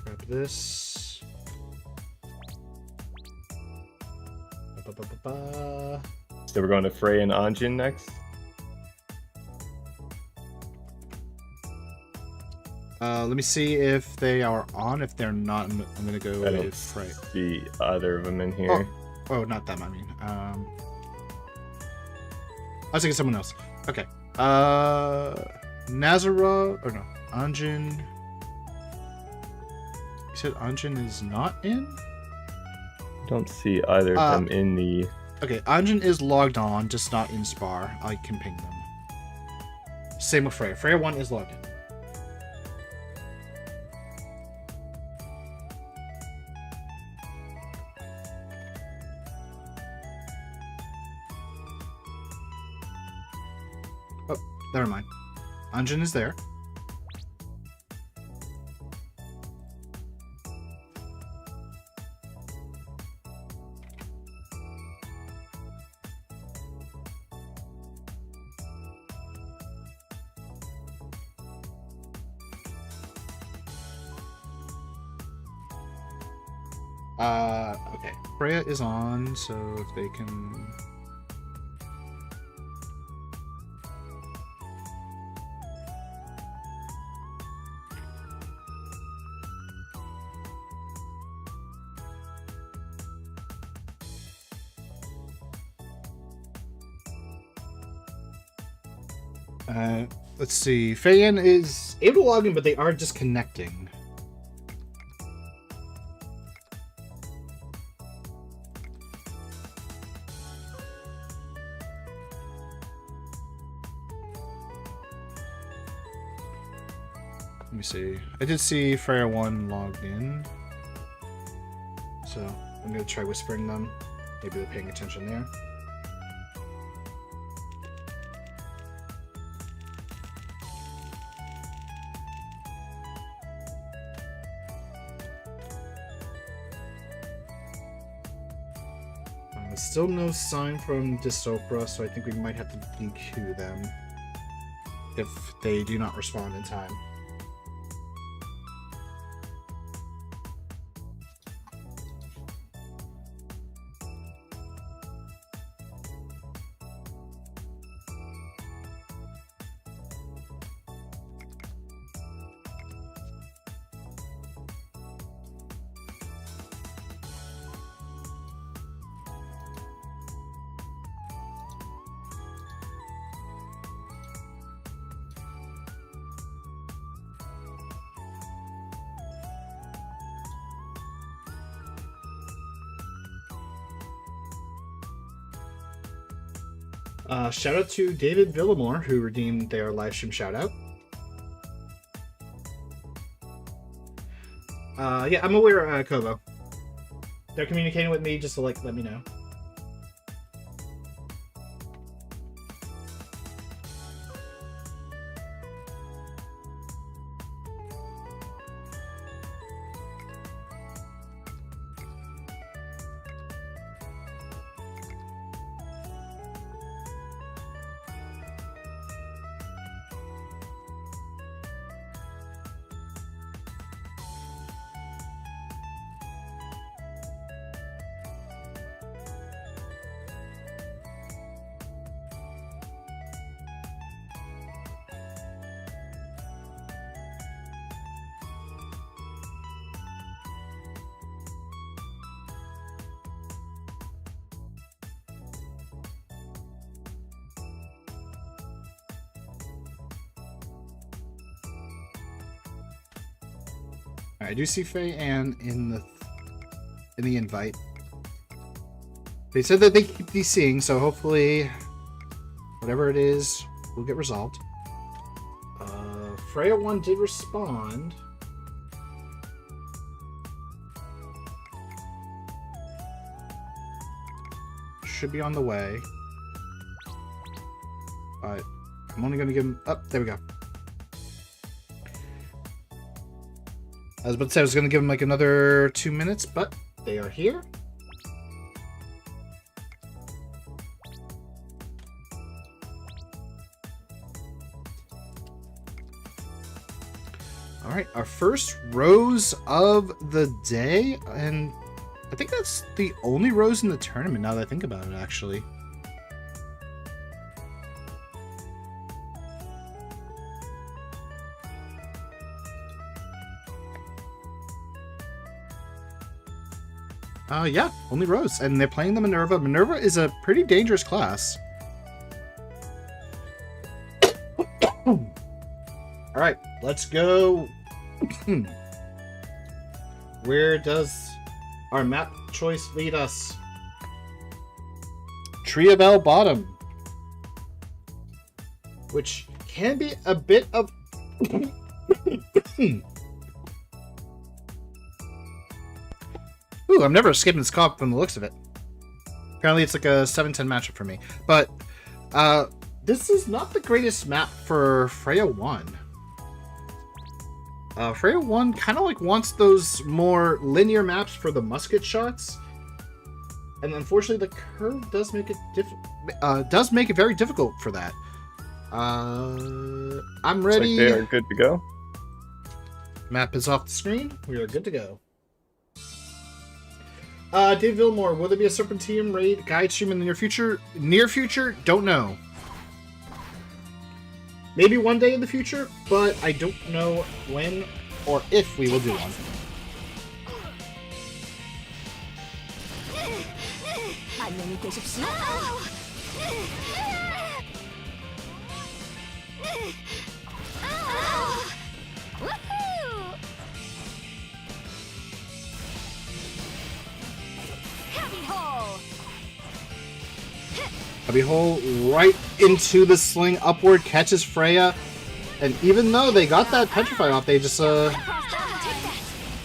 Grab this. Ba-ba-ba-ba. So we're going to Frey and Anjin next. Let me see if they are on. If they're not, I'm gonna go I don't with Frey. see either of them in here. Oh, not them. I mean, I was thinking someone else. Okay. Nazara or no, Anjin. You said Anjin is not in? Don't see either of them in the. Okay, Anjin is logged on, just not in Spar. I can ping them. Same with Freya. Freya 1 is logged in. Oh, never mind. Anjin is there. Okay. Freya is on, so if they can... let's see. Feiyan is able to log in, but they are disconnecting. Let me see. I did see Freya 1 logged in. So, I'm gonna try whispering them. Maybe they're paying attention there. Still no sign from Dystopia, so I think we might have to DQ them if they do not respond in time. Shout out to David Villamore, who redeemed their live stream shout out. Yeah, I'm aware, Kobo. They're communicating with me just to let me know. I do see Faye Ann in the invite. They said that they keep DCing, so hopefully whatever it is will get resolved. Freya 1 did respond. Should be on the way. But I'm only going to give him... Oh, there we go. I was about to say I was going to give them like another 2 minutes, but they are here. All right, our first rose of the day, and I think that's the only rose in the tournament now that I think about it, actually. Yeah, only Rose. And they're playing the Minerva. Minerva is a pretty dangerous class. Alright, let's go. Where does our map choice lead us? Tree of El Bottom. Which can be a bit of... Ooh, I'm never skipping this comp from the looks of it. Apparently it's like a 7-10 matchup for me. But this is not the greatest map for Freya 1. Freya 1 kind of like wants those more linear maps for the musket shots. And unfortunately the curve does make it very difficult for that. I'm ready. Looks like they are good to go. Map is off the screen. We are good to go. Dave Villamore, will there be a Serpentine raid guide stream in the near future? Near future? Don't know. Maybe one day in the future, but I don't know when or if we will do one. Cubby hole right into the sling, upward, catches Freya. And even though they got that petrify off, they just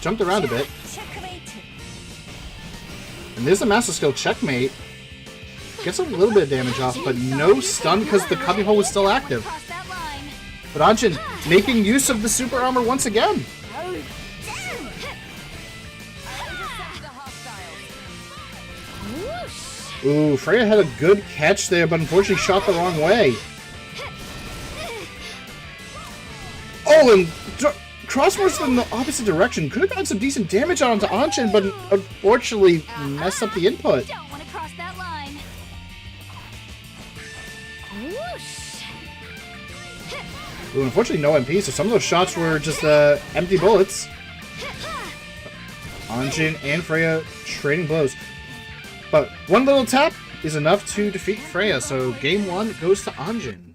jumped around a bit. And there's a master skill checkmate. Gets a little bit of damage off, but no stun because the cubby hole was still active. Cross that line. But Anjin making use of the super armor once again. Whoosh. Ooh, Freya had a good catch there, but unfortunately shot the wrong way. Oh, and crossbows in the opposite direction. Could have gotten some decent damage onto Anjin, but unfortunately messed up the input. Don't want to cross that line. Whoosh. Ooh, unfortunately no MP, so some of those shots were just empty bullets. Anjin and Freya trading blows. But one little tap is enough to defeat Freya, so game 1 goes to Anjin.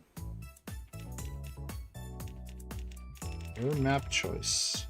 Your map choice.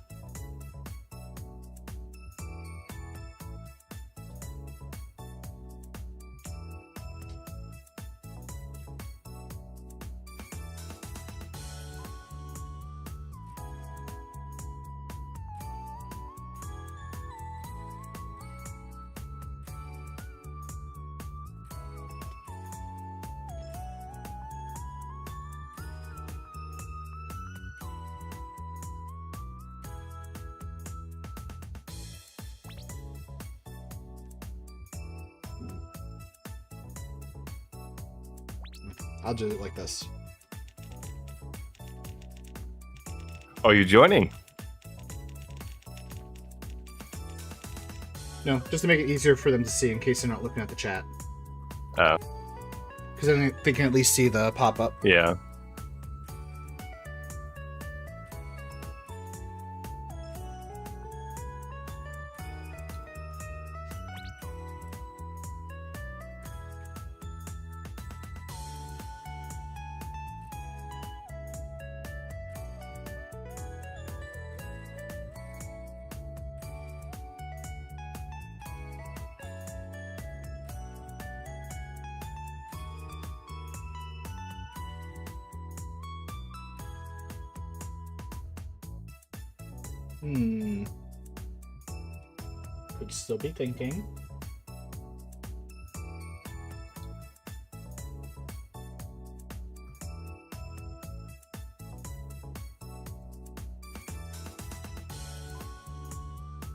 I'll do it like this. Oh, you joining? No, just to make it easier for them to see in case they're not looking at the chat. Oh. Because then they can at least see the pop-up. Yeah. Could still be thinking.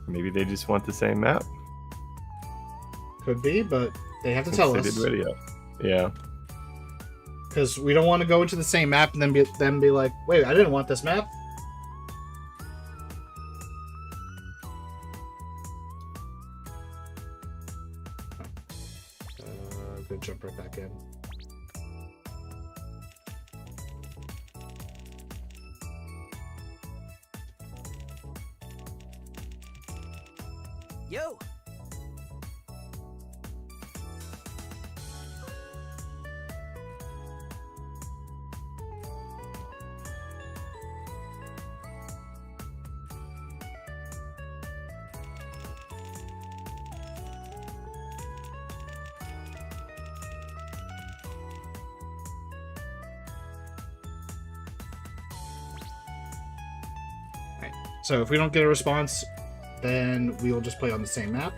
Maybe they just want the same map. Could be, but they have to Since tell they us. did radio. Yeah. Because we don't want to go into the same map and then be like, wait, I didn't want this map. Good jump right back in. Yo! So if we don't get a response, then we will just play on the same map.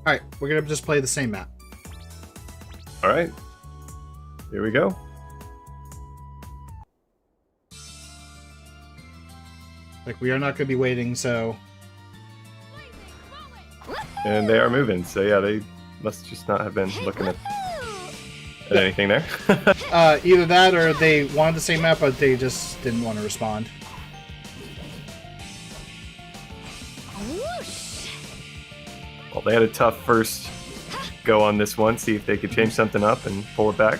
Alright, we're gonna just play the same map. All right. Here we go. Like, we are not gonna be waiting, so... And they are moving, so yeah, they must just not have been looking at anything there. either that or they wanted the same map, but they just didn't want to respond. Whoosh. Well, they had a tough first go on this one, see if they could change something up and pull it back.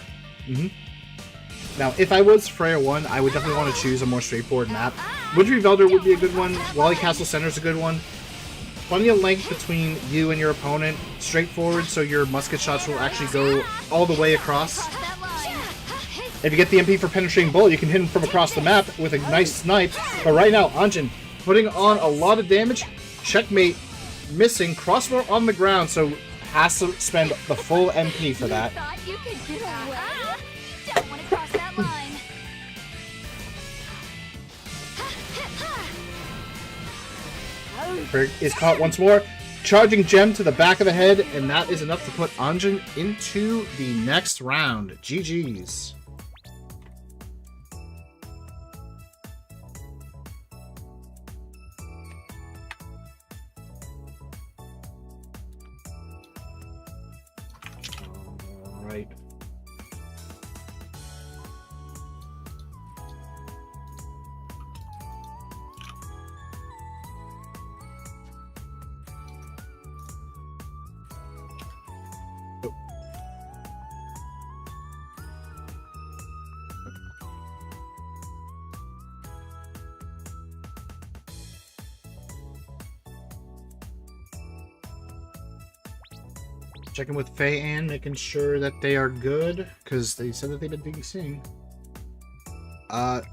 Now, if I was Freya 1, I would definitely want to choose a more straightforward map. Wintry Velder would be a good one. Wally Castle Center is a good one. plenty of length between you and your opponent. Straightforward, so your musket shots will actually go all the way across. Cross that line. If you get the MP for penetrating bullet, you can hit him from across the map with a nice snipe. But right now, Anjin putting on a lot of damage. Checkmate missing. Crossbow on the ground, so has to spend the full MP for that. Thought you could get away? Don't want to cross that line. Berg is caught once more. Charging gem to the back of the head, and that is enough to put Anjin into the next round. GG's. Alright. Checking with Faye Ann, making sure that they are good, because they said that they've been DCing.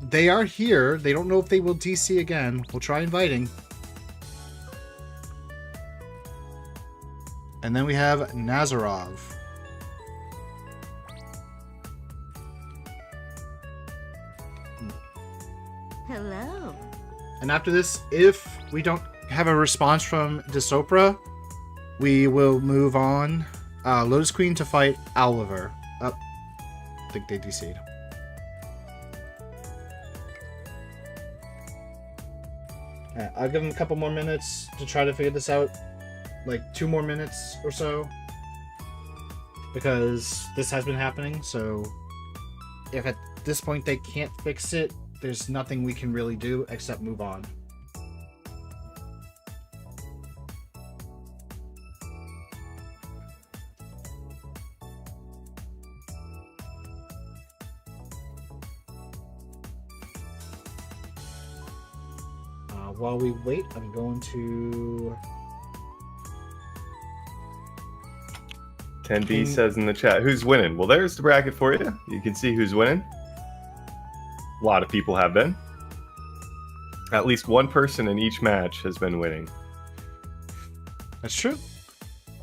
They are here. They don't know if they will DC again. We'll try inviting. And then we have Nazarov. Hello. And after this, if we don't have a response from Desopra, we will move on. Lotus Queen to fight Oliver. I think they DC'd. I'll give them a couple more minutes to try to figure this out. Like 2 more minutes or so. Because this has been happening, so if at this point they can't fix it, there's nothing we can really do except move on. While we wait, I'm going to... 10B says in the chat, who's winning? Well, there's the bracket for you. You can see who's winning. A lot of people have been. At least one person in each match has been winning. That's true.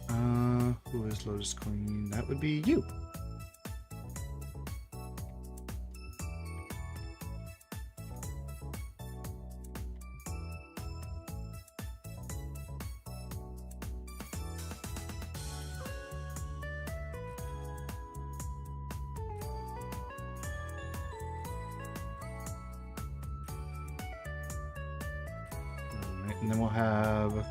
Who is Lotus Queen? That would be you. And then we'll have...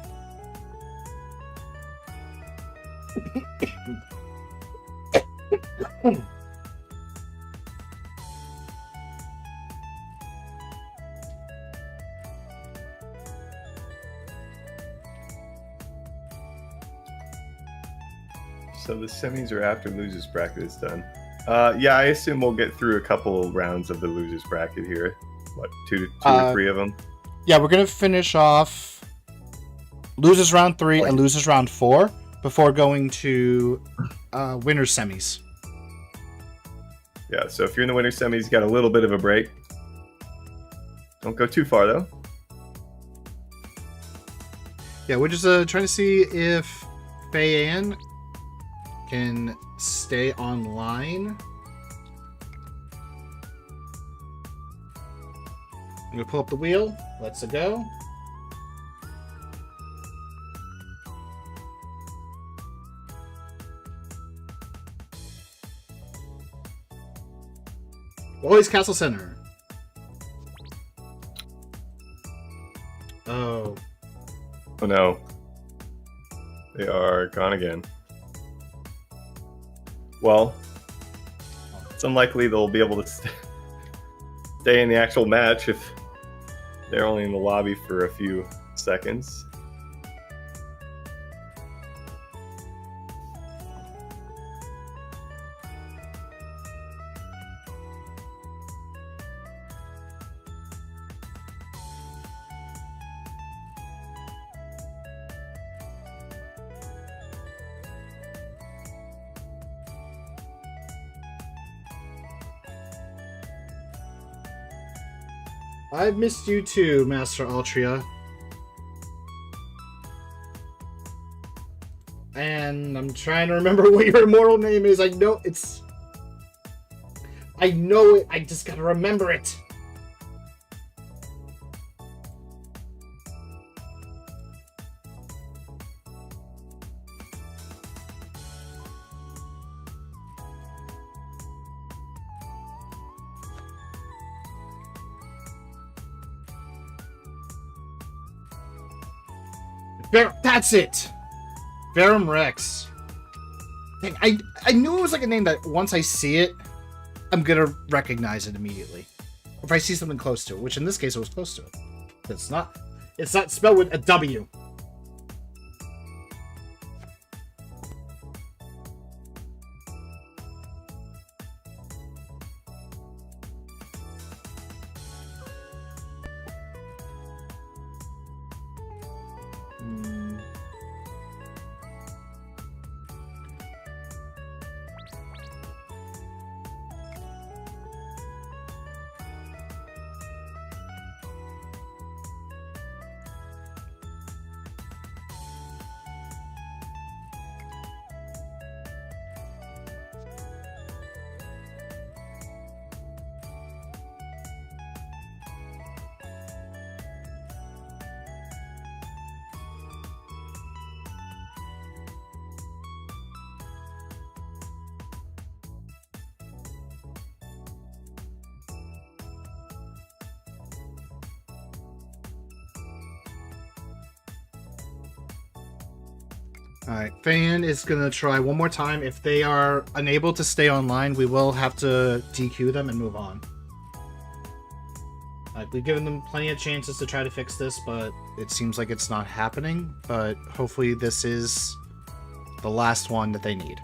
So the semis are after losers bracket is done. Yeah, I assume we'll get through a couple rounds of the losers bracket here. What, two or three of them? Yeah, we're going to finish off losers round 3 and losers round 4 before going to winners semis. Yeah, so if you're in the winners semis, you got a little bit of a break. Don't go too far, though. Yeah, we're just trying to see if Faye Ann can stay online. I'm going to pull up the wheel. Let's go. Always Castle Center. Oh. Oh no. They are gone again. Well, it's unlikely they'll be able to stay in the actual match if they're only in the lobby for a few seconds. I've missed you too, Master Altria. And I'm trying to remember what your immortal name is. I know it's... I know it. I just gotta remember it. That's it! Verum Rex. Dang, I knew it was like a name that once I see it, I'm gonna recognize it immediately. If I see something close to it, which in this case it was close to it. It's not spelled with a W. Alright, Fan is gonna try one more time. If they are unable to stay online, we will have to DQ them and move on. We've given them plenty of chances to try to fix this, but it seems like it's not happening. But hopefully this is the last one that they need.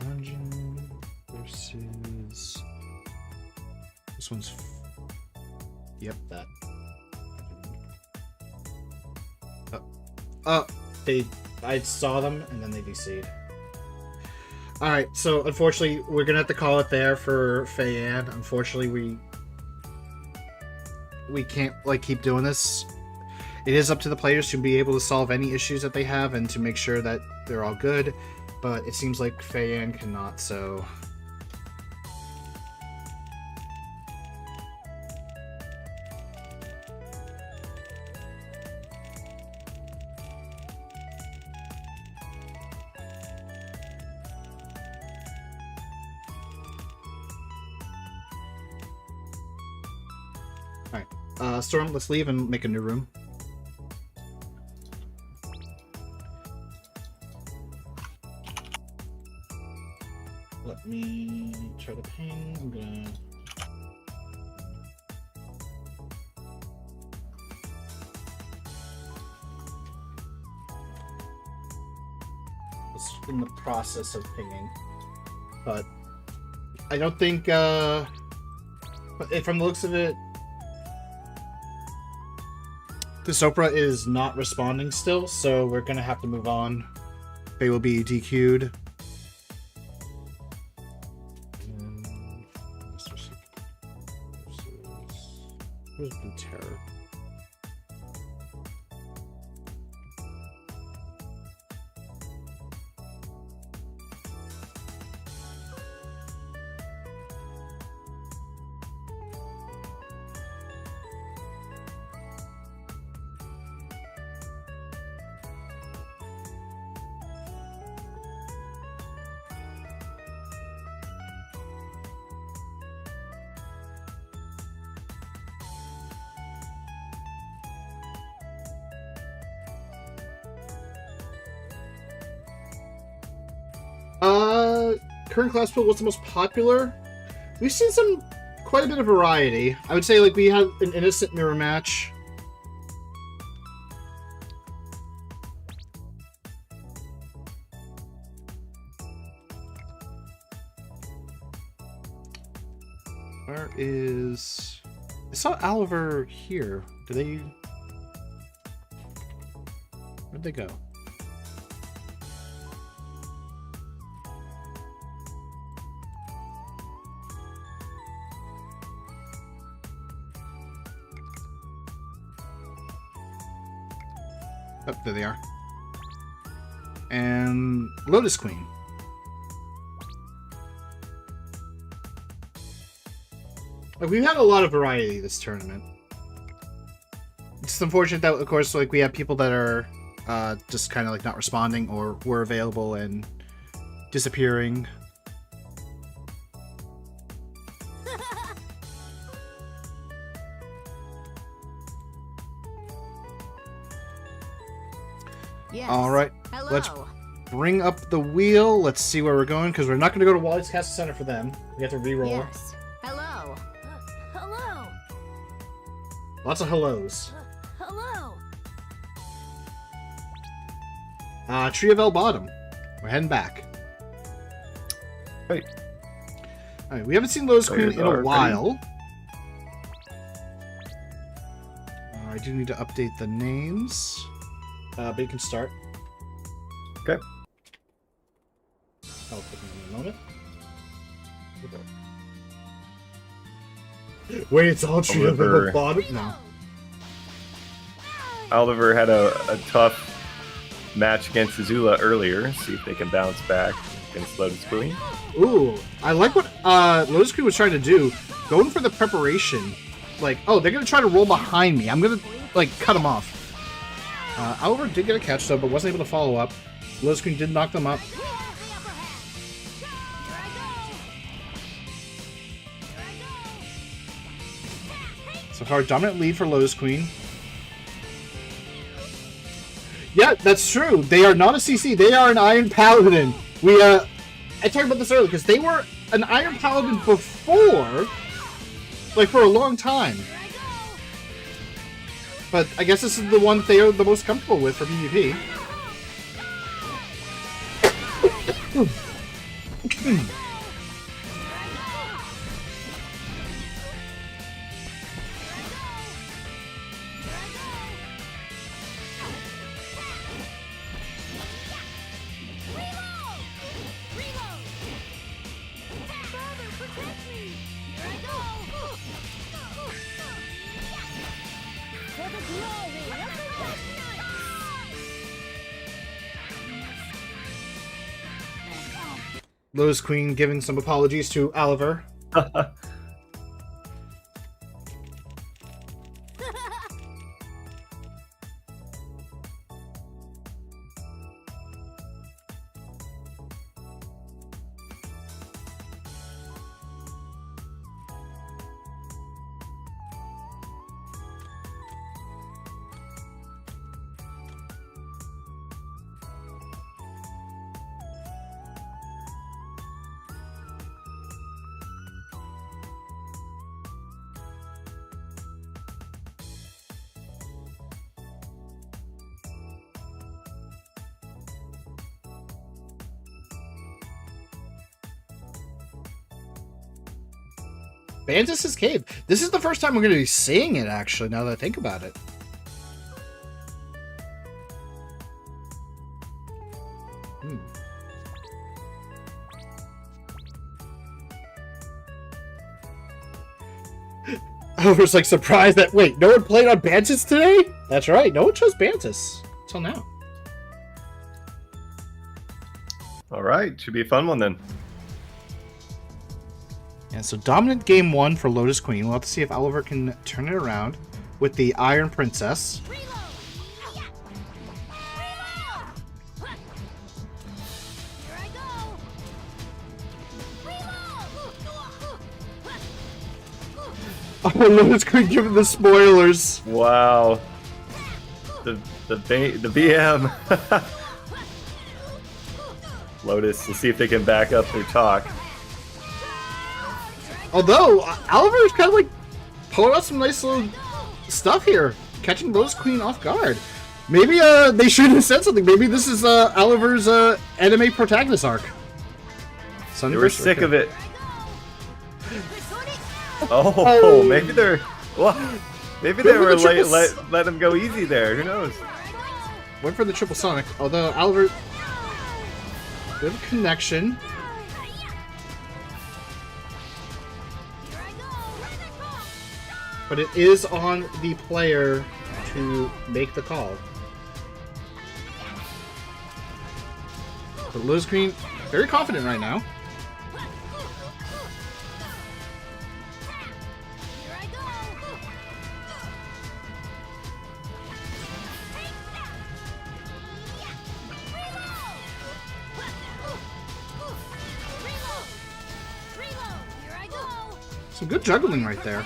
Origin versus this one's. Yep, that. I saw them and then they DC'd. All right, so unfortunately we're gonna have to call it there for Fei-Ann. Unfortunately, we can't like keep doing this. It is up to the players to be able to solve any issues that they have and to make sure that they're all good. But it seems like Fei-Ann cannot, so... Alright, Storm, let's leave and make a new room. Let me try to ping. I'm gonna. It's in the process of pinging, but I don't think. From the looks of it, the Sopra is not responding still, so we're gonna have to move on. They will be DQ'd. Who's Blue Terror? Current class pool, what's the most popular? We've seen quite a bit of variety. I would say like we had an innocent mirror match. Where is... I saw Oliver here. Do they... Where'd they go? Oh, there they are. And Lotus Queen. Like, we've had a lot of variety this tournament. It's unfortunate that, of course, like we have people that are just kind of like not responding or were available and disappearing. Yes. All right, Hello. let's bring up the wheel. Let's see where we're going because we're not going to go to Wally's Castle Center for them. We have to re-roll. Yes. Hello. Hello. Lots of hellos. Hello. Tree of El Bottom. We're heading back. Wait. All right, we haven't seen Lotus Queen Players in a are while. I do need to update the names. But you can start. Okay. I'll put them in a moment. Wait, it's all Tree of Oliver. El Bottom? No. Oliver had a tough match against Azula earlier. See if they can bounce back against Lotus Queen. Ooh, I like what Lotus Queen was trying to do. Going for the preparation. Like, oh, they're going to try to roll behind me. I'm going to, like, cut them off. Oliver did get a catch, though, but wasn't able to follow up. Lotus Queen did knock them up. So far, dominant lead for Lotus Queen. Yeah, that's true. They are not a CC. They are an Iron Paladin. I talked about this earlier, because they were an Iron Paladin before, like, for a long time. But I guess this is the one they are the most comfortable with for PvP. Lotus Queen giving some apologies to Oliver. Bantus' Cave. This is the first time we're going to be seeing it, actually, now that I think about it. Oliver's like surprised that, wait, no one played on Bantus today? That's right, no one chose Bantus until now. All right, should be a fun one then. Yeah, so dominant game one for Lotus Queen. We'll have to see if Oliver can turn it around with the Iron Princess. Oh, Lotus Queen giving the spoilers. Wow. The BM. Lotus, we'll see if they can back up their talk. Although, Oliver is kind of like pulling out some nice little stuff here, catching Lotus Queen off guard. Maybe they should have said something. Maybe this is Oliver's anime protagonist arc. They were sick of it. Oh, maybe they're... Well, maybe they were let him go easy there. Who knows? went for the triple sonic, although Albert... Good connection. But it is on the player to make the call. But Lotus Queen, very confident right now. Some good juggling right there.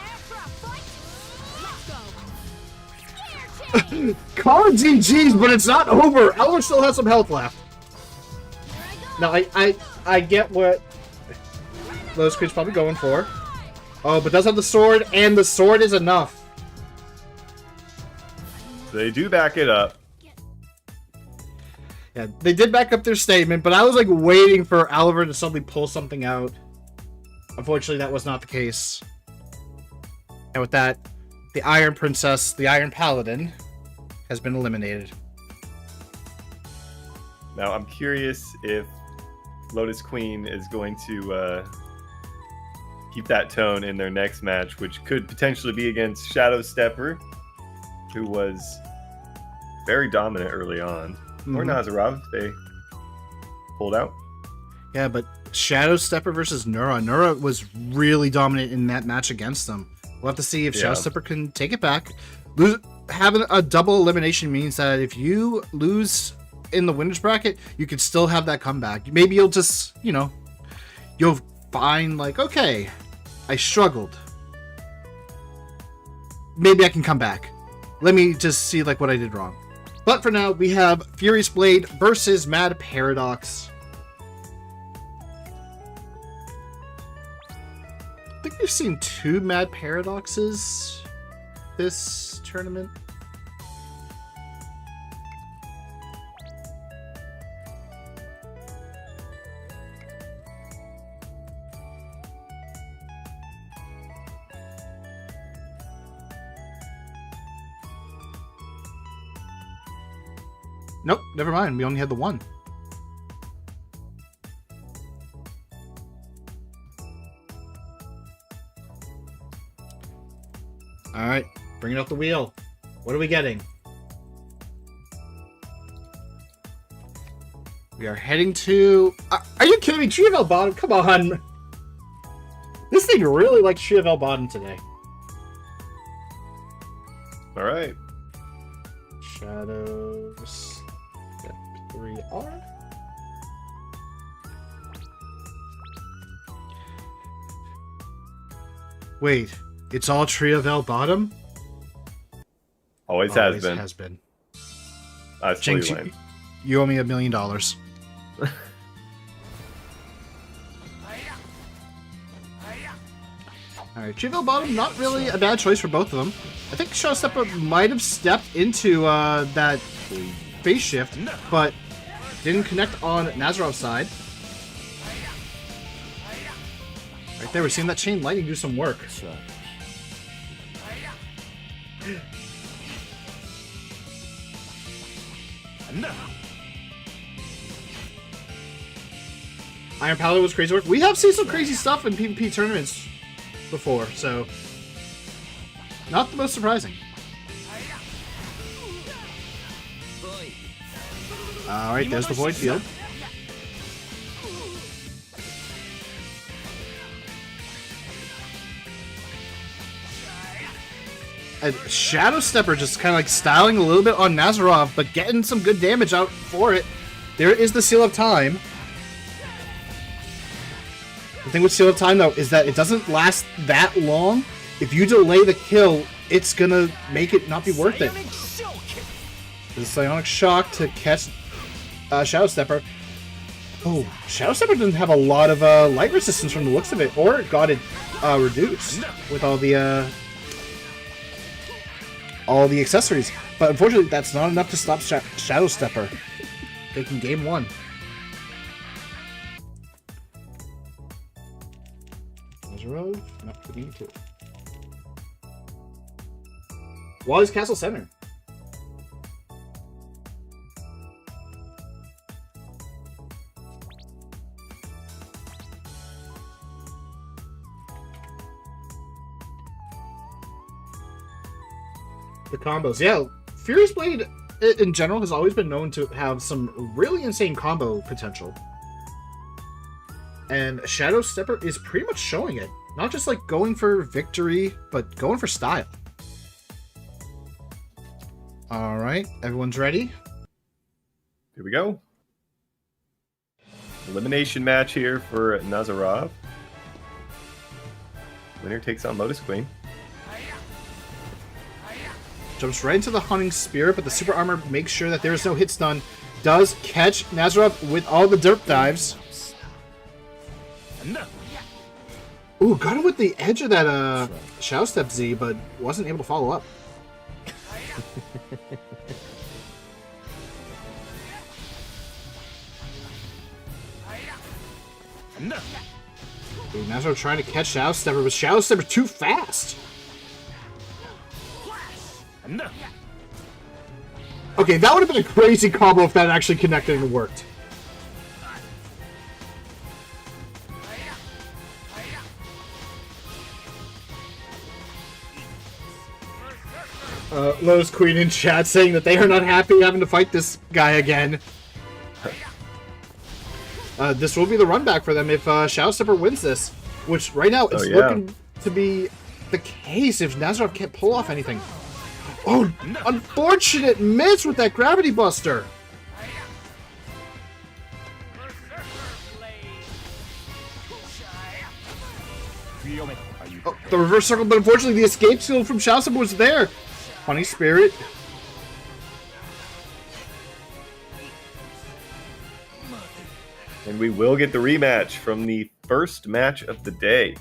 Call it GG's, but it's not over. Elward still has some health left. Now, I get what Lotus Queen's probably going for. Oh, but does have the sword, and the sword is enough. They do back it up. Yeah, they did back up their statement, but I was like waiting for Oliver to suddenly pull something out. Unfortunately, that was not the case. And with that, the Iron Princess, the Iron Paladin, has been eliminated. Now, I'm curious if Lotus Queen is going to keep that tone in their next match, which could potentially be against Shadow Stepper, who was very dominant early on. Or Nazarov, they pulled out. Yeah, but Shadow Stepper versus Nura. Nura was really dominant in that match against them. We'll have to see if Shadow Stepper can take it back. Having a double elimination means that if you lose in the winner's bracket, you can still have that comeback. Maybe you'll just, you'll find like, okay, I struggled. Maybe I can come back. Let me just see like what I did wrong. But for now, we have Furious Blade versus Mad Paradox. I think we've seen 2 Mad Paradoxes this tournament. Nope, never mind. We only had the 1. Alright, bringing up the wheel. What are we getting? We are heading to... Are you kidding me? Tree of El Bottom? Come on. This thing really likes Tree of El Bottom today. Alright. Shadows... Step 3R. Wait, it's all Tree of El Bottom? Always has been. Has been. That's Jinx, lame. you owe me $1 million. Alright, Tree of El Bottom, not really a bad choice for both of them. I think Shadow Stepper might have stepped into that phase shift, but didn't connect on Nazarov's side. Right there, we're seeing that chain lightning do some work. Iron Paladin was crazy work. We have seen some crazy stuff in PvP tournaments before, so not the most surprising. Alright, there's the Void Field. And Shadow Stepper just kind of like styling a little bit on Nazarov, but getting some good damage out for it. There is the Seal of Time. The thing with Seal of Time, though, is that it doesn't last that long. If you delay the kill, it's gonna make it not be worth it. The Psionic Shock to catch Shadow Stepper. Oh, Shadow Stepper doesn't have a lot of light resistance from the looks of it, or it got it reduced with all the accessories. But unfortunately, that's not enough to stop Shadow Stepper taking game 1. Road, not for game 2. Wally's Castle Center. the combos. Yeah, Furious Blade in general has always been known to have some really insane combo potential. And Shadow Stepper is pretty much showing it. Not just like going for victory, but going for style. Alright, everyone's ready? Here we go. Elimination match here for Nazarov. Winner takes on Lotus Queen. Jumps right into the Hunting Spear, but the Super Armor makes sure that there is no hit stun. Does catch Nazarov with all the derp dives. Ooh, got him with the edge of that Shadow Step Z, but wasn't able to follow up. Ooh, Nazarov trying to catch Shadow Stepper, but Shadow Stepper too fast. Okay, that would have been a crazy combo if that actually connected and worked. Lotus Queen in chat saying that they are not happy having to fight this guy again. This will be the run back for them if Shadow Stepper wins this, which right now it's looking to be the case if Nazarov can't pull off anything. Oh, unfortunate miss with that Gravity Buster. Oh, the reverse circle, but unfortunately the escape skill from Shadow Stepper was there. Funny Spirit. And we will get the rematch from the first match of the day.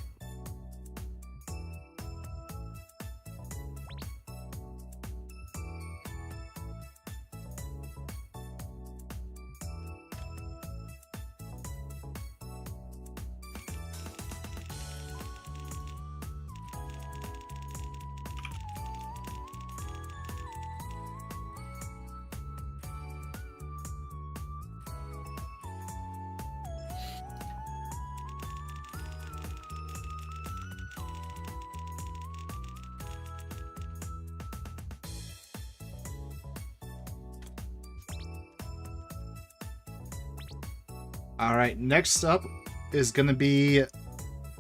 Alright, next up is going to be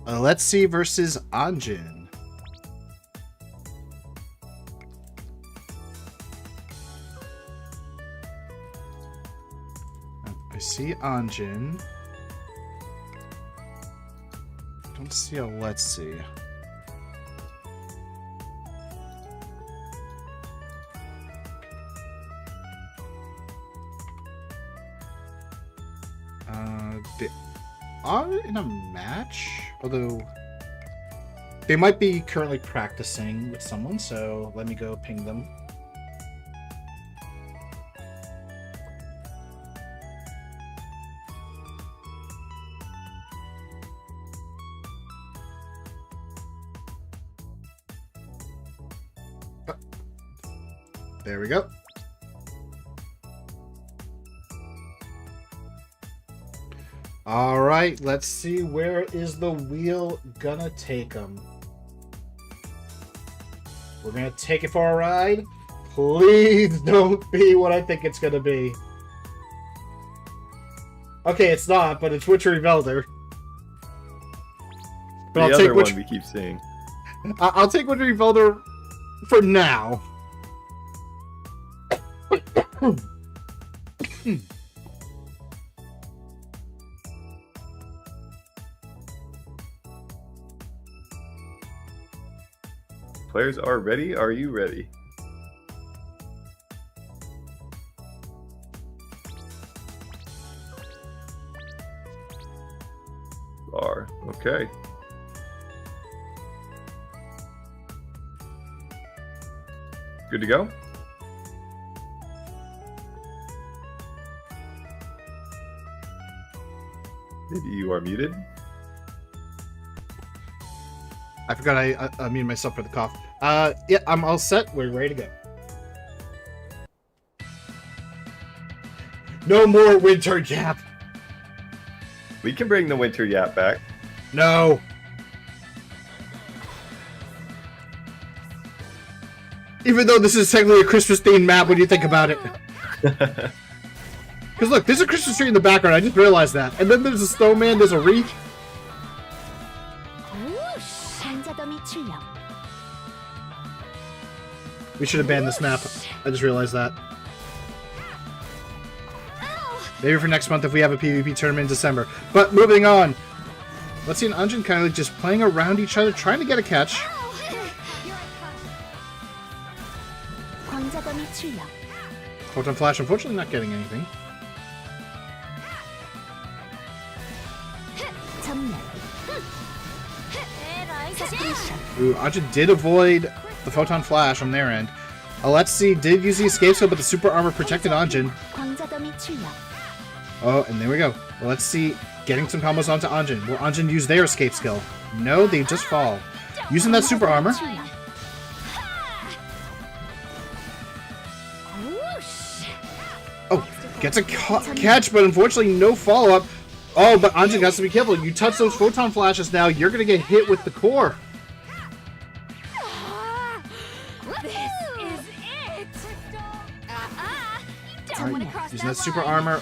Alexi versus Anjin. I see Anjin. Don't see Alexi. They are in a match, although they might be currently practicing with someone, so let me go ping them. There we go. All right, let's see, where is the wheel gonna take them? We're gonna take it for a ride. Please don't be what I think it's gonna be. Okay, it's not, but it's Witchery Velder. But The other one we keep seeing. I'll take Witchery Velder for now. Players are ready. Are you ready? Are. Okay. Good to go? Maybe you are muted. I forgot I muted myself for the cough. Yeah, I'm all set. We're ready to go. No more winter yap. We can bring the winter yap back. No. Even though this is technically a Christmas-themed map, when you think about it. Because look, there's a Christmas tree in the background. I just realized that. And then there's a snowman. There's a wreath. We should have banned this map. I just realized that. Maybe for next month if we have a PvP tournament in December. But moving on. Let's see an Anjin kind of like just playing around each other, trying to get a catch. Photon Flash, unfortunately not getting anything. Ooh, Anjin did avoid the Photon Flash on their end. Alexi did use the escape skill, but the super armor protected Anjin. Oh, and there we go. Let's see, getting some combos onto Anjin. Will Anjin use their escape skill? No, they just fall. Using that super armor. Oh, gets a catch, but unfortunately no follow-up. Oh, but Anjin has to be careful. You touch those Photon Flashes now, you're going to get hit with the core. Alright, using that super armor.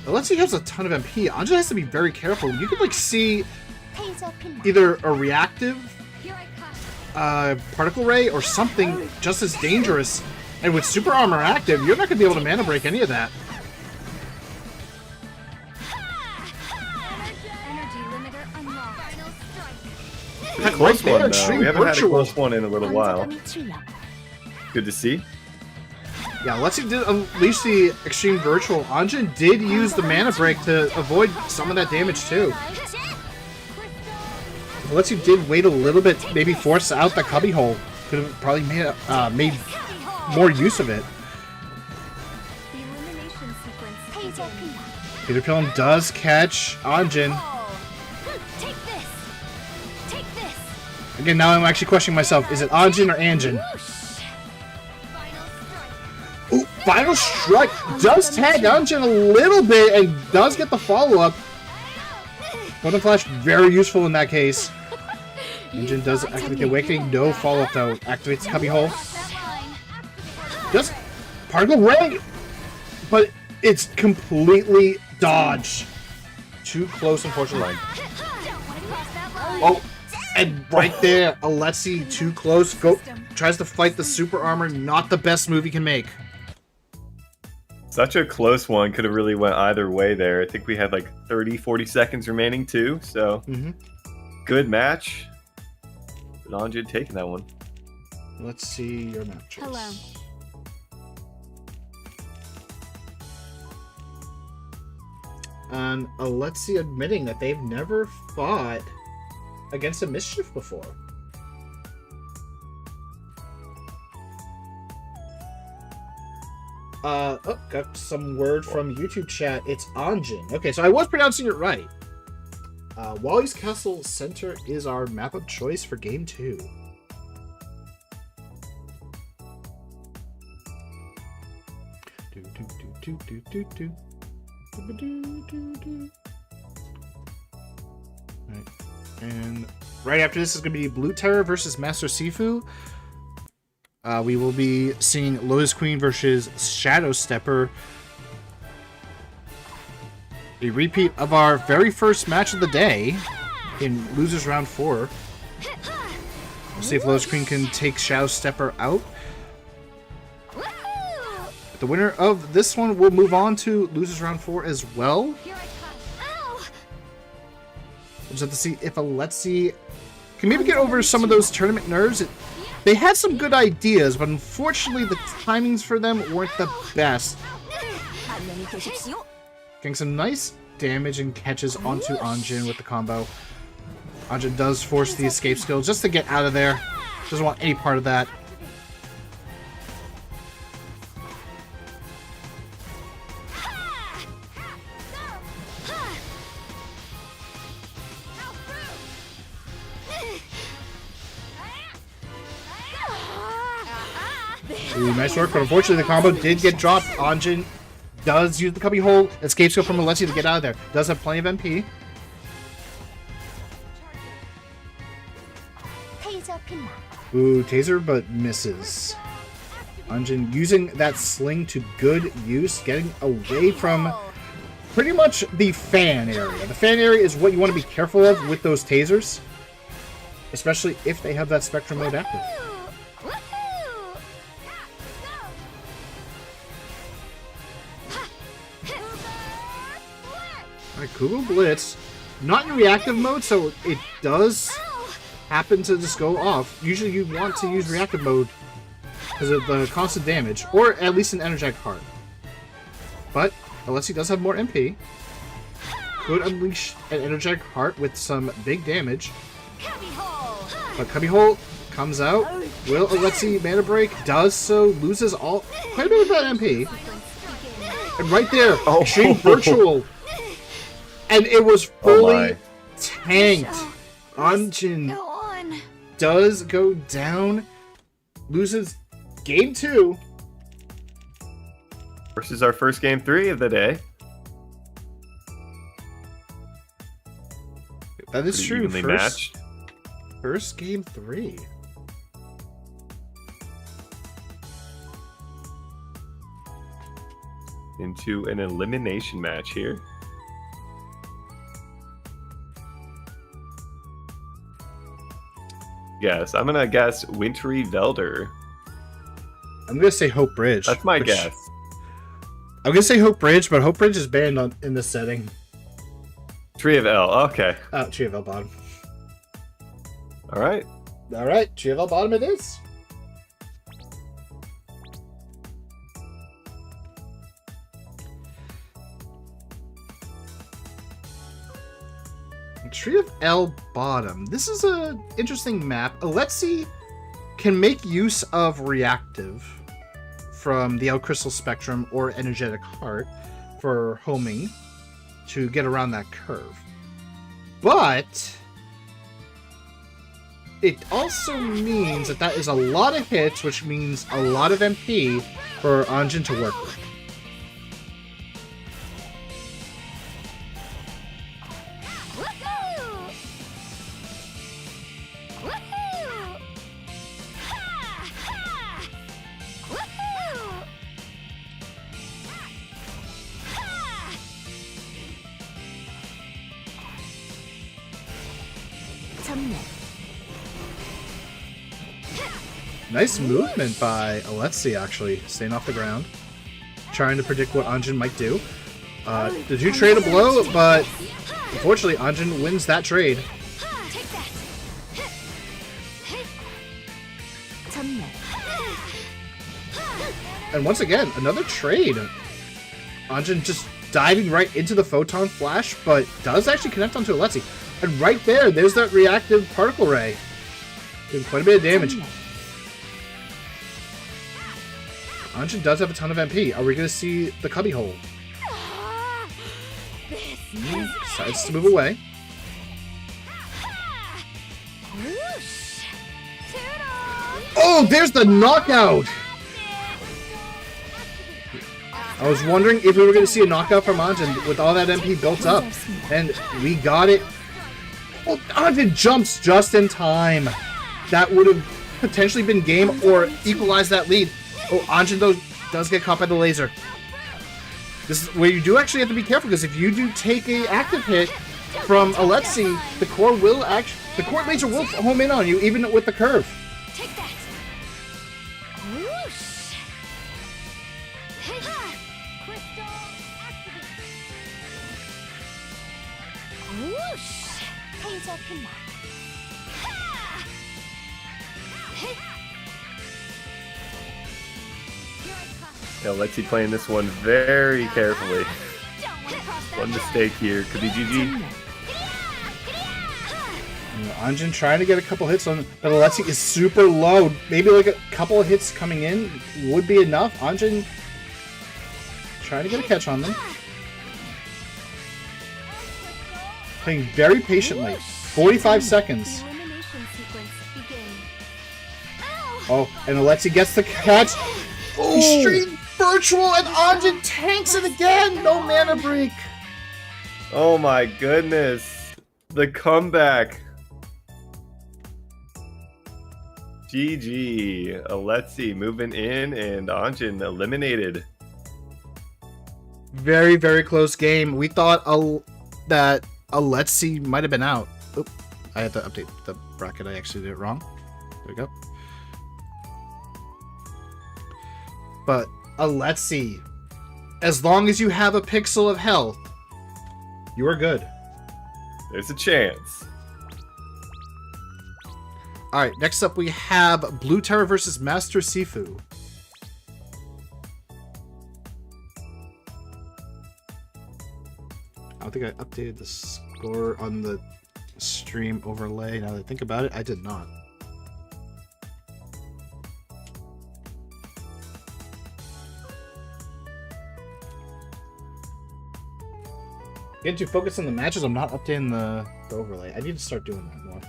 Alexi has a ton of MP. Anjin has to be very careful. You could like see either a reactive particle ray or something just as dangerous. And with super armor active, you're not going to be able to mana break any of that. Close one, though. We haven't had a close one in a little while. Good to see. Yeah, Alexi did unleash the extreme virtual. Anjin did use the mana break to avoid some of that damage too. Alexi did wait a little bit, maybe force out the cubby hole. Could have probably made more use of it. Peter Pillen does catch Anjin. Again, now I'm actually questioning myself. Is it Anjin or Anjin? Ooh, Final Strike does tag Anjin a little bit and does get the follow-up. Photon Flash, very useful in that case. Anjin does activate the Awakening. No follow-up though. Activates Cubby Hole. Just Particle Ray! But it's completely dodged. Too close, unfortunately. Oh, and right there, Alexi too close. Tries to fight the super armor. Not the best move he can make. Such a close one. Could have really went either way there. I think we had like 30, 40 seconds remaining too. So good match. But Anjin taking that one. Let's see your matches. Hello. And Alexi admitting that they've never fought against a Mischief before. Oh, got some word from YouTube chat. It's Anjin. Okay, so I was pronouncing it right. Wally's Castle Center is our map of choice for Game 2. Right. And right after this is going to be Blue Terror versus Master Sifu. We will be seeing Lotus Queen versus Shadow Stepper. A repeat of our very first match of the day in Losers Round 4. We'll see if Lotus Queen can take Shadow Stepper out. The winner of this one will move on to Losers Round 4 as well. We'll just have to see if Alexi can maybe get over some of those tournament nerves. They had some good ideas, but unfortunately the timings for them weren't the best. Getting some nice damage and catches onto Anjin with the combo. Anjin does force the escape skill just to get out of there. Doesn't want any part of that. Ooh, nice work, but unfortunately the combo did get dropped. Anjin does use the cubby hole, escape skill from Alexi to get out of there. Does have plenty of MP. Ooh, taser, but misses. Anjin using that sling to good use, getting away from pretty much the fan area. The fan area is what you want to be careful of with those tasers, especially if they have that spectrum mode active. Alright, Kugel Blitz. Not in reactive mode, so it does happen to just go off. Usually you want to use reactive mode because of the constant damage, or at least an Energetic Heart. But Alessi does have more MP. Could unleash an Energetic Heart with some big damage. But Cubbyhole comes out. Will Alessi mana break? Does so. Loses quite a bit of that MP. And right there, Extreme Virtual. And it was fully tanked. Anjin does go down. Loses game 2. Versus our first game 3 of the day. That is Pretty true. evenly matched. First game 3. Into an elimination match here. Yes, I'm gonna guess Wintry Velder. I'm gonna say Hope Bridge. That's my guess. I'm gonna say Hope Bridge, but Hope Bridge is banned in this setting. Tree of L, okay. Oh, Tree of L bottom. Alright. Alright, Tree of L bottom it is. Tree of L bottom. This is an interesting map. Alessi can make use of reactive from the L Crystal Spectrum or Energetic Heart for homing to get around that curve. But it also means that is a lot of hits, which means a lot of MP for Anjin to work with. Nice movement by Alessi, actually, staying off the ground. Trying to predict what Anjin might do. Did you trade a blow? But unfortunately, Anjin wins that trade. And once again, another trade. Anjin just diving right into the Photon Flash, but does actually connect onto Alessi. And right there's that reactive Particle Ray. Doing quite a bit of damage. Anjin does have a ton of MP. Are we going to see the Cubbyhole? Decides to move away. Oh, there's the knockout! I was wondering if we were going to see a knockout from Anjin with all that MP built up. And we got it. Oh, Anjin jumps just in time. That would have potentially been game or equalized that lead. Oh, Anjin though does get caught by the laser. This is where you do actually have to be careful, because if you do take a active hit from Alessi, the core laser will home in on you, even with the curve. Take that. Whoosh. Crystal activate. Whoosh. Angel connect. Yeah, Lexi playing this one very carefully. One mistake here could be GG. Anjin trying to get a couple hits on, but Alessi is super low. Maybe like a couple of hits coming in would be enough. Anjin trying to get a catch on them. Playing very patiently. 45 seconds. Oh, and Alessi gets the catch. Oh, Extreme Virtual, and Anjin tanks it again. No mana break. Oh my goodness. The comeback. GG. Alexi moving in and Anjin eliminated. Very, very close game. We thought that Alexi might have been out. Oop, I had to update the bracket. I actually did it wrong. There we go. But Alexi, as long as you have a pixel of health, you are good. There's a chance. Alright, next up we have Blue Terror versus Master Sifu. I don't think I updated the score on the stream overlay. Now that I think about it, I did not. Getting too focused on the matches, I'm not updating the overlay. I need to start doing that more.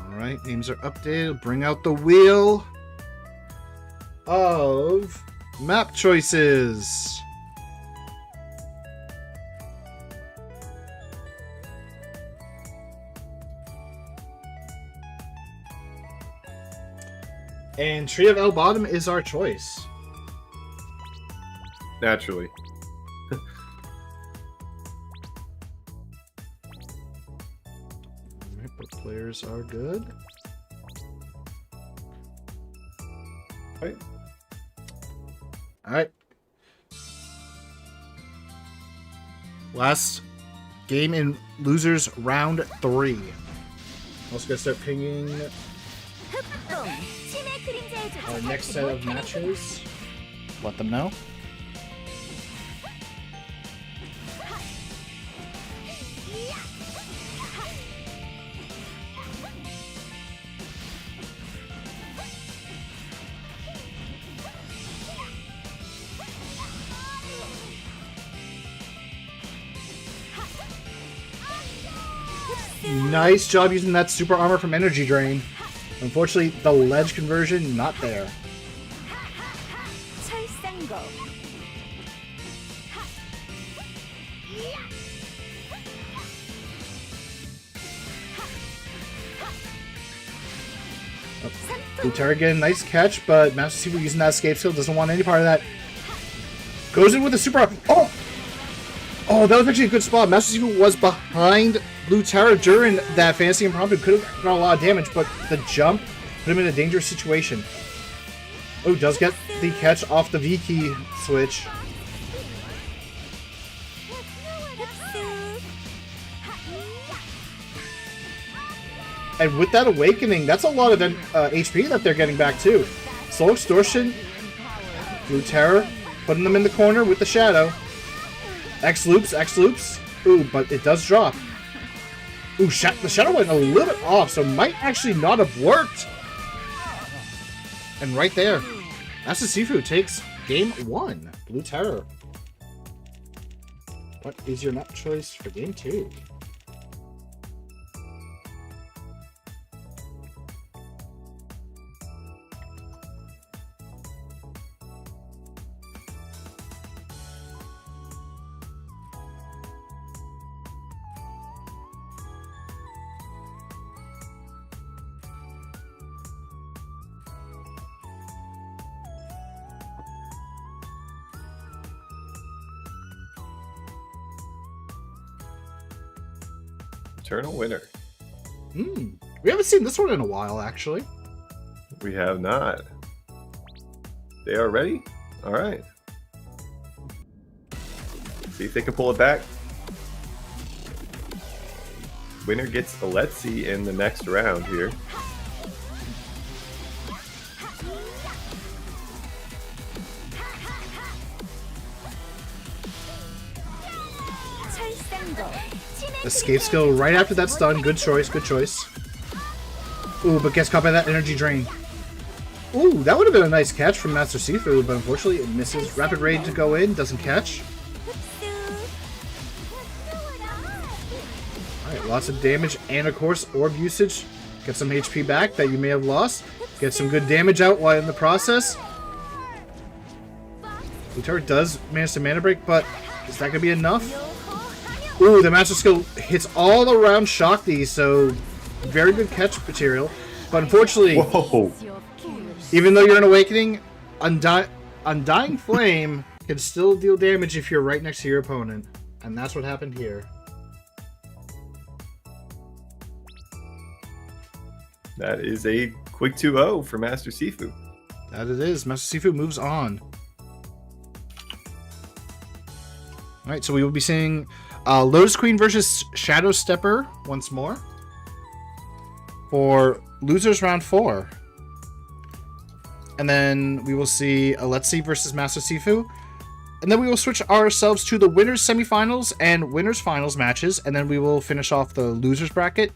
Alright, names are updated. Bring out the wheel of map choices. And Tree of El Bottom is our choice. Naturally. Alright, but players are good. Right. Alright. Last game in losers round 3. Also gonna start pinging our next set of matches. Let them know. Nice job using that super armor from Energy Drain. Unfortunately, the ledge conversion, not there. Luterrigan, nice catch, but Master Sifu using that escape skill doesn't want any part of that. Goes in with a super... Oh! Oh, that was actually a good spot. Master Sifu was behind Blue Terror during that Fantasy Impromptu. Could have done a lot of damage, but the jump put him in a dangerous situation. Oh, does get the catch off the V key switch. And with that awakening, that's a lot of HP that they're getting back too. Soul Extortion, Blue Terror, putting them in the corner with the Shadow. X loops. Ooh, but it does drop. Ooh, the Shadow went a little bit off, so might actually not have worked. And right there, Master Sifu takes game 1. Blue Terror. What is your map choice for game 2? Eternal winner. We haven't seen this one in a while, actually. We have not. They are ready? Alright. See if they can pull it back. Winner gets Alexi in the next round here. Escape skill right after that stun. Good choice, good choice. Ooh, but gets caught by that energy drain. Ooh, that would have been a nice catch from Master Sifu, but unfortunately it misses. Rapid Raid to go in, doesn't catch. Alright, lots of damage and of course orb usage. Get some HP back that you may have lost. Get some good damage out while in the process. Blue Terror does manage to mana break, but is that going to be enough? Ooh, the Master Skill hits all around Shakti, so very good catch material. But unfortunately, Whoa. even though you're an Awakening, Undying Flame can still deal damage if you're right next to your opponent. And that's what happened here. That is a quick 2-0 for Master Sifu. That it is. Master Sifu moves on. Alright, so we will be seeing Lotus Queen versus Shadow Stepper once more. For losers round 4. And then we will see Alexi versus Master Sifu. And then we will switch ourselves to the winners semifinals and winners finals matches. And then we will finish off the losers bracket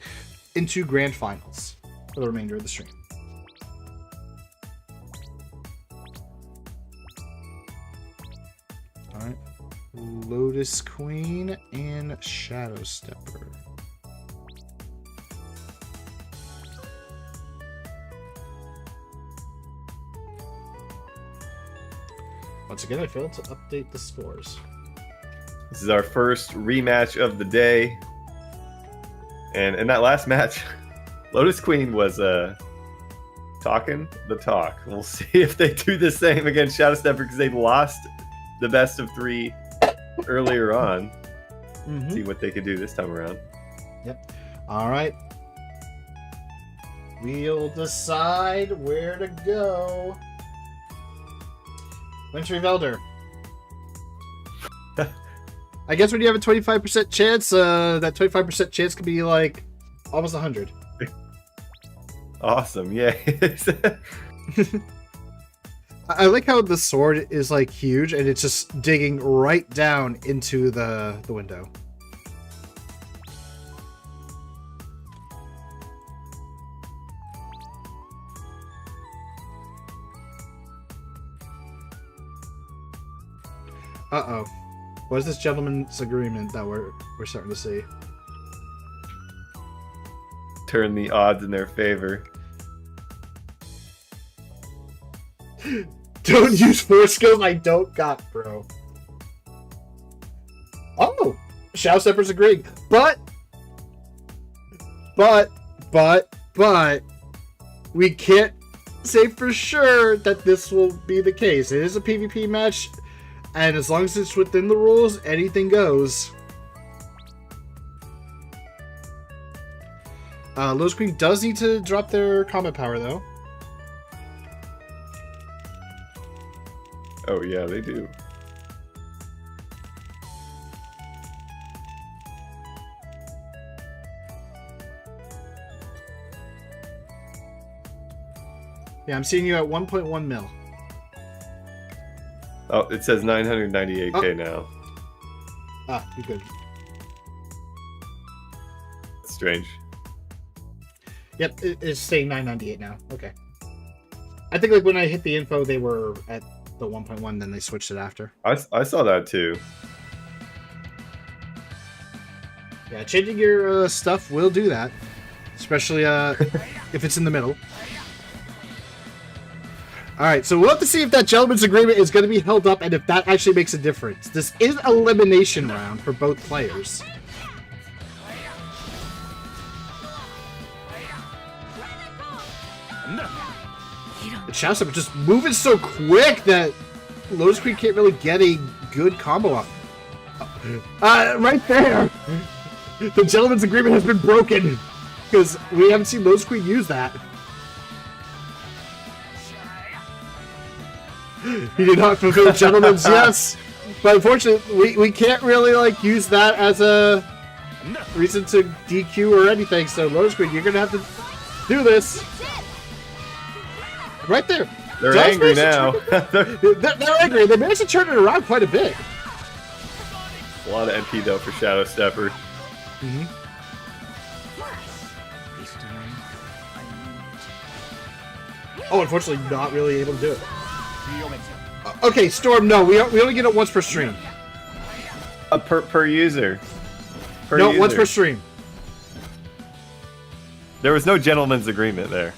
into grand finals for the remainder of the stream. Alright. Lotus Queen and Shadow Stepper. Once again, I failed to update the scores. This is our first rematch of the day. And in that last match, Lotus Queen was talking the talk. We'll see if they do the same against Shadow Stepper because they lost the best of 3 earlier on. See what they can do this time around. Yep. All right. We'll decide where to go. Wintry Velder. I guess when you have a 25% chance, that 25% chance could be like almost 100. Awesome, yeah. I like how the sword is like huge and it's just digging right down into the window. Uh-oh. What is this gentleman's agreement that we're starting to see? Turn the odds in their favor. Don't use 4 skills I don't got, bro. Oh! Shadow Stepper's agreeing. But, we can't say for sure that this will be the case. It is a PvP match, and as long as it's within the rules, anything goes. Lotus Queen does need to drop their combat power, though. Oh, yeah, they do. Yeah, I'm seeing you at 1.1 mil. Oh, it says 998k now. Ah, you're good. Strange. Yep, it's saying 998 now. Okay. I think like when I hit the info, they were at the 1.1, then they switched it after. I saw that too. Yeah, changing your stuff will do that, especially if it's in the middle. All right, so we'll have to see if that gentleman's agreement is going to be held up and if that actually makes a difference. This is an elimination round for both players. And Shadow Stepper just moving so quick that Lotus Queen can't really get a good combo up. Right there! The gentleman's agreement has been broken because we haven't seen Lotus Queen use that. He did not fulfill gentleman's yes, but unfortunately we can't really like use that as a reason to DQ or anything. So Lotus Queen, you're gonna have to do this. Right there. They're Just angry managed now. they're angry. They managed to turn it around quite a bit. A lot of MP though for Shadow Stepper. Oh, unfortunately, not really able to do it. Okay, Storm, no, we only get it once per stream. Per user. Per No, user. once per stream. There was no gentleman's agreement there.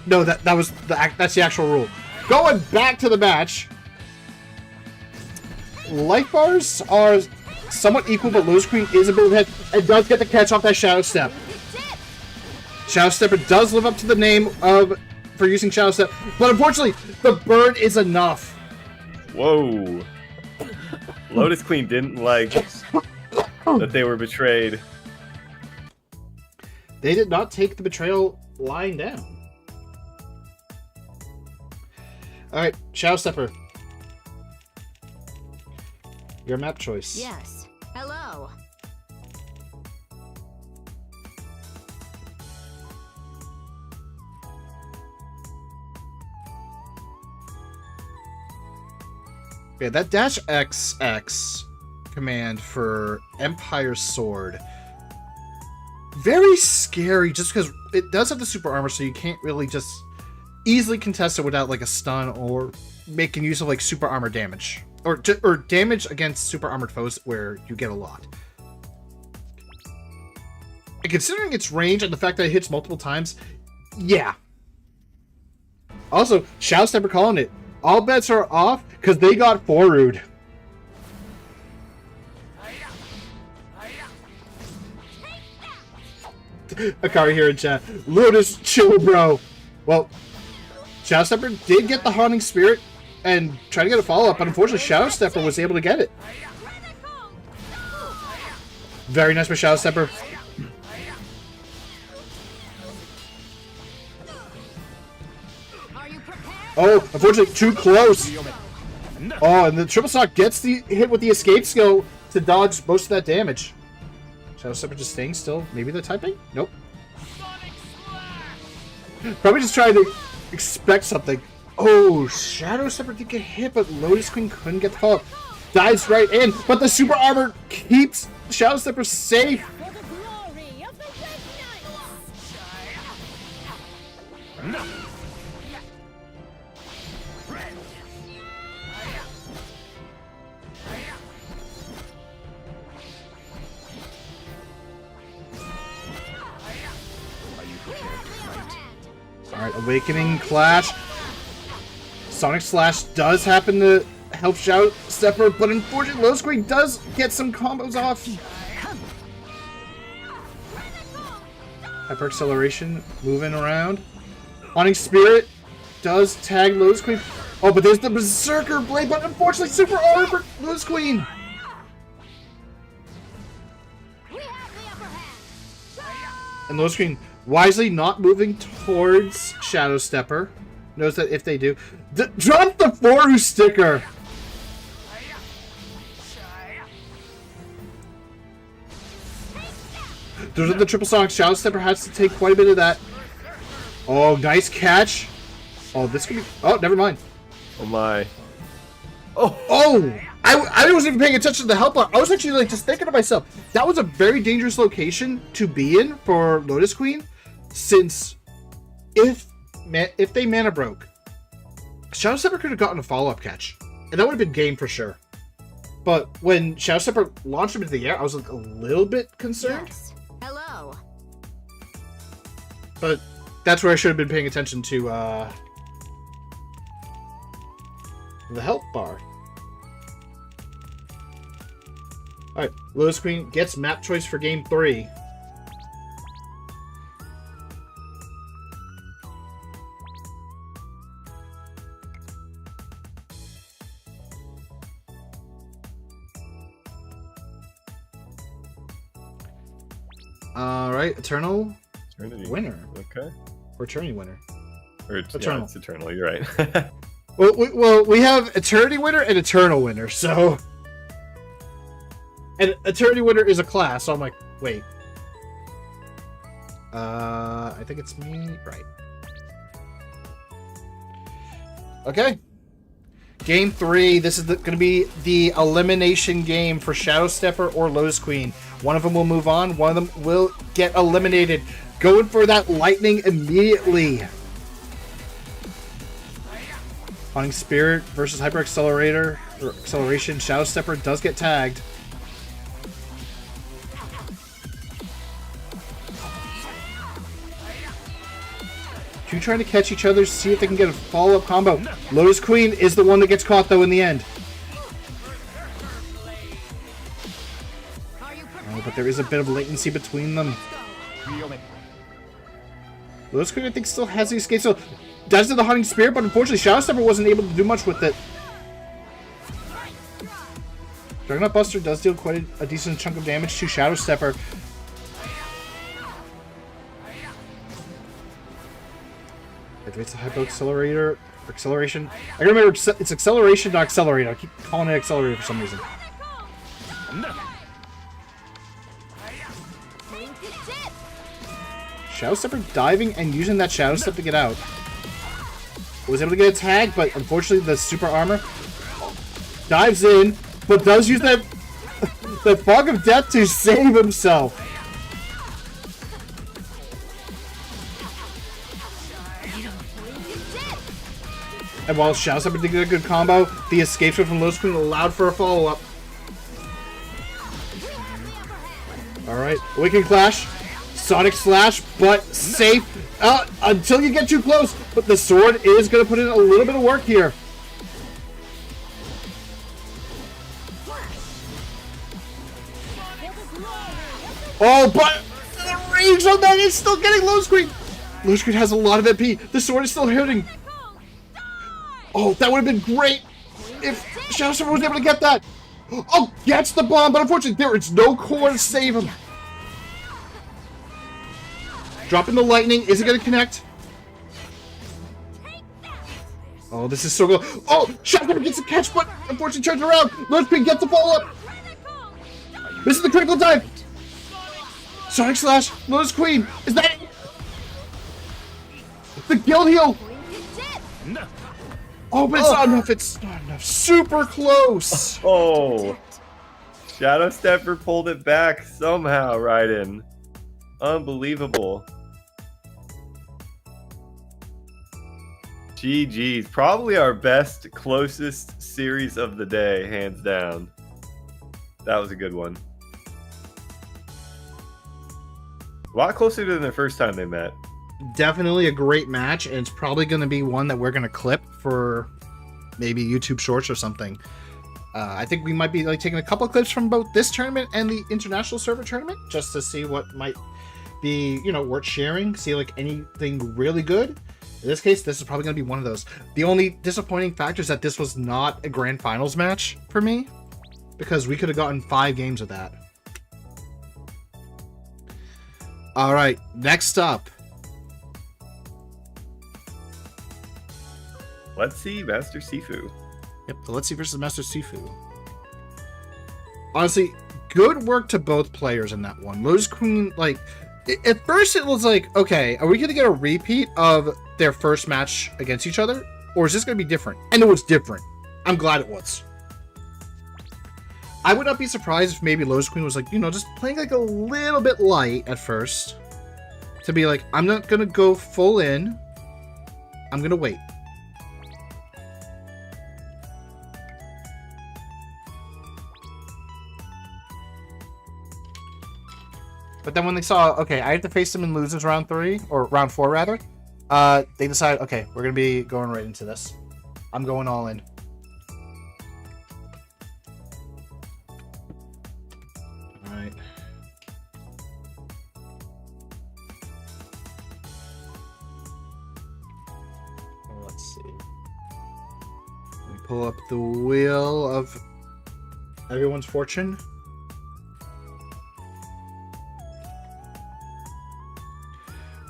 No, that's the actual rule. Going back to the match, life bars are somewhat equal, but Lotus Queen is a bit ahead and does get the catch off that Shadow Step. Shadow Stepper does live up to the name for using Shadow Step, but unfortunately, the burn is enough. Whoa. Lotus Queen didn't like that they were betrayed. They did not take the betrayal lying down. Alright, Shadow Stepper. Your map choice. Yes. Hello. Okay, that dash XX command for Empire Sword. Very scary just because it does have the super armor, so you can't really just easily contest it without like a stun or making use of like super armor damage. Or damage against super armored foes where you get a lot. And considering its range and the fact that it hits multiple times, yeah. Also, Shadow Stepper calling it. All bets are off because they got forward. Akari here in chat. Lotus, chill, bro. Well, Shadow Stepper did get the Haunting Spirit and try to get a follow-up, but unfortunately Shadow Stepper was able to get it. Very nice for Shadow Stepper. Oh, unfortunately, too close. Oh, and the triple stock gets the hit with the escape skill to dodge most of that damage. Shadow Stepper just staying still. Maybe they're typing? Nope. Probably just trying to expect something. Oh, Shadow Stepper did get hit, but Lotus Queen couldn't get the follow-up. Dives right in, but the super armor keeps Shadow Stepper safe. For the glory of the Red Knights. Alright, Awakening Clash. Sonic Slash does happen to help Shadow Stepper, but unfortunately Lotus Queen does get some combos off. Hyper Acceleration, moving around. Haunting Spirit does tag Lotus Queen. Oh, but there's the Berserker Blade, but unfortunately super armor for Lotus Queen. And Lotus Queen wisely not moving towards Shadow Stepper. Knows that if they do... drop the Foru sticker! There's the triple sonic. Shadow Stepper has to take quite a bit of that. Oh, nice catch. Oh, this could be... Oh, never mind. Oh my. Oh! I wasn't even paying attention to the help bar. I was actually like just thinking to myself, that was a very dangerous location to be in for Lotus Queen, since if they mana broke, Shadow Stepper could have gotten a follow-up catch, and that would have been game for sure. But when Shadow Stepper launched him into the air, I was like a little bit concerned. Yes. Hello. But that's where I should have been paying attention to the help bar. Alright, Lotus Queen gets map choice for game 3. Alright, Eternal Eternity. Winner. Okay. Or Eternity Winner. Or Eternal. Yeah, it's Eternal, you're right. Well, we have Eternity Winner and Eternal Winner, so... And Eternity Winner is a class, so I'm like, wait. I think it's me. Right. Okay. Game 3. This is going to be the elimination game for Shadow Stepper or Lotus Queen. One of them will move on. One of them will get eliminated. Going for that lightning immediately. Haunting Spirit versus Hyper Accelerator or Acceleration. Shadow Stepper does get tagged. Two trying to catch each other, see if they can get a follow-up combo. Lotus Queen is the one that gets caught, though, in the end. but there is a bit of latency between them. Lewis Queen, I think, still has the escape. So, does the hunting spear, but unfortunately, Shadow Stepper wasn't able to do much with it. Juggernaut Buster does deal quite a decent chunk of damage to Shadow Stepper. Activates the Hypo Accelerator. Acceleration. I remember it's acceleration, not accelerator. I keep calling it accelerator for some reason. Shadow Stepper diving and using that Shadow Step to get out. Was able to get a tag, but unfortunately the super armor dives in, but does use that the Fog of Death to save himself. And while Shadow Stepper did get a good combo, the escape from Lotus Queen allowed for a follow-up. Alright, Awakening Clash. Sonic Slash, but safe until you get too close. But the sword is going to put in a little bit of work here. Oh, but the range on that is still getting Low Screen. Low Screen has a lot of MP. The sword is still hitting. Oh, that would have been great if Shadow Stepper was able to get that. Oh, gets the bomb, but unfortunately there is no core to save him. Dropping the lightning. Is it going to connect? Oh, this is so good. Oh, Shadow Stepper gets a catch, but unfortunately turns around. Lotus Queen gets the follow-up. This is the critical dive. Sonic Slash. Lotus Queen. Is that it? The Guild Heal. Oh, but it's not enough. It's not enough. Super close. Oh. Shadow Stepper pulled it back somehow, Raiden. Unbelievable. GG's. Probably our best, closest series of the day, hands down. That was a good one. A lot closer than the first time they met. Definitely a great match, and it's probably going to be one that we're going to clip for maybe YouTube Shorts or something. I think we might be like taking a couple of clips from both this tournament and the international server tournament, just to see what might be, you know, worth sharing. See like anything really good. In this case, this is probably going to be one of those. The only disappointing factor is that this was not a grand finals match for me, because we could have gotten 5 games of that. All right, next up. Let's see, Master Sifu. Yep, the Let's See versus Master Sifu. Honestly, good work to both players in that one. Lotus Queen, like, at first it was like, okay, are we going to get a repeat of their first match against each other? Or is this going to be different? And it was different. I'm glad it was. I would not be surprised if maybe Lotus Queen was like, you know, just playing like a little bit light at first. To be like, I'm not going to go full in. I'm going to wait. But then when they saw, okay, I have to face them in losers round 3, or round 4 rather, they decided, okay, we're going to be going right into this. I'm going all in. Alright. Let's see. Let me pull up the wheel of everyone's fortune.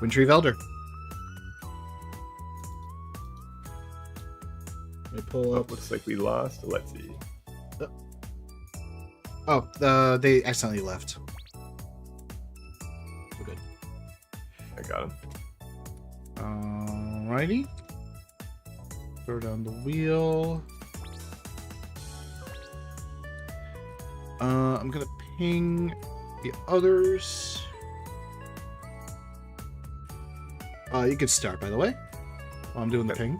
Wintry Velder. Let me pull up. Looks like we lost. Let's see. Oh, they accidentally left. We're good. I got him. Alrighty. Throw down the wheel. I'm gonna ping the others. You can start, by the way, while I'm doing the ping.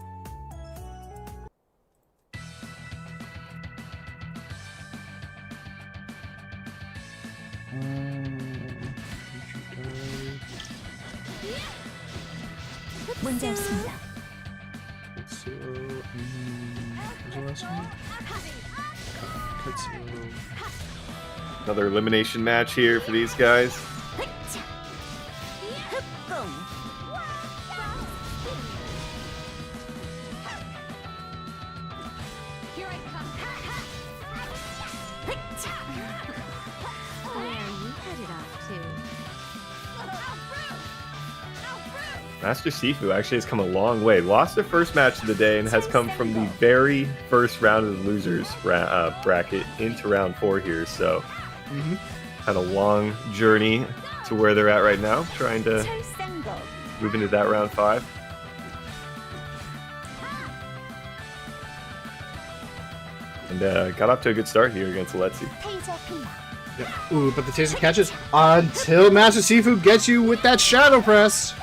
문제 없습니다. Another elimination match here for these guys. Here I come. Where are you headed off to? Master Sifu actually has come a long way. Lost their first match of the day and has come from the very first round of the losers bracket into round 4 here. So, had a long journey to where they're at right now, trying to move into that round 5. And got off to a good start here against Letzi. Yeah. Ooh, but the taser catches until Master Sifu gets you with that shadow press.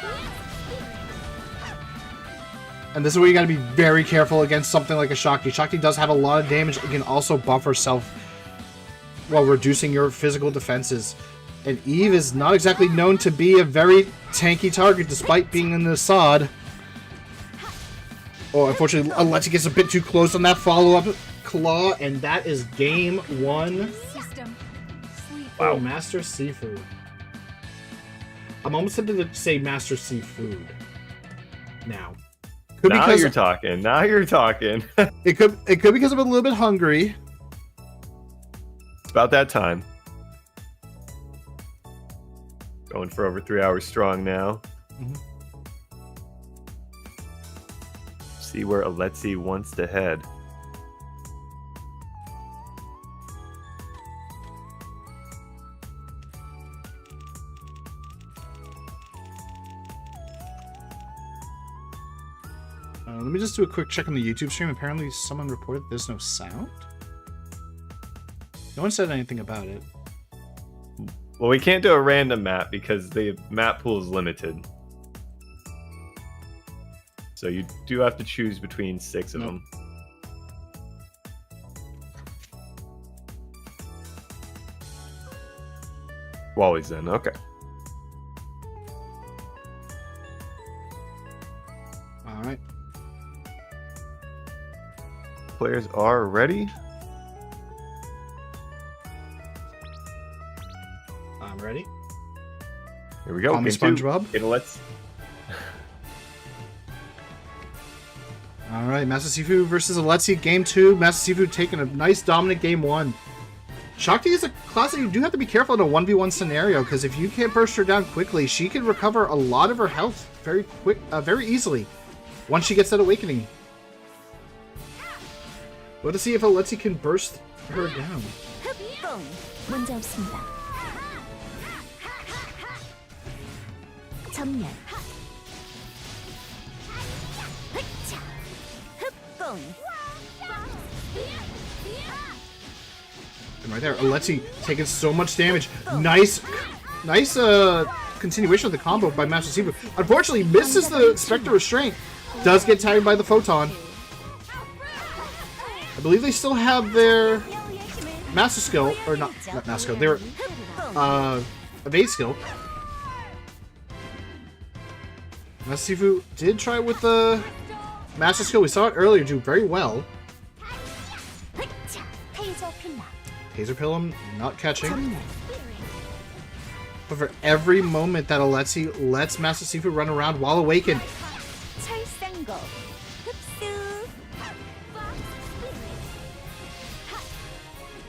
And this is where you gotta be very careful against something like a Shakti. Shakti does have a lot of damage. It can also buff herself while reducing your physical defenses. And Eve is not exactly known to be a very tanky target despite being in the sod. Oh, unfortunately, Alexi gets a bit too close on that follow-up claw, and that is game 1. System. Sleep. Wow. Master Seafood. I'm almost tempted to say Master Seafood now. Could Now because you're talking. Now you're talking. it could because I'm a little bit hungry. It's about that time. Going for over 3 hours strong now. See where Alexi wants to head. Let me just do a quick check on the YouTube stream. Apparently someone reported there's no sound. No one said anything about it. Well, we can't do a random map because the map pool is limited. So you do have to choose between 6 of them. Wally's in, okay. Alright. Players are ready. I'm ready. Here we go. On the Game 2. SpongeBob. Let's. Alright, Master Sifu versus Alexi, game 2. Master Sifu taking a nice dominant game 1. Shakti is a class that you do have to be careful in a 1v1 scenario, because if you can't burst her down quickly, she can recover a lot of her health very easily once she gets that awakening. We'll see if Alexi can burst her down. 문제 없습니다. 전면. And right there, Alexi taking so much damage. Nice continuation of the combo by Master Sifu. Unfortunately, misses the Spectre Restraint. Does get tired by the Photon. I believe they still have their Master Skill, or not Master Skill, their Evade Skill. Master Sifu did try with the Master Skill. We saw it earlier do very well. Taser Pilum not catching. But for every moment that Alexi lets Master Sifu run around while awakened.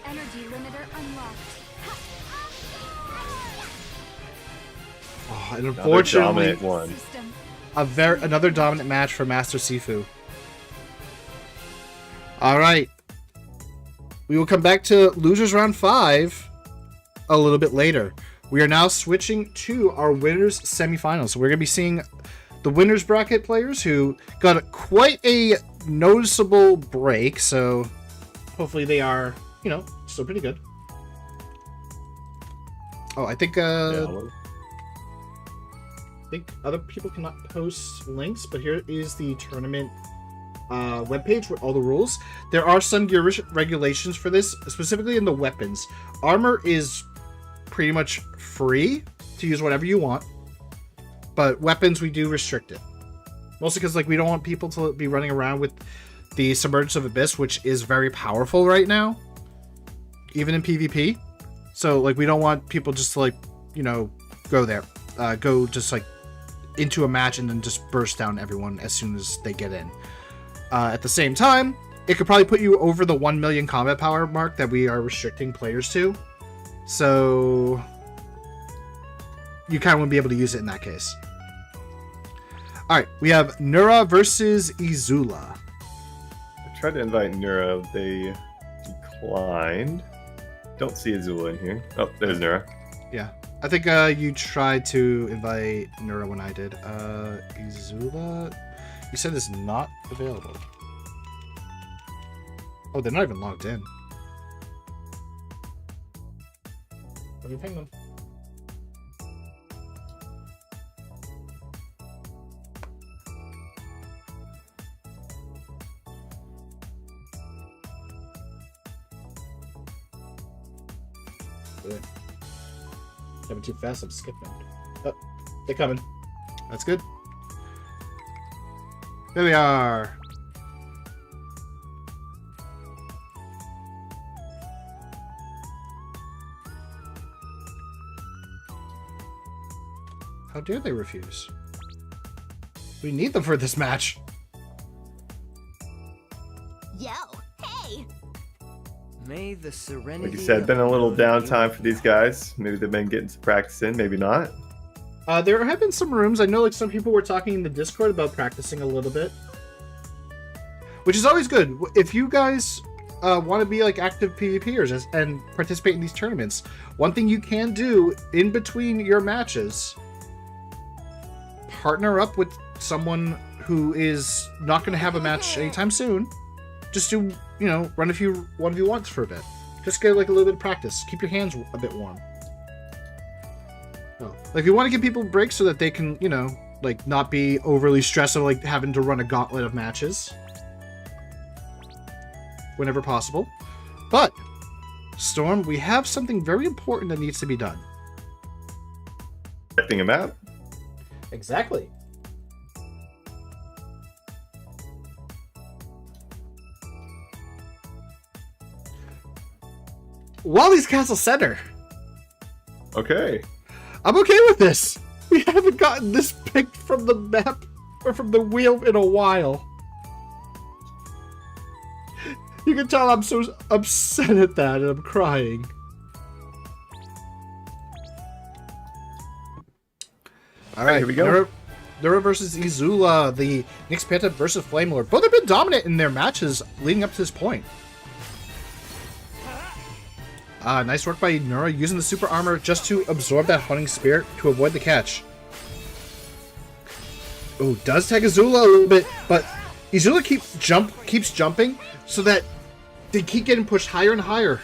Energy limiter unlocked. Oh, and unfortunately, Another dominant one. System. another dominant match for Master Sifu. Alright. We will come back to Losers Round 5 a little bit later. We are now switching to our winners semifinals. So we're going to be seeing the winners bracket players who got quite a noticeable break. So hopefully they are, still pretty good. Oh, I think other people cannot post links, but here is the tournament webpage with all the rules. There are some gear regulations for this, specifically in the weapons. Armor is pretty much free to use whatever you want, but weapons we do restrict it. Mostly because we don't want people to be running around with the Submergence of Abyss, which is very powerful right now, even in PvP. So like we don't want people just to like, you know, go there, go just like into a match and then just burst down everyone as soon as they get in. At the same time, it could probably put you over the 1 million combat power mark that we are restricting players to. So you kind of wouldn't be able to use it in that case. Alright, we have Nura versus Izula. I tried to invite Nura, they declined. Don't see Azula in here. Oh, there's Nura. Yeah. I think you tried to invite Nura when I did. Izula, you said it's not available. Oh, they're not even logged in. Let me ping them. Good. Coming too fast, I'm skipping. Oh, they're coming. That's good. There they are. How dare they refuse? We need them for this match. Yo, hey! May the serenity. Like you said, been a little downtime for these guys. Maybe they've been getting some practice in, maybe not. There have been some rooms. I know like some people were talking in the Discord about practicing a little bit. Which is always good. If you guys want to be like active PvPers and participate in these tournaments, one thing you can do in between your matches, partner up with someone who is not going to have a match anytime soon. Just do, you know, run a few 1v1s for a bit. Just get like a little bit of practice. Keep your hands a bit warm. Oh. Like, you want to give people breaks so that they can, you know, like, not be overly stressed of, like, having to run a gauntlet of matches. Whenever possible. But, Storm, we have something very important that needs to be done. Checking him out. Exactly. Wally's Castle Center. Okay. I'm okay with this. We haven't gotten this picked from the map or from the wheel in a while. You can tell I'm so upset at that and I'm crying. Alright, here we go. Nura versus Izula, the Nyx Penta versus Flame Lord. Both have been dominant in their matches leading up to this point. Nice work by Nura, using the super armor just to absorb that hunting spirit to avoid the catch. Oh, does tag Izula a little bit, but Izula keeps jumping so that they keep getting pushed higher and higher.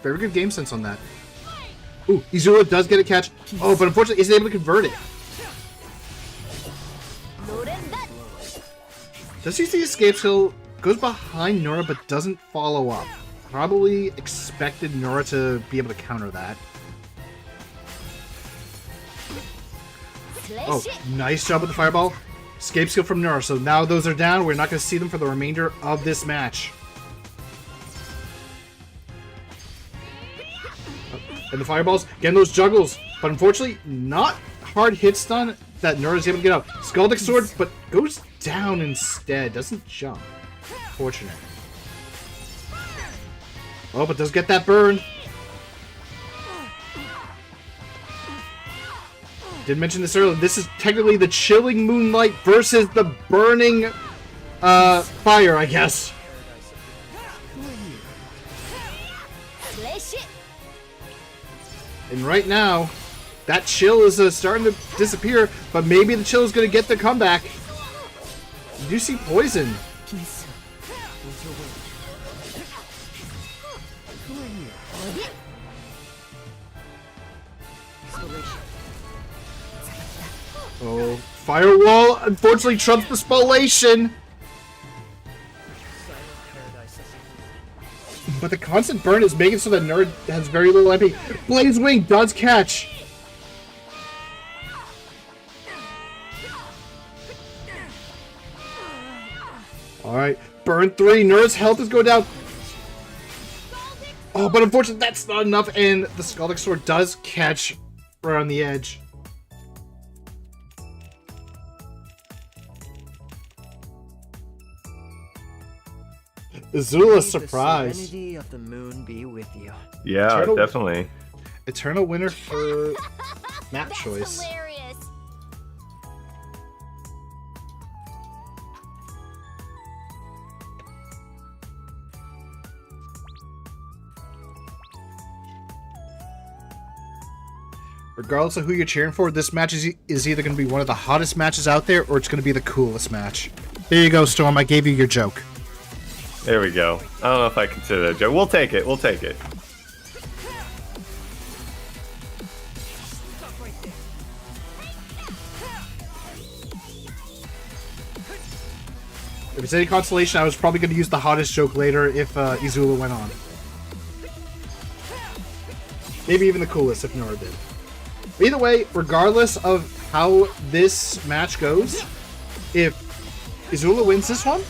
Very good game sense on that. Ooh, Izula does get a catch. Oh, but unfortunately isn't able to convert it. Does he see escape skill? Goes behind Nura but doesn't follow up. Probably expected Nura to be able to counter that. Oh, nice job with the fireball. Escape skill from Nura. So now those are down. We're not going to see them for the remainder of this match. And the fireballs, getting those juggles. But unfortunately, not hard hits done that Nura is able to get out. Scaldic Sword, but goes down instead. Doesn't jump. Fortunate. Oh, but does get that burn. Didn't mention this earlier. This is technically the chilling moonlight versus the burning fire, I guess. And right now, that chill is starting to disappear, but maybe the chill is going to get the comeback. You do see poison. Oh, firewall unfortunately trumps the spallation. But the constant burn is making so that Nerd has very little MP. Blaze Wing does catch. Alright, burn 3. Nerd's health is going down. Oh, but unfortunately, that's not enough, and the Scalding Sword does catch right on the edge. Azula's May the surprised. serenity of the moon be with you. Yeah, Turtle- definitely. Eternal winner for map That's choice. hilarious. Regardless of who you're cheering for, this match is either going to be one of the hottest matches out there, or it's going to be the coolest match. There you go, Storm. I gave you your joke. There we go. I don't know if I consider that a joke. We'll take it. We'll take it. If it's any consolation, I was probably going to use the hottest joke later if Izula went on. Maybe even the coolest if Nora did. Either way, regardless of how this match goes, if Izula wins this one,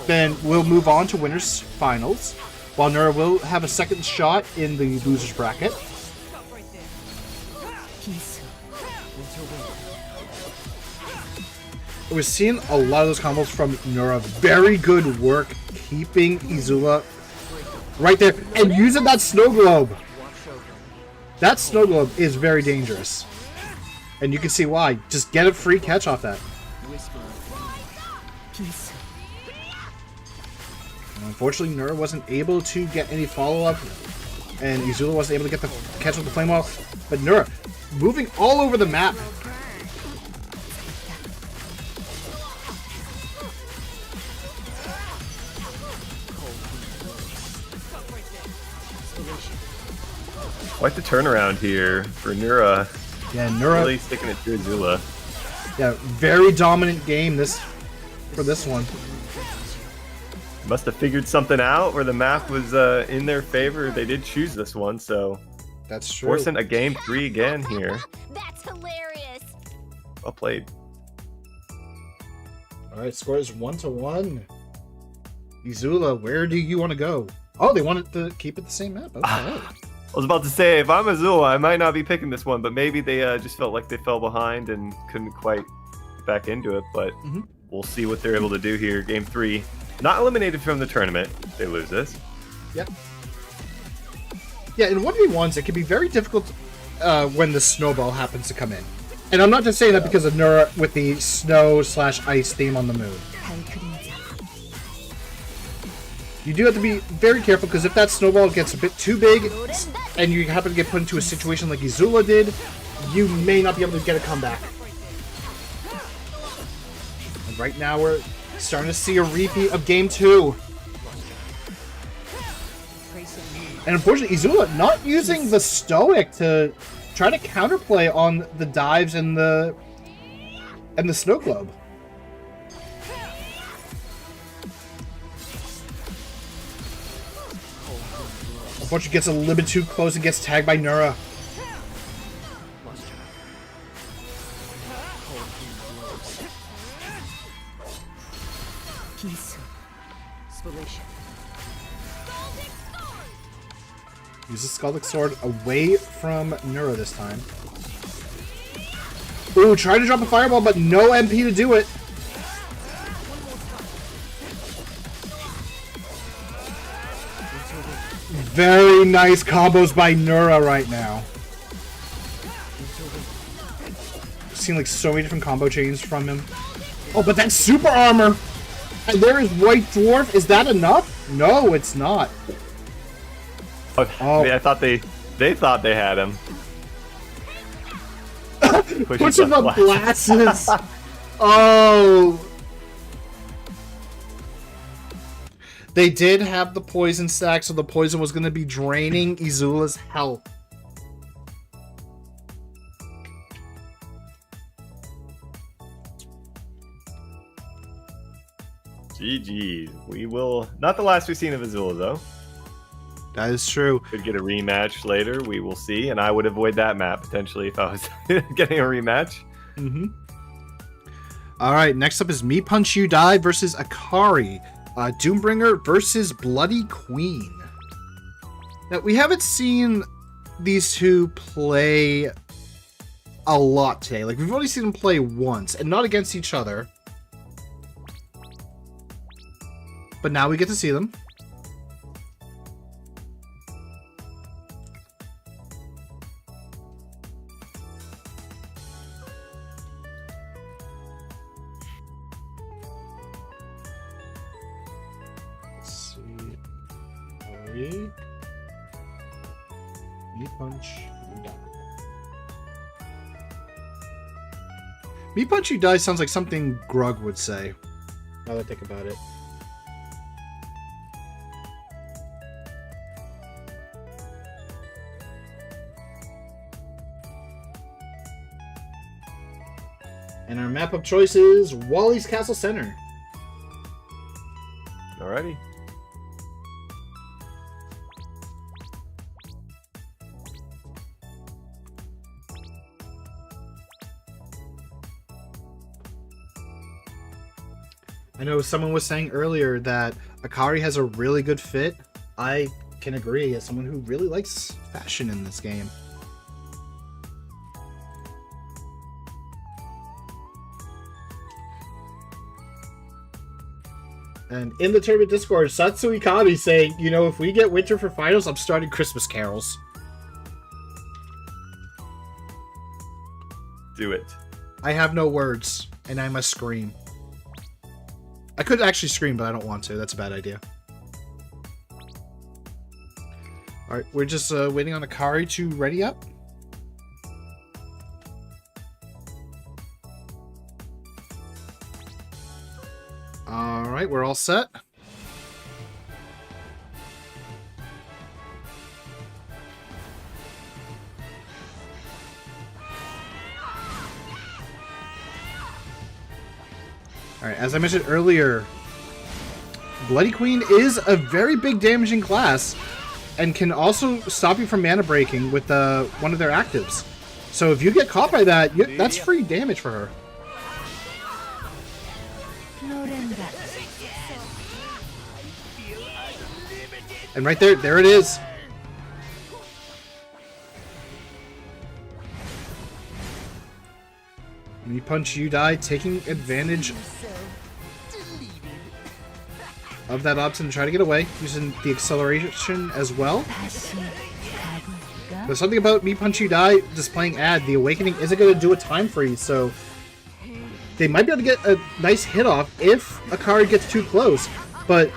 then we'll move on to winners finals, while Nora will have a second shot in the losers bracket. We're seeing a lot of those combos from Nora. Very good work keeping Izula right there and using that snow globe. That snow globe is very dangerous. And you can see why. Just get a free catch off that. And unfortunately, Nura wasn't able to get any follow-up. And Izula wasn't able to get the catch with the flame wall. But Nura, moving all over the map. Quite the turnaround here for Nura. Yeah, Nura. Really sticking it to Azula. Yeah, very dominant game for this one. Must have figured something out where the map was in their favor. They did choose this one, so That's true. forcing a game 3 again here. That's hilarious. Well played. All right, score is 1-1. Izula, where do you want to go? Oh, they wanted to keep it the same map. Okay. I was about to say, if I'm Azula, I might not be picking this one, but maybe they just felt like they fell behind and couldn't quite get back into it. But we'll see what they're able to do here. Game 3. Not eliminated from the tournament. They lose this. Yep. Yeah, in 1v1s, it can be very difficult when the snowball happens to come in. And I'm not just saying that because of Nura with the snow/ice theme on the moon. You do have to be very careful, because if that snowball gets a bit too big and you happen to get put into a situation like Izula did, you may not be able to get a comeback. And right now we're starting to see a repeat of game 2. And unfortunately, Izula not using the Stoic to try to counterplay on the dives and the snow globe. Unfortunately, gets a little bit too close and gets tagged by Nura. Use the Scaldic Sword away from Nura this time. Ooh, tried to drop a fireball, but no MP to do it. Very nice combos by Nura right now. Seen like so many different combo chains from him. Oh, but that's super armor! And there is White Dwarf. Is that enough? No, it's not. Oh. I thought they thought they had him. Pushing the glasses. Oh. They did have the poison stack, so the poison was going to be draining Izula's health. GG. We will... Not the last we've seen of Azula, though. That is true. Could get a rematch later. We will see. And I would avoid that map, potentially, if I was getting a rematch. Mm-hmm. All right, next up is Me Punch You Die versus Akari. Doombringer versus Bloody Queen. Now, we haven't seen these two play a lot today. Like, we've only seen them play once, and not against each other. But now we get to see them. Let's see. Meat punch. Meat punch you die sounds like something Grug would say. Now that I think about it. And our map of choice is Wally's Castle Center. Alrighty. I know someone was saying earlier that Akari has a really good fit. I can agree as someone who really likes fashion in this game. And in the tournament Discord, Satsui Kami saying, you know, if we get winter for finals, I'm starting Christmas carols. Do it. I have no words, and I must scream. I could actually scream, but I don't want to. That's a bad idea. Alright, we're just waiting on Akari to ready up. Alright, we're all set. Alright, as I mentioned earlier, Bloody Queen is a very big damaging class and can also stop you from mana breaking with one of their actives. So if you get caught by that, that's free damage for her. And right there it is. Meat punch, you die, taking advantage of that option to try to get away, using the acceleration as well. There's something about Meat Punch You Die displaying ad. The Awakening isn't going to do a time freeze, so they might be able to get a nice hit off if Akari gets too close. But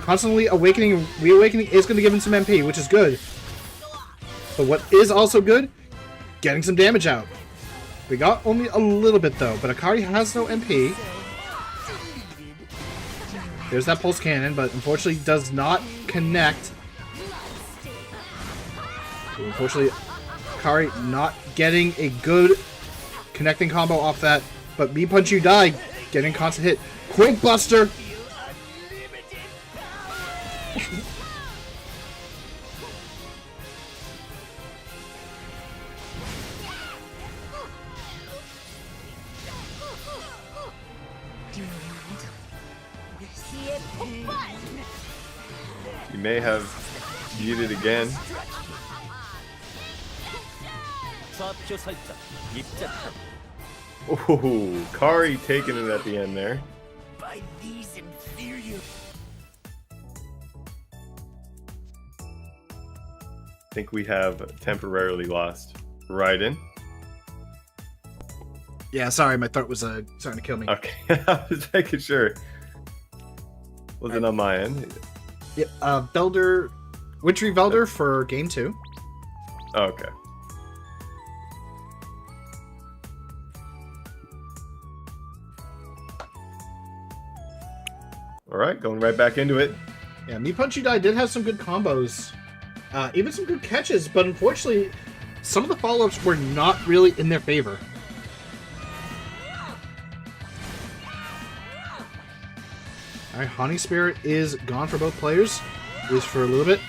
constantly Awakening, Reawakening is going to give him some MP, which is good. But what is also good, getting some damage out. We got only a little bit though, but Akari has no MP. There's that pulse cannon, but unfortunately does not connect. So unfortunately, Akari not getting a good connecting combo off that. But Meat Punch You Die, getting constant hit. Quick Buster! You may have muted again. Oh, Kari taking it at the end there. I think we have temporarily lost Raiden. Yeah, sorry, my throat was starting to kill me. Okay, I was making sure. Wasn't on my end. Yeah, Velder, Wintry Velder for game 2. Oh, okay. All right, going right back into it. Yeah, Meat Punch You Die did have some good combos, even some good catches, but unfortunately, some of the follow-ups were not really in their favor. Alright, Honey Spirit is gone for both players, at least for a little bit.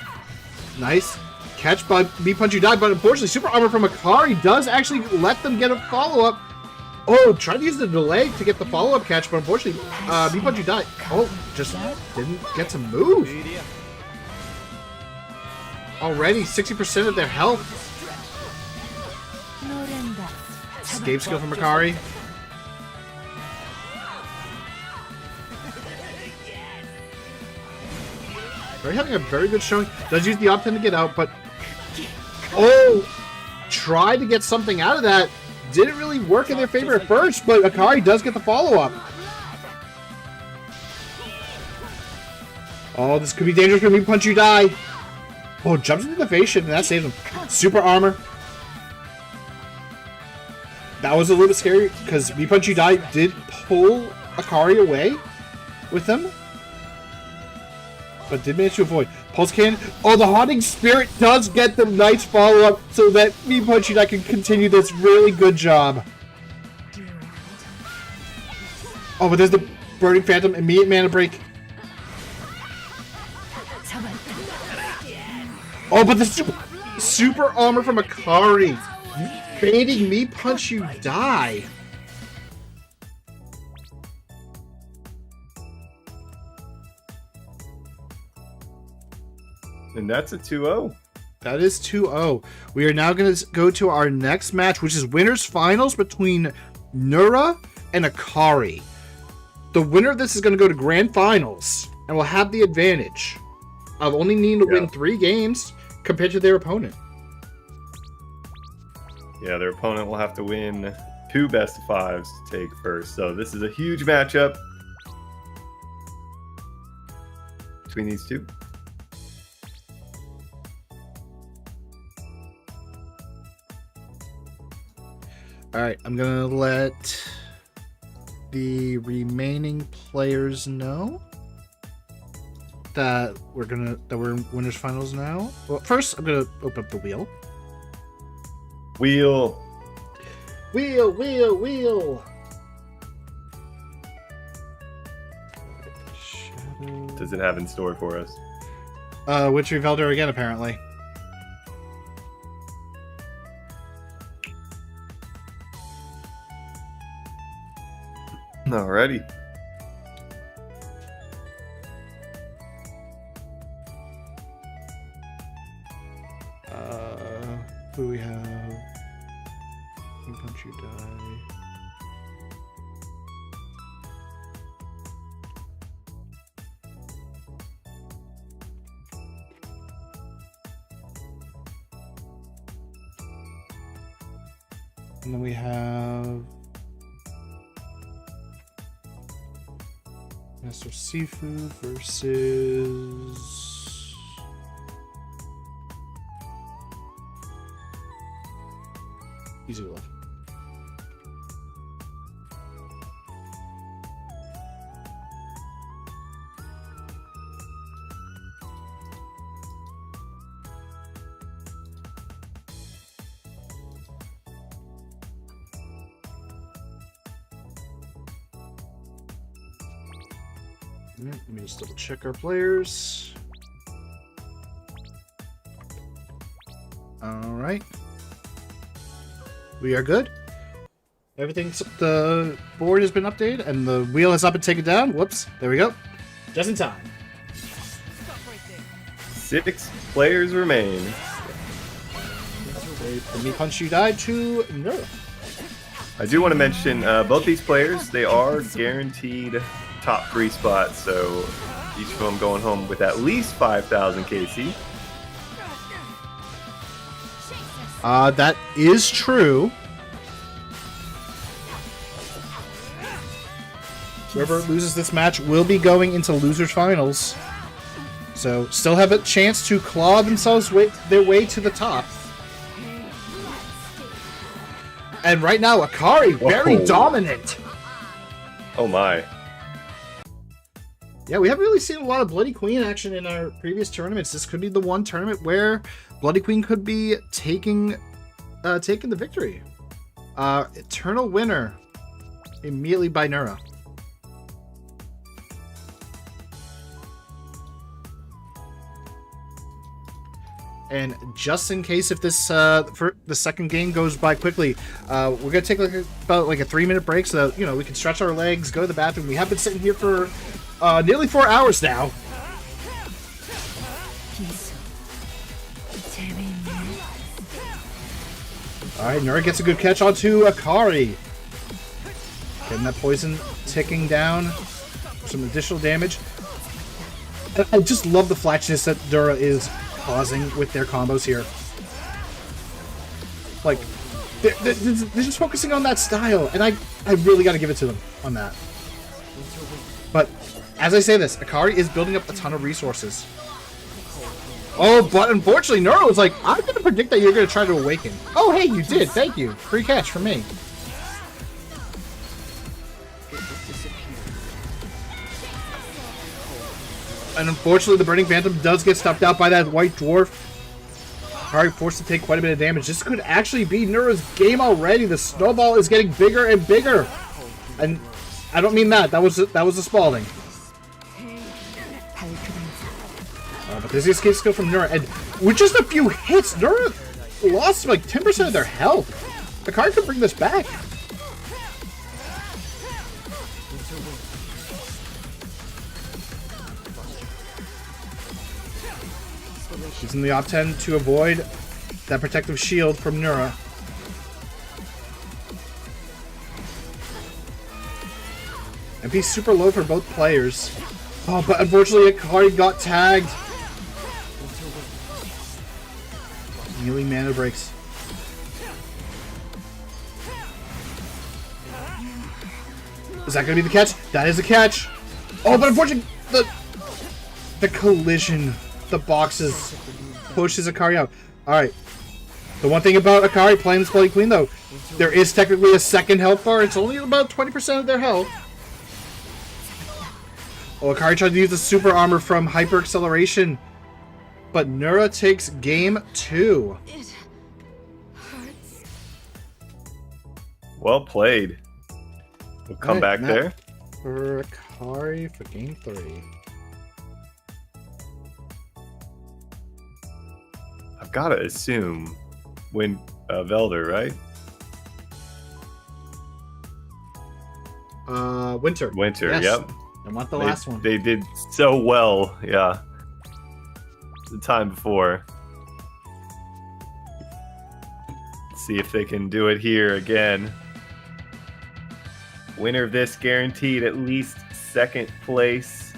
Nice catch by Meat Punch You Die, but unfortunately, Super Armor from Akari does actually let them get a follow-up. Oh, tried to use the delay to get the follow-up catch, but unfortunately, Meat Punch You Die, oh, just didn't get to move. Already 60% of their health. Escape skill from Akari. They're having a very good showing. Does use the option to get out, but oh, tried to get something out of that. Didn't really work in their favor at first, but Akari does get the follow-up. Oh, this could be dangerous for me. Punch you die. Oh, jumps into the evasion, and that saves him. Super armor. That was a little bit scary because Me Punch You Die did pull Akari away with them, but did manage to avoid. Pulse Cannon. Oh, the Haunting Spirit does get the nice follow-up so that Me Punch You Die can continue this really good job. Oh, but there's the Burning Phantom. Immediate mana break. Oh, but the super armor from Akari. Baiting Me Punch You Die. And that's a 2-0. That is 2-0. We are now going to go to our next match, which is winners finals between Nura and Akari. The winner of this is going to go to grand finals and will have the advantage of only needing to win 3 games compared to their opponent. Yeah, their opponent will have to win 2 best of 5s to take first. So this is a huge matchup between these two. All right, I'm going to let the remaining players know that we're in winners finals now. Well, first I'm gonna open up the wheel. Wheel. Shadow. Does it have in store for us? Witchery Velder again, apparently. Alrighty. Who do we have? Me Punch You Die. And then we have Master Seafood versus Easy Love. Let me just double check our players. All right. We are good. Everything's the board has been updated and the wheel has not been taken down. Whoops. There we go. Just in time. 6 players remain. From Me Punch You Die to Nura. I do want to mention both these players, they are guaranteed top 3 spots, so each of them going home with at least 5,000 KC. That is true. Whoever loses this match will be going into losers finals. So still have a chance to claw themselves their way to the top. And right now, Akari, very dominant. Oh my. Yeah, we haven't really seen a lot of Bloody Queen action in our previous tournaments. This could be the one tournament where Bloody Queen could be taking the victory. Eternal winner immediately by Nura. And just in case if this for the second game goes by quickly, we're gonna take about a 3-minute break so that we can stretch our legs, go to the bathroom. We have been sitting here for nearly 4 hours now. Alright, Nura gets a good catch onto Akari. Getting that poison ticking down. Some additional damage. And I just love the flashiness that Nura is causing with their combos here. Like, they're just focusing on that style, and I really got to give it to them on that. But, as I say this, Akari is building up a ton of resources. Oh, but unfortunately, Nura was like, I'm going to predict that you're going to try to awaken. Oh, hey, you did. Thank you. Free catch for me. And unfortunately, the Burning Phantom does get stuffed out by that White Dwarf. Akari forced to take quite a bit of damage. This could actually be Nura's game already. The snowball is getting bigger and bigger. And I don't mean that. That was a Spalding. But there's the escape skill from Nura, and with just a few hits, Nura lost like 10% of their health. The card could bring this back. Using the op 10 to avoid that protective shield from Nura. MP super low for both players. Oh, but unfortunately, Akari got tagged. Healing mana breaks. Is that going to be the catch? That is a catch. Oh, but unfortunately, the collision, the boxes pushes Akari out. All right. The one thing about Akari playing this Bloody Queen, though, there is technically a second health bar. It's only about 20% of their health. Oh, Akari tried to use the super armor from Hyper Acceleration. But Nura takes game 2. It hurts. Well played. We'll come back there. For Akari for game 3. I've got to assume Velder, right? Winter. Winter, yes. yep. I want the last one. They did so well, yeah. The time before. Let's see if they can do it here again. Winner of this guaranteed at least second place.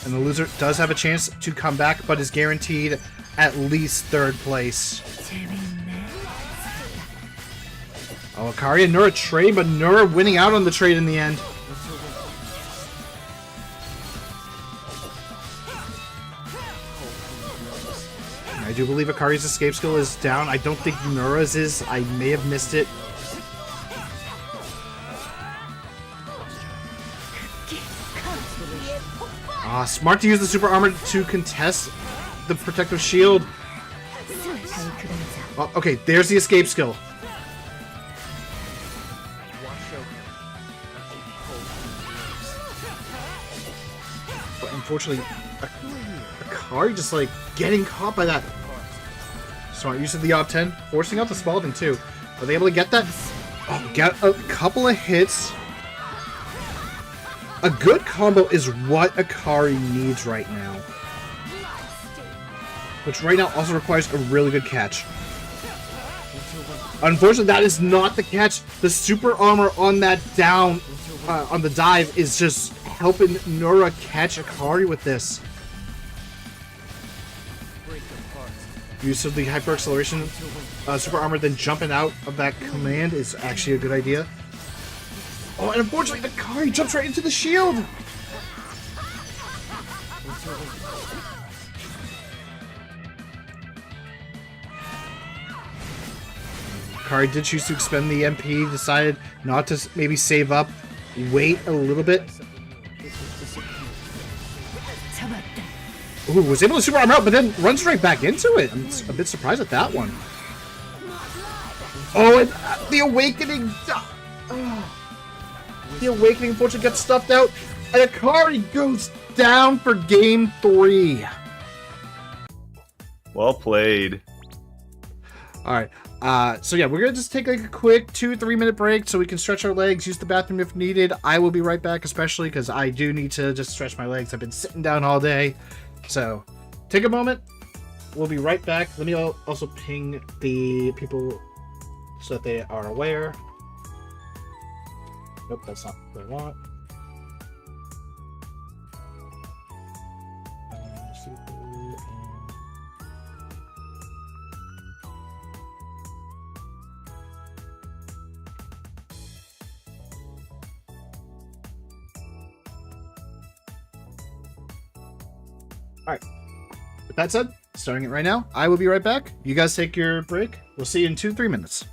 And the loser does have a chance to come back, but is guaranteed at least third place. Oh, Akari and Nura trade, but Nura winning out on the trade in the end. I do believe Akari's escape skill is down. I don't think Nura's is. I may have missed it. Smart to use the super armor to contest the protective shield. Oh, okay, there's the escape skill. But unfortunately, Akari just like getting caught by that. Smart use of the op 10, forcing out the Spalding too. Are they able to get that? Oh, get a couple of hits. A good combo is what Akari needs right now. Which right now also requires a really good catch. Unfortunately, that is not the catch. The super armor on that down, on the dive, is just helping Nura catch Akari with this. Use of the hyper acceleration super armor, then jumping out of that command is actually a good idea. Oh, and unfortunately, Akari jumps right into the shield. Akari did choose to expend the MP, decided not to maybe save up, wait a little bit. Ooh, was able to super armor out, but then runs right back into it. I'm a bit surprised at that one. Oh, and the awakening. The awakening unfortunately gets stuffed out, and Akari goes down for game 3. Well played. All right. So yeah, we're gonna just take like a quick 2-3 minute break so we can stretch our legs, use the bathroom if needed. I will be right back, especially because I do need to just stretch my legs. I've been sitting down all day. So take a moment, we'll be right back. Let me also ping the people so that they are aware. Nope, that's not what I want. Alright. With that said, starting it right now, I will be right back. You guys take your break. We'll see you in 2-3 minutes.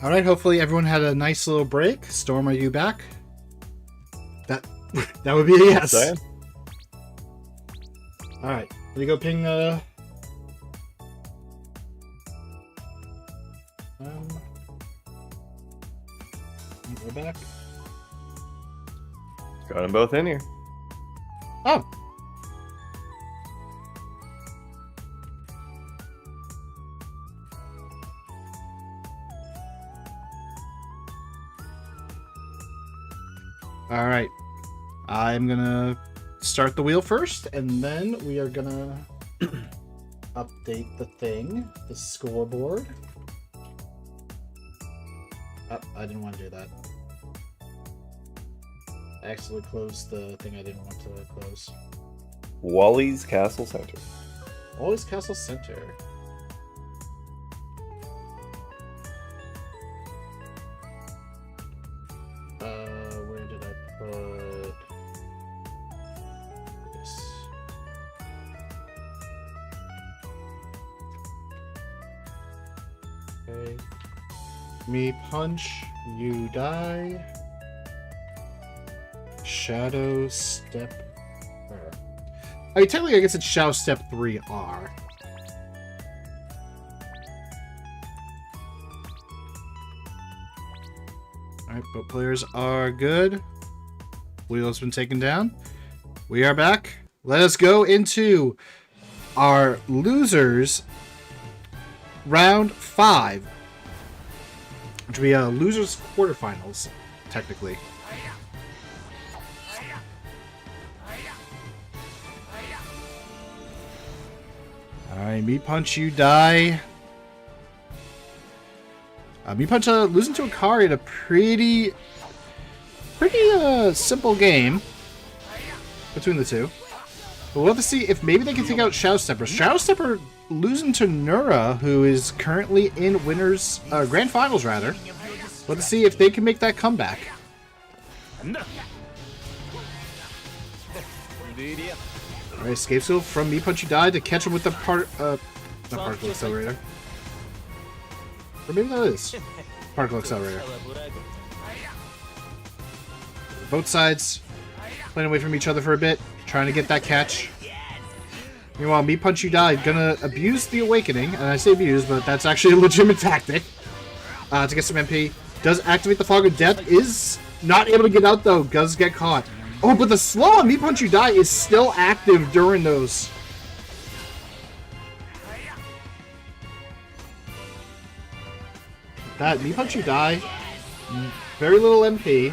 All right. Hopefully everyone had a nice little break. Storm, are you back? That would be a yes. Saying? All right. Let me go ping. We're back. Got them both in here. Oh. All right. I'm gonna start the wheel first, and then we are gonna update the scoreboard. Oh, I didn't want to do that. I accidentally closed the thing I didn't want to close. Wally's Castle Center. Always Castle Center. Where did I put this? Okay. Me punch, you die. Shadow step. I mean, technically, I guess it's Shadow Step 3R. Alright, both players are good. Wheel has been taken down. We are back. Let us go into our losers round 5. Which will be losers quarterfinals, technically. Alright, me punch, you die. Me punch losing to Akari in a pretty simple game between the two. But we'll have to see if maybe they can take out Shadow Stepper. Shadow Stepper losing to Nura, who is currently in winners grand finals rather. We'll have to see if they can make that comeback. Alright, escape skill from Me Punch You Die to catch him with the particle accelerator. Or maybe that is particle accelerator. Both sides playing away from each other for a bit, trying to get that catch. Meanwhile, Me Punch You Die gonna abuse the awakening, and I say abuse, but that's actually a legitimate tactic to get some MP. Does activate the Fog of Death, is not able to get out though, does get caught. Oh, but the slow on Me Punch You Die is still active during those. That Me Punch You Die, very little MP,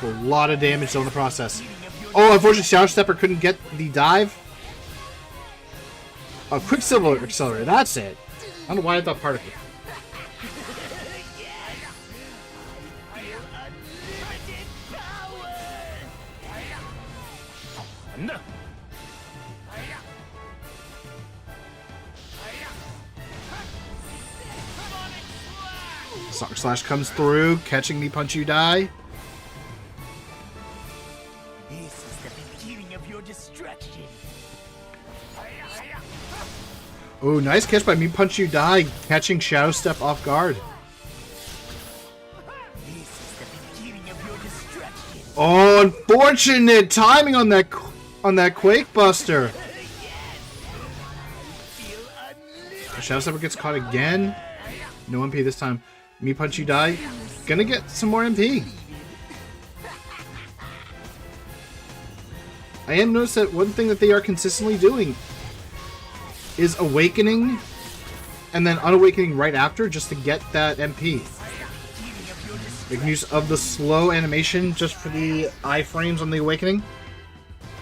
a lot of damage on the process. Oh, unfortunately, Shadow Stepper couldn't get the dive. Oh, Quicksilver Accelerator, that's it. I don't know why I thought particle. Soccer Slash comes through, catching Me Punch You Die. This is the beginning of your destruction. Oh, nice catch by Me Punch You Die, catching Shadow Step off guard. This is the beginning of your destruction. Oh, unfortunate timing on that Quake Buster. Shadow Stepper gets caught again. No MP this time. Me Punch You Die. Gonna get some more MP. I am noticed that one thing that they are consistently doing is awakening and then unawakening right after just to get that MP. Making use of the slow animation just for the iframes on the awakening.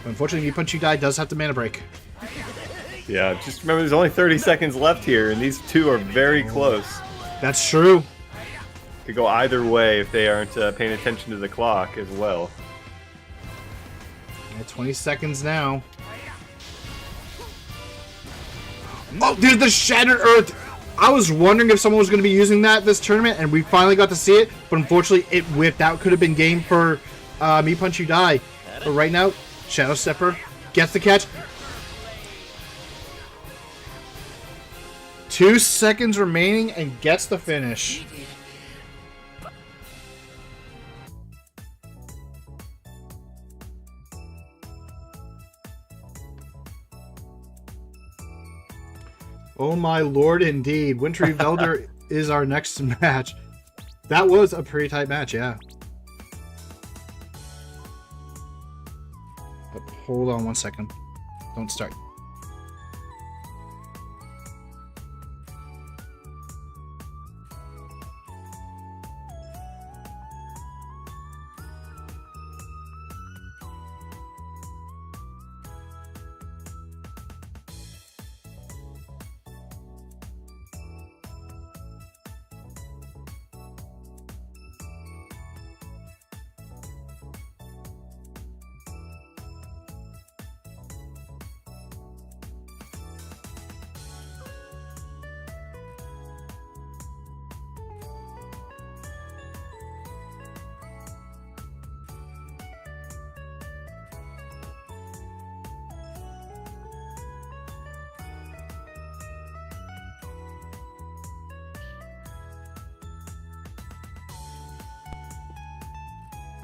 But unfortunately, Me Punch You Die does have to mana break. Yeah, just remember there's only 30 seconds left here, and these two are very close. That's true. Could go either way if they aren't paying attention to the clock as well. Yeah, 20 seconds now. Oh, there's the Shattered Earth! I was wondering if someone was going to be using that this tournament, and we finally got to see it, but unfortunately it whipped out. Could have been game for Me Punch You Die. But right now, Shadow Stepper gets the catch. 2 seconds remaining and gets the finish. Oh my lord, indeed. Wintry Velder is our next match. That was a pretty tight match, yeah. But hold on 1 second. Don't start.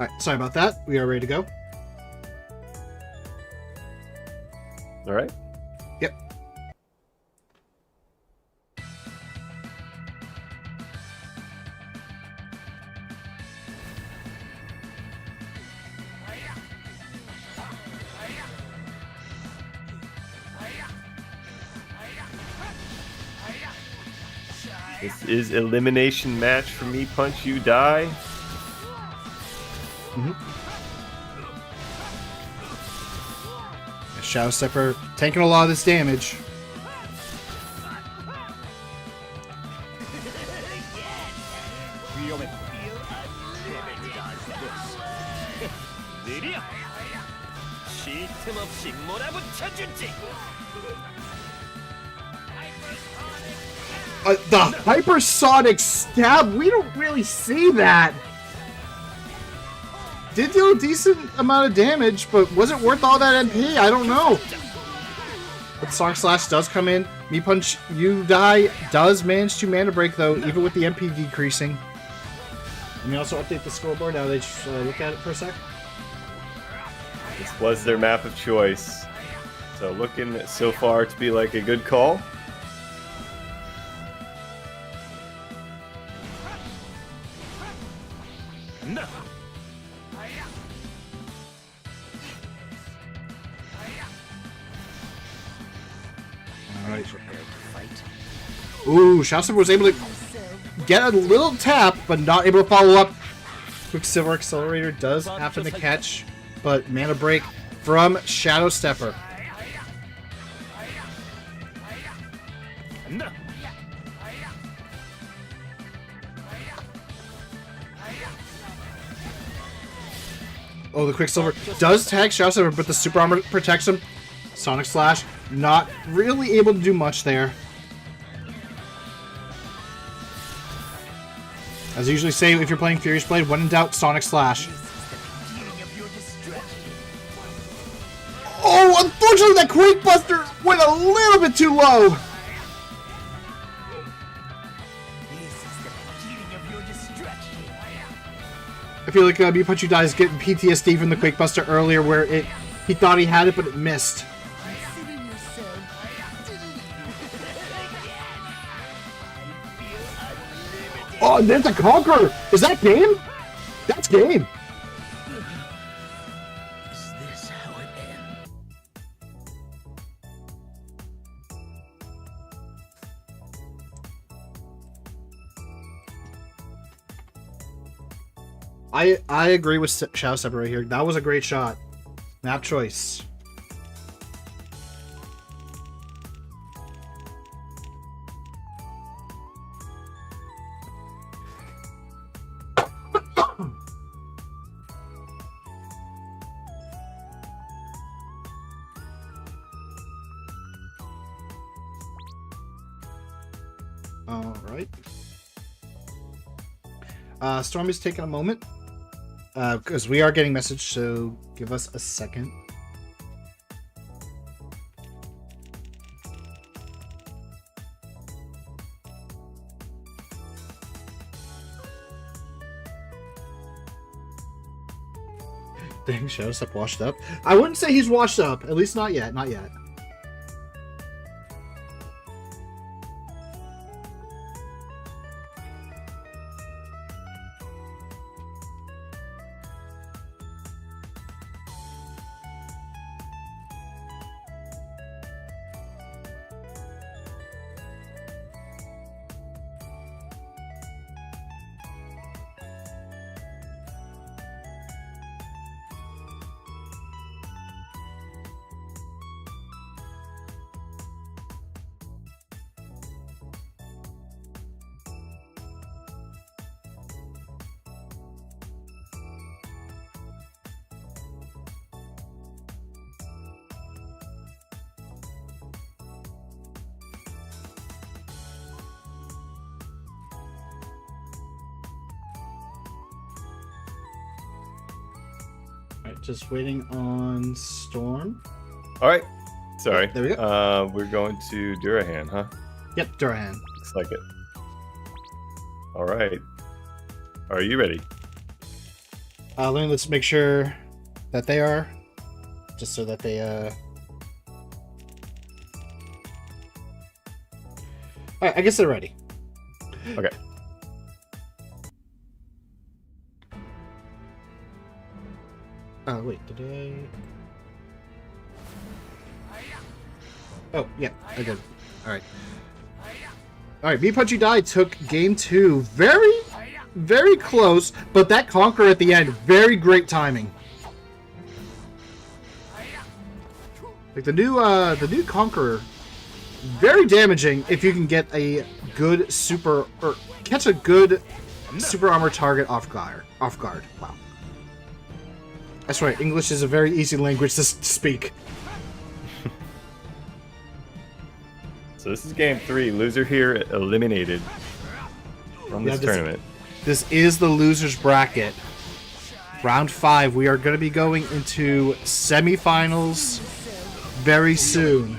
Alright, sorry about that. We are ready to go. All right. Yep. This is elimination match for me. Punch you die. Shadow Stepper taking a lot of this damage. The hypersonic stab, we don't really see that. Did do a decent amount of damage, but was it worth all that MP? I don't know. But Sonic Slash does come in. Me Punch You Die does manage to mana break though, even with the MP decreasing. Let me also update the scoreboard now that I look at it for a sec. This was their map of choice. So looking so far to be like a good call. Alright. Ooh, Shadow was able to get a little tap, but not able to follow up. Quicksilver Accelerator does happen to catch, but mana break from Shadow Stepper. Oh, the Quicksilver does tag Shadow Stepper, but the Super Armor protects him. Sonic Slash, not really able to do much there. As I usually say, if you're playing Furious Blade, when in doubt, Sonic Slash. Oh, unfortunately, that Quake Buster went a little bit too low. I feel like Me Punch You Die is getting PTSD from the Quake Buster earlier, where he thought he had it, but it missed. Oh, there's a Conqueror! Is that game? That's game! Is this how it ends? I agree with Shadow Stepper right here. That was a great shot. Map choice. Alright. Storm is taking a moment. Because we are getting message, so give us a second. Dang, Shadowstep washed up. I wouldn't say he's washed up. At least not yet. Not yet. Alright, just waiting on Storm. All right. Sorry. There we go. We're going to Durahan, huh? Yep, Durahan. Looks like it. All right. Are you ready? Let's make sure that they are. Just so that they, Alright, I guess they're ready. Okay. Oh, wait, did I... Oh, yeah, I did. Alright. Alright, Me Punch You Die took game 2. Very, very close, but that conquer at the end, very great timing. Like, the new Conqueror, very damaging if you can get a good super, or catch a good super armor target off guard. Wow. That's right, English is a very easy language to speak. So this is game 3. Loser here eliminated from this tournament. This is the loser's bracket. Round 5. We are going to be going into semifinals very soon.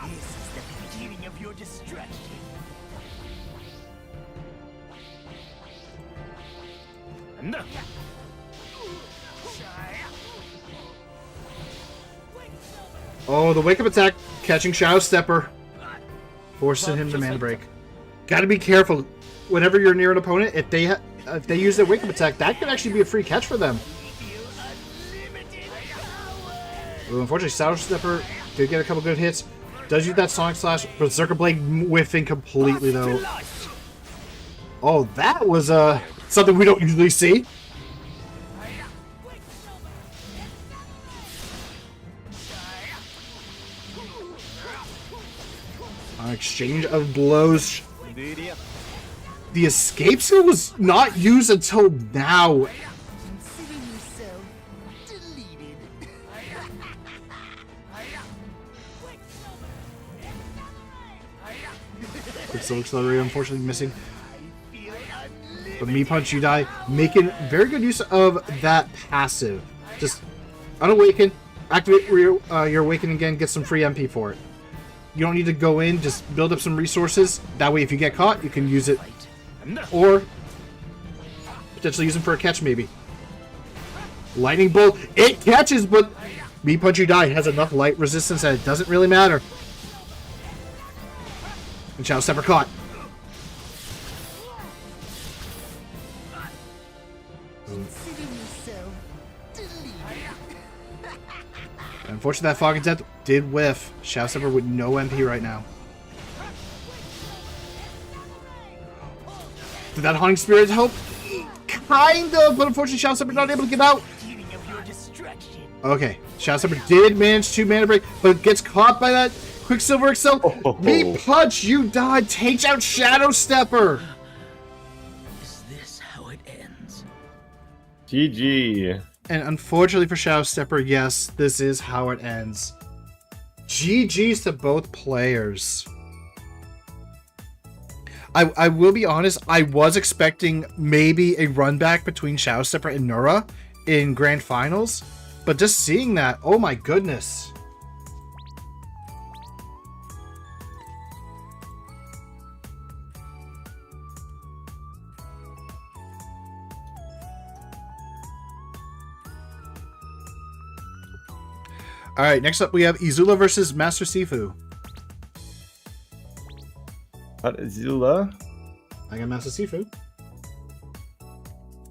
This is the beginning of your destruction. Enough. Oh, the wake up attack catching Shadow Stepper, forcing him to mana break. Got to be careful whenever you're near an opponent. If they use their wake up attack, that could actually be a free catch for them. Ooh, unfortunately, Shadow Stepper did get a couple good hits. Does use that Sonic Slash, Berserker Blade whiffing completely though. Oh, that was something we don't usually see. Exchange of blows. The escape skill was not used until now. Considering yourself deleted. Quicksilver Accelerator unfortunately missing. But Me Punch You Die making very good use of that passive. Just unawaken, activate your awaken again, get some free MP for it. You don't need to go in, just build up some resources. That way if you get caught, you can use it. Or potentially use them for a catch maybe. Lightning Bolt, it catches, but Me Punch You Die has enough light resistance that it doesn't really matter. And Shadow Stepper caught. Considering yourself deleted. Unfortunately, that Fog of Death did whiff. Shadow Stepper with no MP right now. Did that Haunting Spirit help? Kind of, but unfortunately, Shadow Stepper not able to get out. Beginning of your destruction. Okay, Shadow Stepper did manage to mana break, but gets caught by that Quicksilver Excel. Oh. Me Punch You Die takes out Shadow Stepper. Is this how it ends? GG. And unfortunately for Shadow Stepper, yes, this is how it ends. GG's to both players. I will be honest, I was expecting maybe a run back between Shadow Stepper and Nura in Grand Finals, but just seeing that, oh my goodness. All right, next up we have Izula versus Master Sifu. Zula. I got Master Sifu.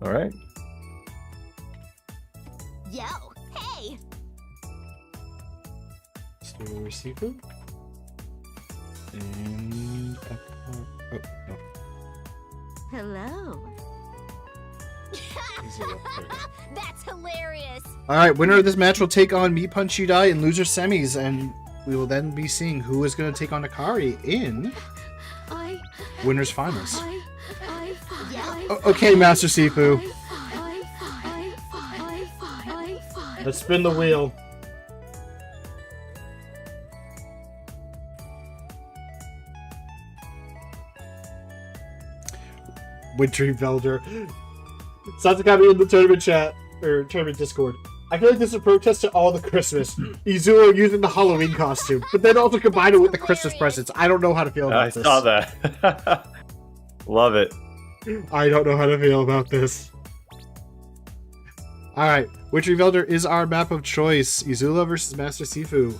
All right. Yo, hey! So Sifu. And oh no. Hello. Izula. There we go. That's hilarious! All right, winner of this match will take on Me Punch You Die in loser semis, and we will then be seeing who is going to take on Akari in winners finals. Okay, Master Sifu. Let's spin the wheel. Wintry Velder. Satsukami in the tournament chat, or tournament Discord. I feel like this is a protest to all the Christmas. Izula using the Halloween costume, but then also combine it with the Christmas presents. I don't know how to feel about this. I saw that. Love it. I don't know how to feel about this. Alright, Witchery Velder is our map of choice. Izula versus Master Sifu.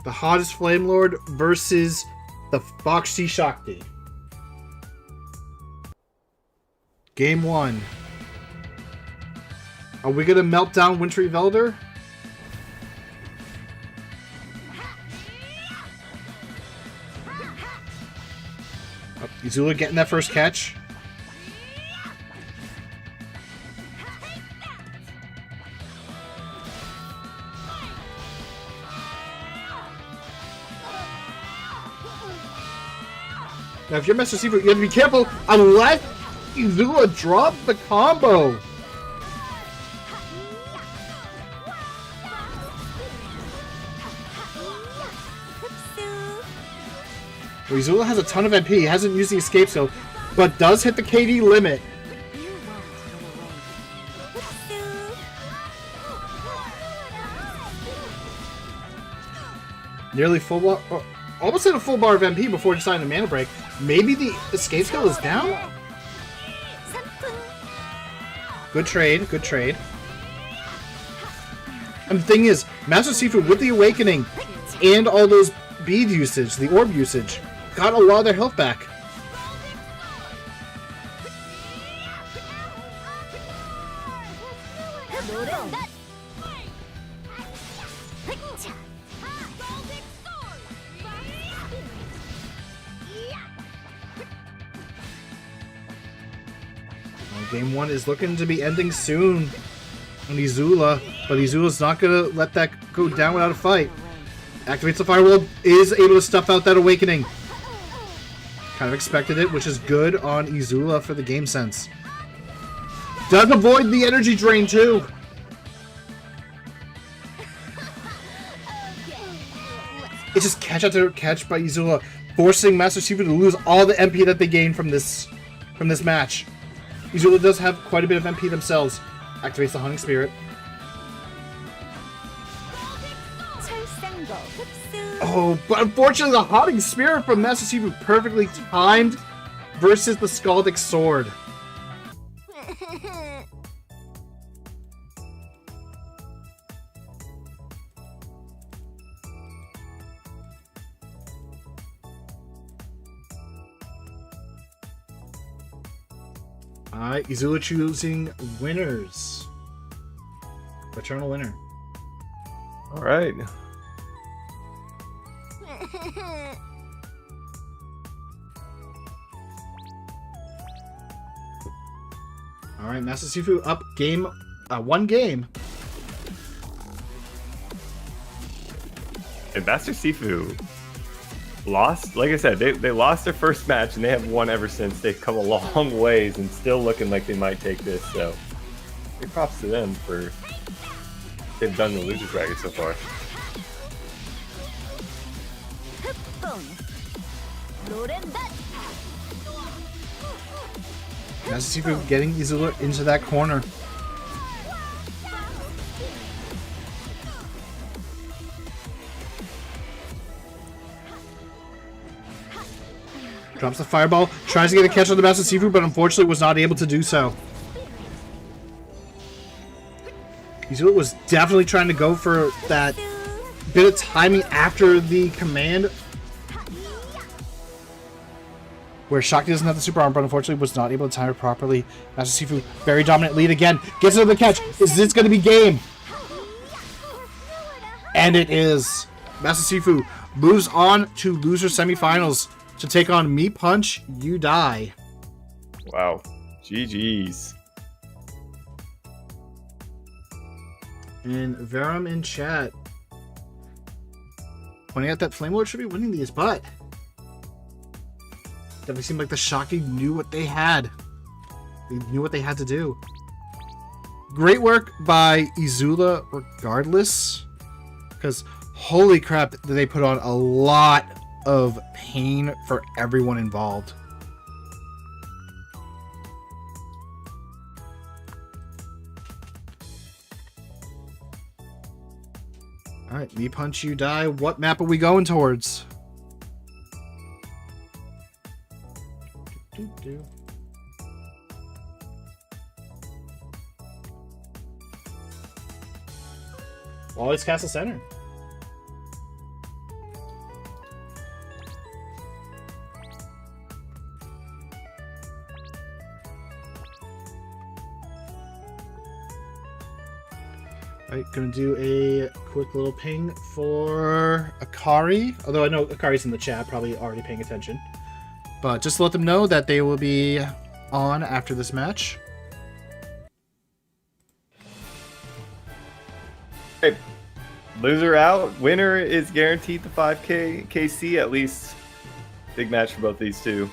The Hottest Flame Lord versus the Foxy Shakti. Game 1. Are we gonna melt down Wintry Velder? Oh, Izula getting that first catch. Now, if you're Master Sifu, you have to be careful unless Izula dropped the combo. Well, Izula has a ton of MP. He hasn't used the escape skill, but does hit the KD limit. Nearly full bar, almost hit a full bar of MP before deciding to mana break. Maybe the escape skill is down? Good trade, good trade. And the thing is, Master Sifu with the Awakening and all those bead usage, the orb usage, got a lot of their health back. Game 1 is looking to be ending soon on Izula, but Izula's not going to let that go down without a fight. Activates the Firewall, is able to stuff out that Awakening. Kind of expected it, which is good on Izula for the game sense. Does avoid the energy drain too. It's just catch after catch by Izula, forcing Master Sifu to lose all the MP that they gained from this match. Izula does have quite a bit of MP themselves. Activates the Hunting Spirit. Oh, but unfortunately the Hunting Spirit from Master Sifu perfectly timed versus the Scaldic Sword. Alright, Izula choosing winners. Eternal winner. Alright. Alright, Master Sifu up game, one game. And Master Sifu lost, like I said, they lost their first match and they have won ever since. They've come a long ways and still looking like they might take this, so big props to them for what they've done in the losers bracket so far. Master Sifu getting Izula into that corner. Drops the Fireball, tries to get a catch on the Master Sifu, but unfortunately was not able to do so. Izula was definitely trying to go for that bit of timing after the command, where Shakti doesn't have the super arm, but unfortunately was not able to time it properly. Master Sifu, very dominant lead again. Gets another catch. Is this going to be game? And it is. Master Sifu moves on to loser semifinals to take on Me Punch, You Die. Wow. GG's. And Verum in chat pointing out that Flame Lord should be winning these, but definitely seemed like the Shakti knew what they had. They knew what they had to do. Great work by Izula regardless, because holy crap, did they put on a lot of pain for everyone involved. Alright, Me Punch, You Die. What map are we going towards? Always Castle Center. Alright, gonna do a quick little ping for Akari. Although I know Akari's in the chat, probably already paying attention. But just to let them know that they will be on after this match. Hey, loser out. Winner is guaranteed the 5K KC at least. Big match for both these two.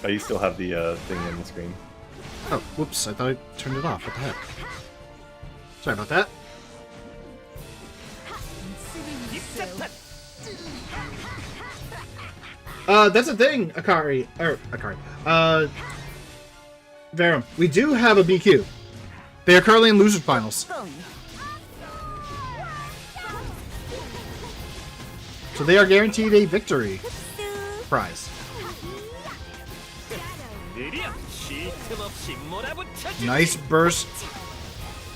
Oh, you still have the thing on the screen. Oh, whoops, I thought I turned it off. What the heck? Sorry about that. That's a thing, Akari. Verum. We do have a BQ. They are currently in losers finals. So they are guaranteed a victory prize. Nice burst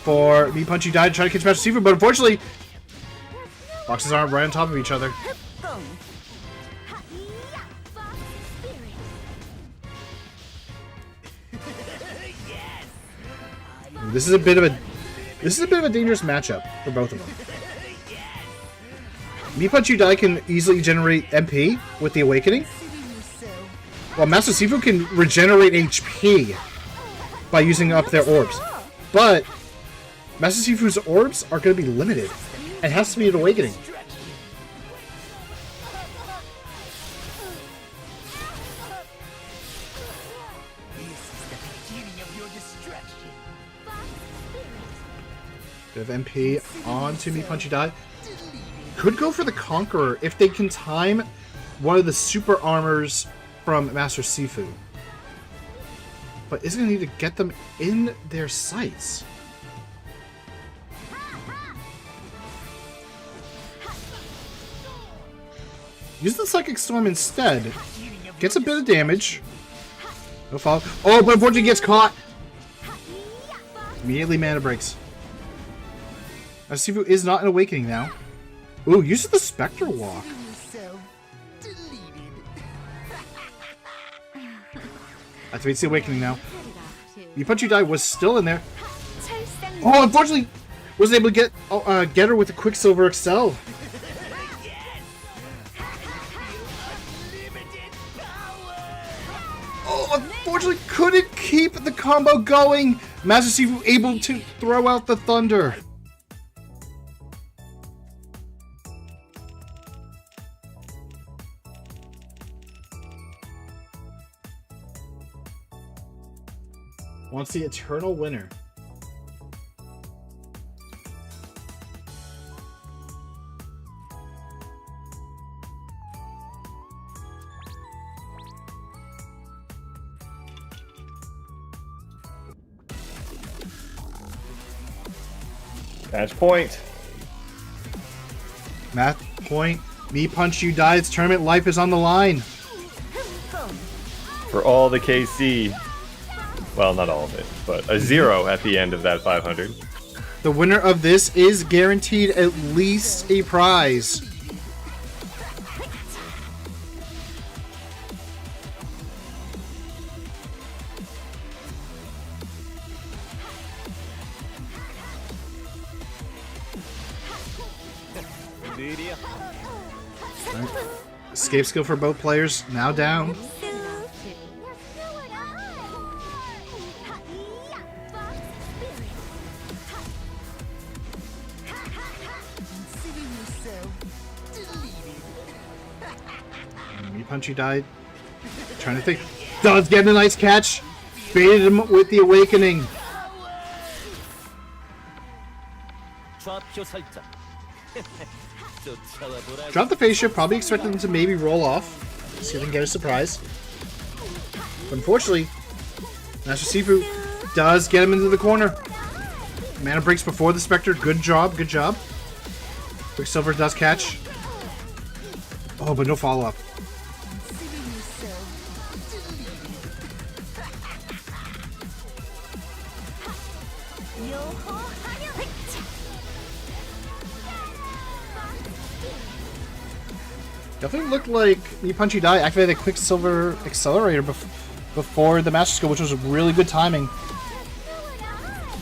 for Me Punch, You Die to try to catch Master Sifu, but unfortunately, boxes aren't right on top of each other. This is a bit of a dangerous matchup for both of them. Me Punch, You Die can easily generate MP with the Awakening, while Master Sifu can regenerate HP by using up their orbs. But Master Sifu's orbs are going to be limited. It has to be an Awakening. Bit of MP onto Me Punch, You Die. Could go for the Conqueror if they can time one of the super armors from Master Sifu. But is going to need to get them in their sights. Use the Psychic Storm instead. Gets a bit of damage. No follow. Oh, but unfortunately gets caught. Immediately mana breaks. Master Sifu is not an Awakening now. Ooh, uses the Spectre Walk. Activates the Awakening now. Me Punch, You Die was still in there. Oh, unfortunately, wasn't able to get her with a Quicksilver Excel. Oh, unfortunately, couldn't keep the combo going. Master Sifu able to throw out the Thunder. Wants the eternal winner. Match point. Match point. Me Punch, You Die. Its tournament life is on the line. for all the KC. Well, not all of it, but a 0 at the end of that 500. The winner of this is guaranteed at least a prize. Escape skill for both players, now down. Me Punchy died. Trying to think. Does get a nice catch. Baited him with the awakening. Drop the face shift, probably expecting them to maybe roll off. See if they can get a surprise. But unfortunately, Master Sifu does get him into the corner. Mana breaks before the Spectre. Good job, good job. Quicksilver does catch. Oh, but no follow-up. Definitely looked like the Punchy Die activated the Quicksilver Accelerator before the Master Skill, which was really good timing.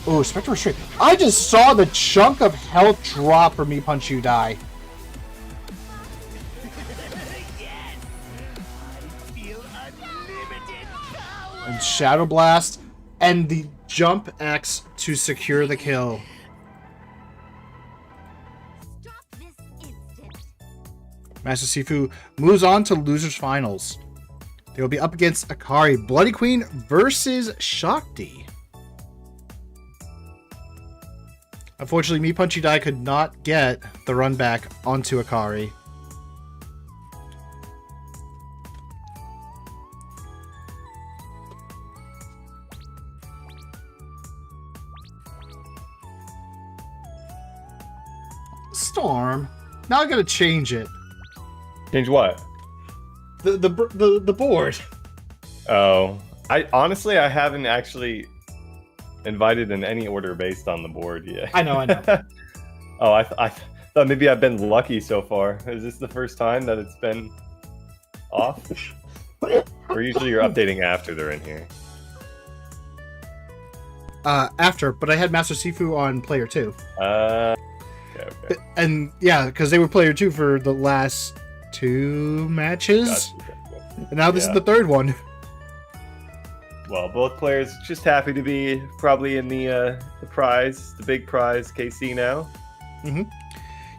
Oh, Spectre Restraint. I just saw the chunk of health drop for me Punch You Die. And Shadow Blast and the Jump X to secure the kill. Master Sifu moves on to Losers Finals. They will be up against Akari, Bloody Queen versus Shakti. Unfortunately, Me Punchy Die could not get the run back onto Akari. Storm. Now I gotta change it. Change what? The board. Oh, I haven't actually invited in any order based on the board yet. I know. Oh, I thought maybe I've been lucky so far. Is this the first time that it's been off? Or usually you're updating after they're in here? After, but I had Master Sifu on player 2. Okay. And yeah, because they were player 2 for the last 2 matches. Gotcha. And now this is the third one. Well, both players just happy to be probably in the prize, the big prize, KC now. Mm-hmm.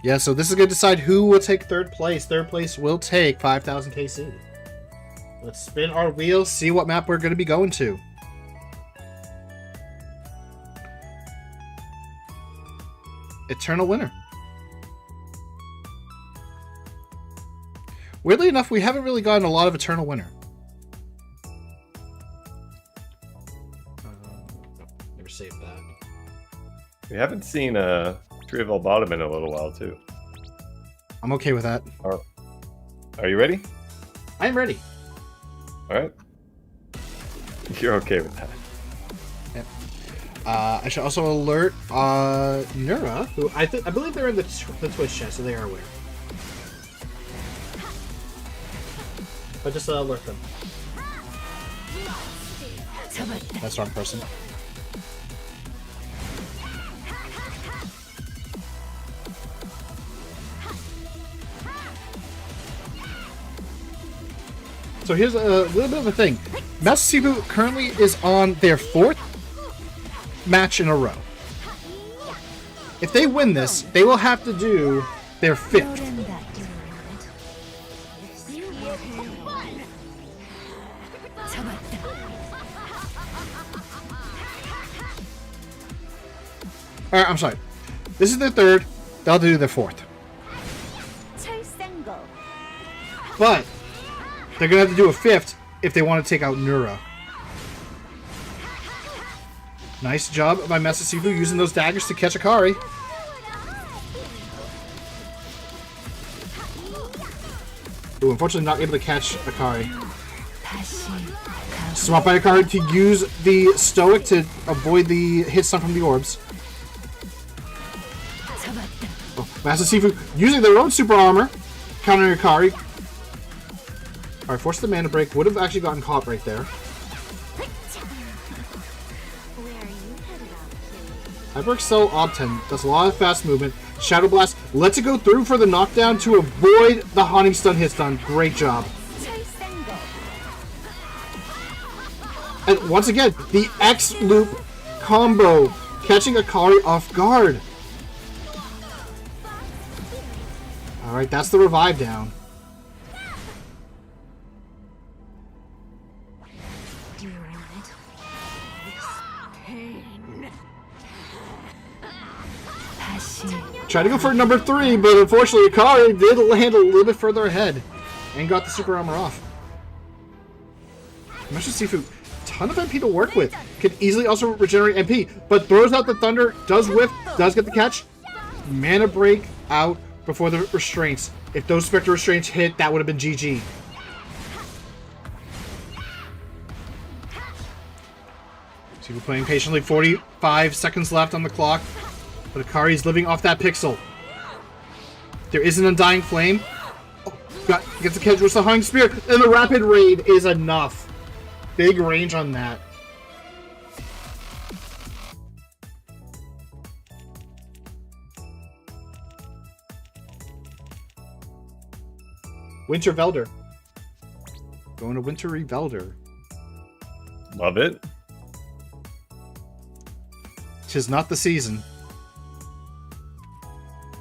Yeah, so this is going to decide who will take third place. Third place will take 5,000 KC. Let's spin our wheels, see what map we're going to be going to. Eternal Winner. Weirdly enough, we haven't really gotten a lot of Eternal Winner. Never saved that. We haven't seen a Trivial Bottom in a little while, too. I'm okay with that. Are you ready? I'm ready. All right. You're okay with that. Yep. I should also alert Nura, who I believe they're in the Twitch chat, so they are aware. But just alert them. That's the wrong person. So here's a little bit of a thing. Master Sifu currently is on their 4th match in a row. If they win this, they will have to do their 5th. Alright, I'm sorry. This is their 3rd. They'll do their 4th. But they're going to have to do a 5th if they want to take out Nura. Nice job by Master Sifu using those daggers to catch Akari. Ooh, unfortunately not able to catch Akari. Swap by a card to use the Stoic to avoid the hit stun from the orbs. Oh, Master Sifu using their own super armor, countering Akari. Alright, force the mana break. Would have actually gotten caught right there. Hyper Excel Obten does a lot of fast movement. Shadow Blast lets it go through for the knockdown to avoid the Haunting Stun hit stun. Great job. And once again, the X loop combo, catching Akari off guard. Alright, that's the revive down. Do you want it? Tried to go for number 3, but unfortunately Akari did land a little bit further ahead and got the super armor off. Master Sifu, ton of MP to work with. Can easily also regenerate MP, but throws out the thunder, does whiff, does get the catch. Mana break out before the restraints. If those Spectre restraints hit, that would have been GG. Sifu playing patiently, 45 seconds left on the clock. But Akari's living off that pixel. There is an Undying Flame. Oh, gets the catch with the Haunting Spear, and the Rapid Raid is enough. Big range on that. Winter Velder. Going to Wintry Velder. Love it. 'Tis not the season.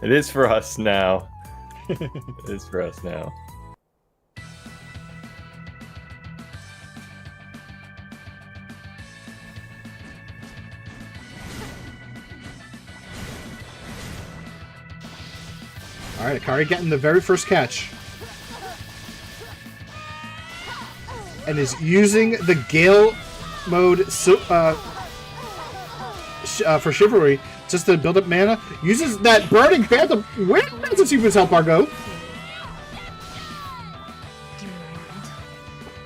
It is for us now. It is for us now. Alright, Akari getting the very first catch. And is using the Gale mode for Chivalry just to build up mana. Uses that Burning Phantom. Where did Master Sifu's help bar go?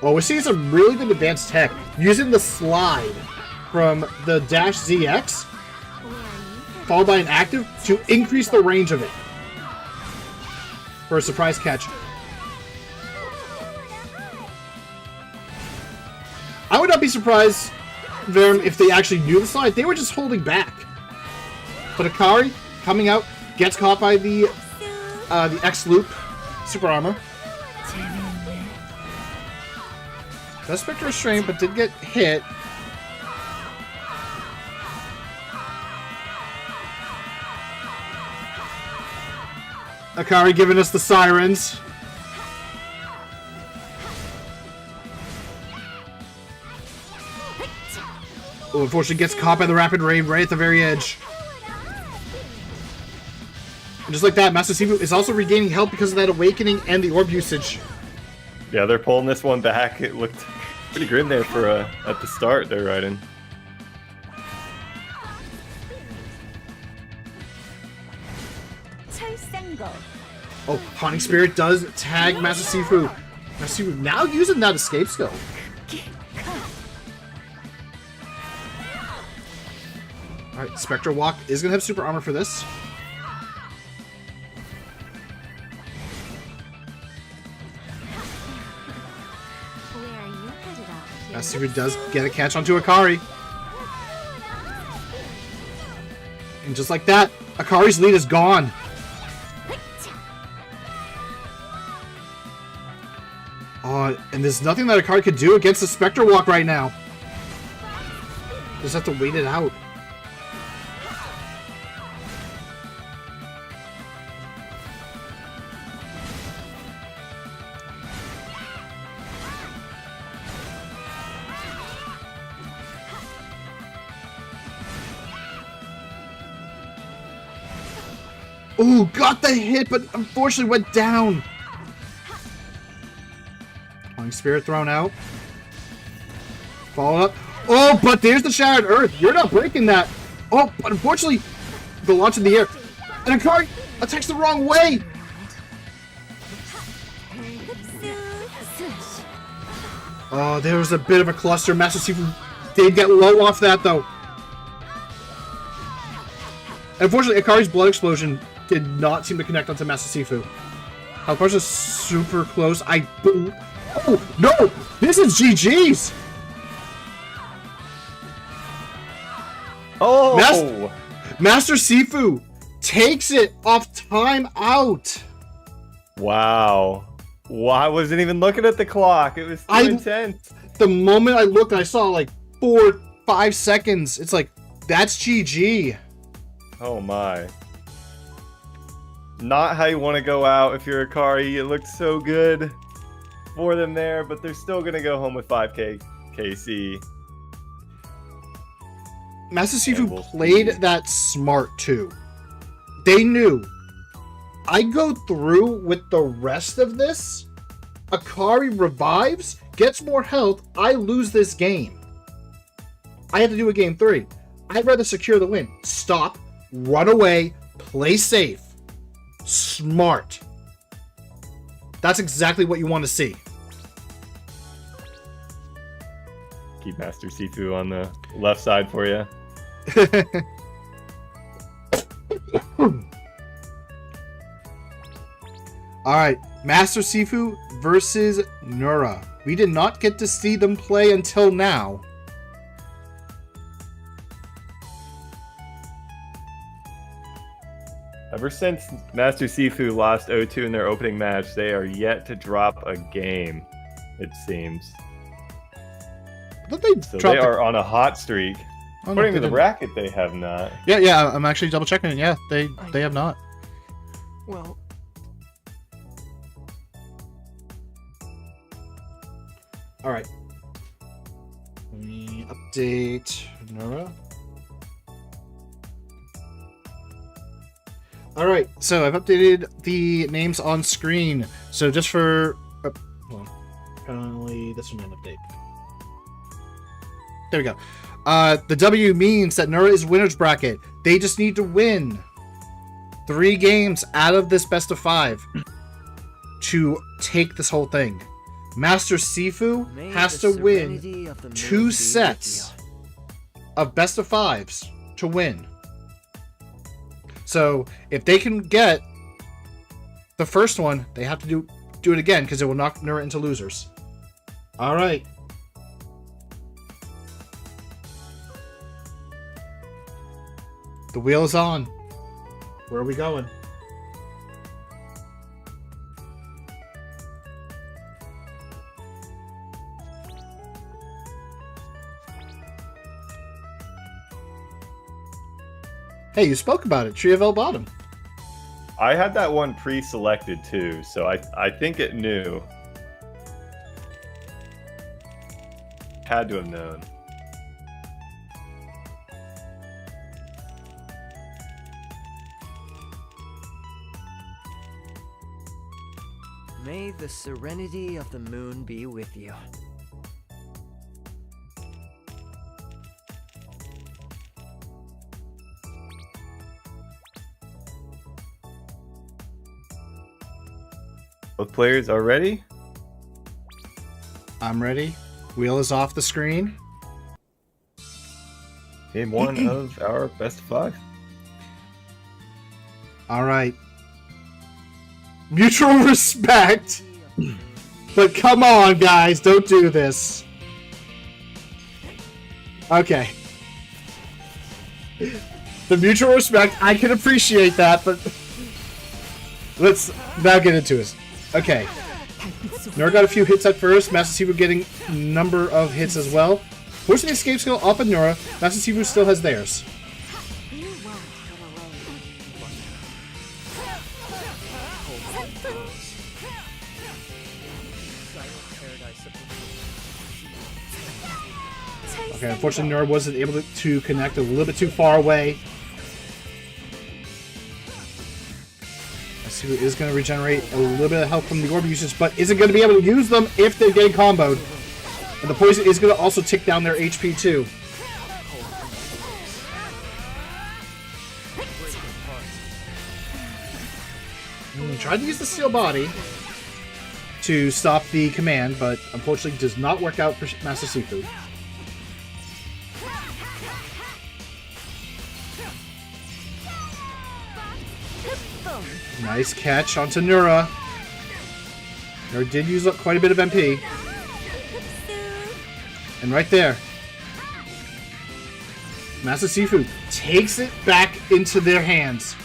Oh, we're seeing some really good advanced tech. Using the slide from the Dash ZX, followed by an active, to increase the range of it. For a surprise catch. I would not be surprised, Verum, if they actually knew the slide. They were just holding back. But Akari, coming out, gets caught by the X loop super armor. Does Spectre Restraint, but did get hit. Akari giving us the sirens. Oh, unfortunately gets caught by the Rapid Raid right at the very edge. And just like that, Master Sifu is also regaining health because of that Awakening and the Orb usage. Yeah, they're pulling this one back. It looked pretty grim there for at the start there, Raiden. Oh, Haunting Spirit does tag Master Sifu. Master Sifu now using that escape skill. Alright, Spectre Walk is going to have super armor for this. Master Sifu does get a catch onto Akari. And just like that, Akari's lead is gone. And there's nothing that Akari could do against the Spectre Walk right now. Just have to wait it out. Ooh, got the hit, but unfortunately went down. Haunting Spirit thrown out. Follow up. Oh, but there's the Shattered Earth. You're not breaking that. Oh, but unfortunately, the launch in the air. And Akari attacks the wrong way. Oh, there was a bit of a cluster. Master Sifu did get low off that, though. Unfortunately, Akari's blood explosion did not seem to connect onto Master Sifu. Alpar's is super close. Oh, no! This is GG's! Oh! Master Sifu takes it off timeout. Wow. Well, I wasn't even looking at the clock. It was too intense. The moment I looked, I saw like 4-5 seconds. It's like, that's GG. Oh my. Not how you want to go out if you're Akari. It looked so good for them there, but they're still going to go home with 5k KC. Master Sifu played that smart too. They knew, I go through with the rest of this, Akari revives, gets more health, I lose this game. I have to do a game 3. I'd rather secure the win. Stop, run away, play safe. Smart. That's exactly what you want to see. Keep Master Sifu on the left side for you. Alright, Master Sifu versus Nura. We did not get to see them play until now. Ever since Master Sifu lost 0-2 in their opening match, they are yet to drop a game, it seems. So they are on a hot streak. Oh, According no, to the bracket, they have not. Yeah, I'm actually double checking it. Yeah, they have not. Well, Alright. Let me update Nura. Alright, so I've updated the names on screen. So just for... well, apparently this one didn't update. There we go. The W means that Nura is winner's bracket. They just need to win 3 games out of this best of 5 to take this whole thing. Master Sifu has to win 2 sets of best of 5s to win. So if they can get the first one, they have to do it again because it will knock Nura into losers. All right. The wheel is on. Where are we going? Hey, you spoke about it. Tree of El Bottom. I had that one pre-selected too, so I think it knew. Had to have known. may the serenity of the moon be with you. Both players are ready? I'm ready. Wheel is off the screen. Game 1 of our best of 5. All right. Mutual respect. But come on, guys. Don't do this. Okay. The mutual respect, I can appreciate that, but let's now get into it. Okay. Nura got a few hits at first. Master Sifu getting a number of hits as well. Forcing the escape skill off of Nura. Master Sifu still has theirs. Okay, unfortunately Nura wasn't able to connect, a little bit too far away. Sifu is going to regenerate a little bit of health from the orb usage, but isn't going to be able to use them if they're getting comboed. And the poison is going to also tick down their HP too. Tried to use the steel body. to stop the command, but unfortunately does not work out for Master Sifu. Nice catch onto Nura. Nura did use up quite a bit of MP. And right there, Master Sifu takes it back into their hands.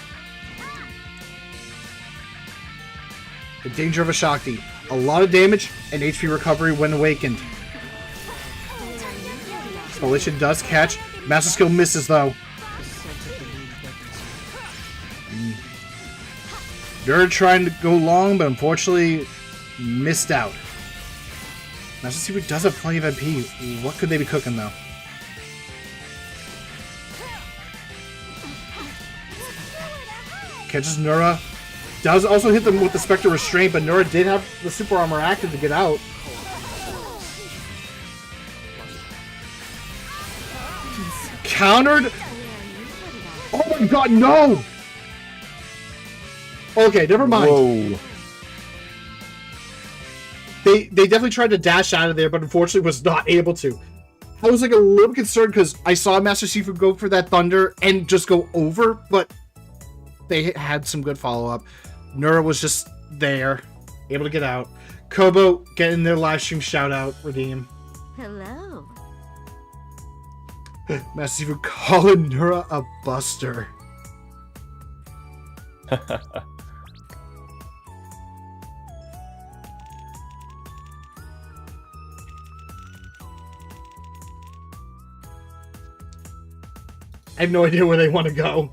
The danger of a Shakti. A lot of damage and HP recovery when awakened. Spoliation does catch. Master Skill misses though. They're trying to go long, but unfortunately missed out. Master Sifu does have plenty of MP. What could they be cooking though? Catches Nura. Does also hit them with the Spectre Restraint, but Nura did have the Super Armor active to get out. Countered. Oh my god, no! Okay, never mind. Whoa. They definitely tried to dash out of there, but unfortunately was not able to. I was like a little concerned because I saw Master Sifu go for that Thunder and just go over, but they had some good follow-up. Nura was just there, able to get out. Kobo getting their live stream shout-out redeem. Hello. Master Sifu calling Nura a buster. I have no idea where they want to go.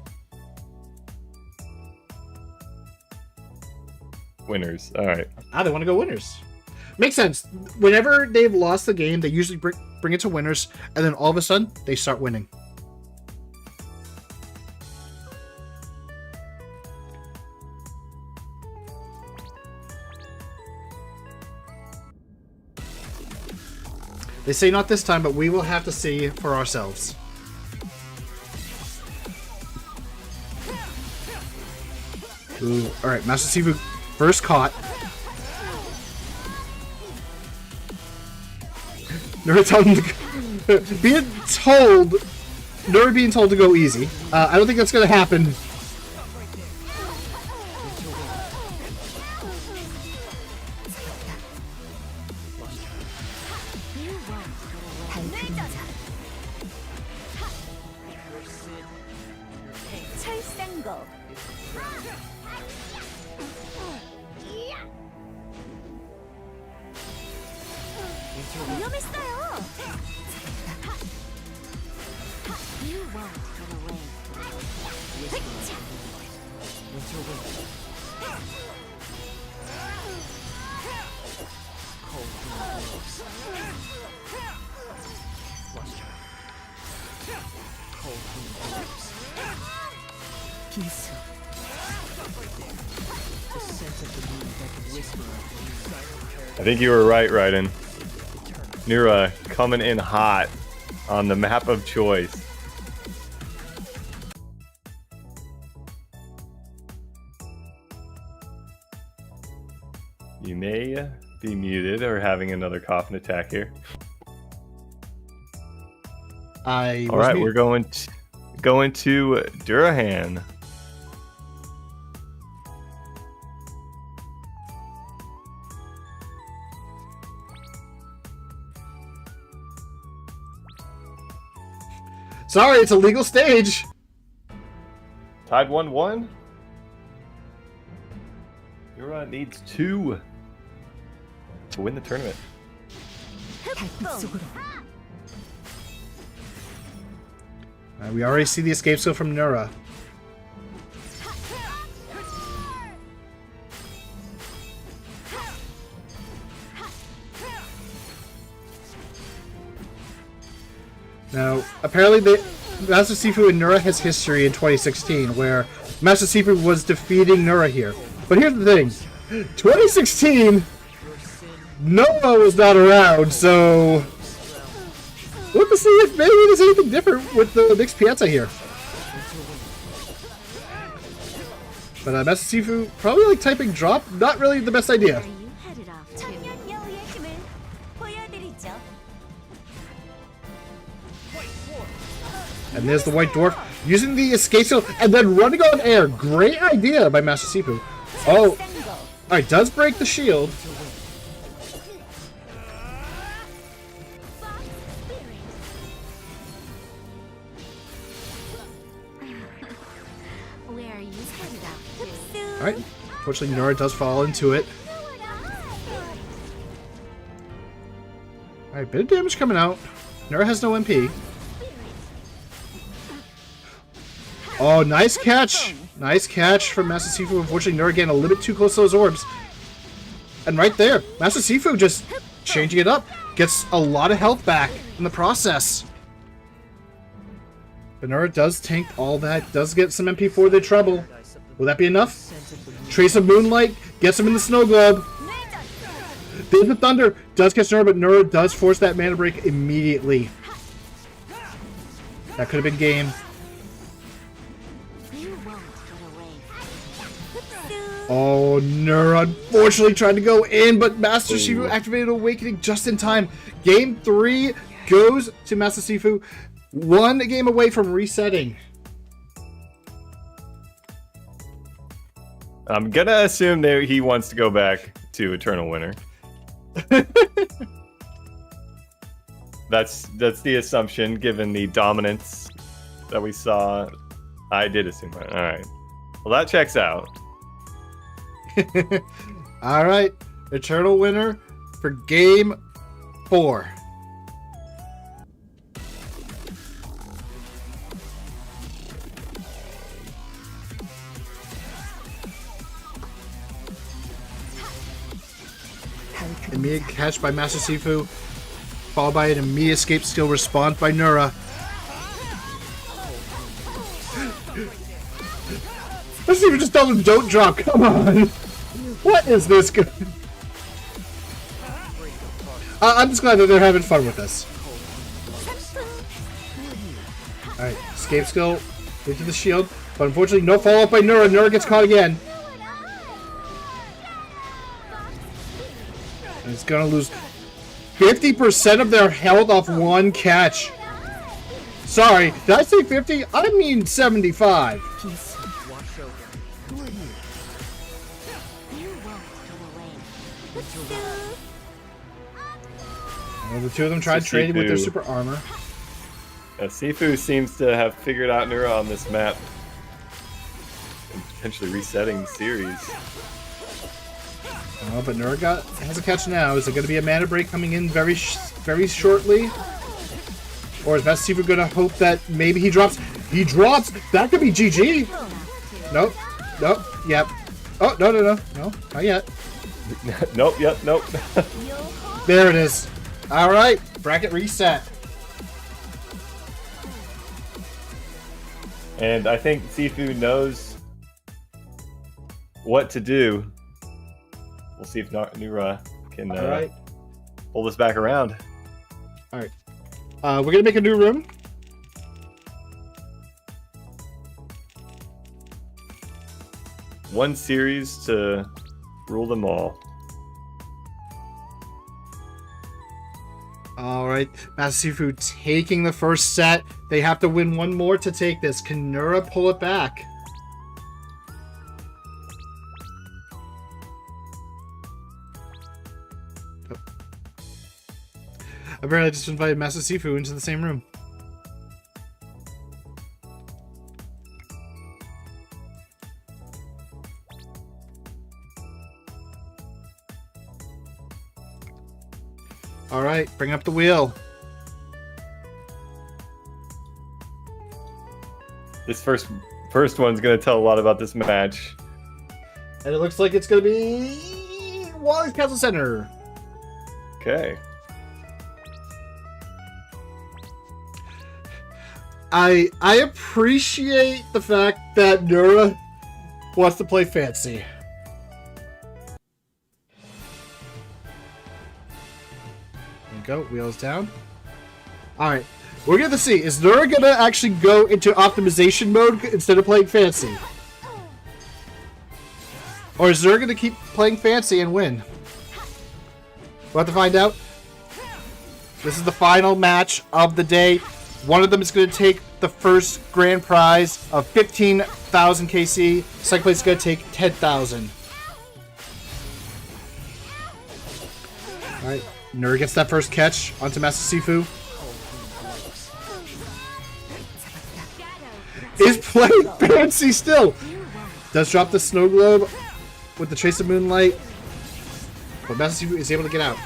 Winners. All right. They want to go winners. Makes sense. Whenever they've lost the game, they usually bring it to winners, and then all of a sudden, they start winning. They say not this time, but we will have to see for ourselves. Ooh, alright, Master Sifu first caught. Nura being told to go easy. I don't think that's gonna happen. I think you were right, Raiden. Nura coming in hot on the map of choice. You may be muted or having another coffin attack here. All right, we're going to Durahan. Sorry, it's a legal stage. Tied 1-1. Dura needs 2 to win the tournament. We already see the escape skill from Nura. Now, apparently, Master Sifu and Nura has history in 2016, where Master Sifu was defeating Nura here. But here's the thing. 2016, Noah was not around, so we'll have to see if maybe there's anything different with the mixed Piazza here. But Master Sifu, probably like typing drop, not really the best idea. Are you headed off And there's the White Dwarf using the escape skill and then running on air. Great idea by Master Sifu. Oh, alright, does break the shield. Where are you headed out to? Alright, unfortunately Nora does fall into it. Alright, bit of damage coming out. Nora has no MP. Oh, nice catch! Nice catch from Master Sifu. Unfortunately, Nora getting a little bit too close to those orbs. And right there, Master Sifu just changing it up. Gets a lot of health back in the process. But Nora does tank all that. Does get some MP for the trouble. Will that be enough? Trace of Moonlight gets him in the Snow Globe. There's the Thunder. Does catch Nora, but Nora does force that mana break immediately. That could have been game. Oh, Nura unfortunately tried to go in, but Master Sifu activated Awakening just in time. Game 3 goes to Master Sifu. 1 game away from resetting. I'm gonna assume that he wants to go back to Eternal Winter. That's the assumption, given the dominance that we saw. I did assume that. All right. Well, that checks out. All right, Eternal Winter for game 4. Immediate catch by Master Sifu, followed by an immediate escape skill response by Nura. Master Sifu just told him don't drop, come on! What is this good? I'm just glad that they're having fun with this. Alright, escape skill into the shield, but unfortunately no follow-up by Nura. Nura gets caught again. And it's gonna lose 50% of their health off 1 catch. Sorry, did I say 50? I mean 75. Well, the two of them tried trading with their super armor. Sifu seems to have figured out Nura on this map. And potentially resetting the series. Oh, but Nura has a catch now. Is it going to be a mana break coming in very shortly? Or is Master Sifu going to hope that maybe he drops? He drops! That could be GG! Nope. Nope. Yep. Oh, no, not yet. Nope, yep, nope. There it is. Alright, bracket reset. And I think Sifu knows what to do. We'll see if Nura can pull this back around. Alright. We're going to make a new room. One series to rule them all. Alright, Master Sifu taking the first set. They have to win 1 more to take this. Can Nura pull it back? Oh. Apparently I just invited Master Sifu into the same room. Alright, bring up the wheel. This first one's going to tell a lot about this match. And it looks like it's going to be Wally's Castle Center. Okay. I appreciate the fact that Nura wants to play fancy. Go, wheels down. Alright, we're gonna see. Is Nura gonna actually go into optimization mode instead of playing fancy? Or is Nura gonna keep playing fancy and win? We'll have to find out. This is the final match of the day. One of them is going to take the first grand prize of 15,000 KC. Second place is going to take 10,000. Alright, Nura gets that first catch onto Master Sifu. Is playing fancy still. Does drop the snow globe with the Trace of Moonlight. But Master Sifu is able to get out.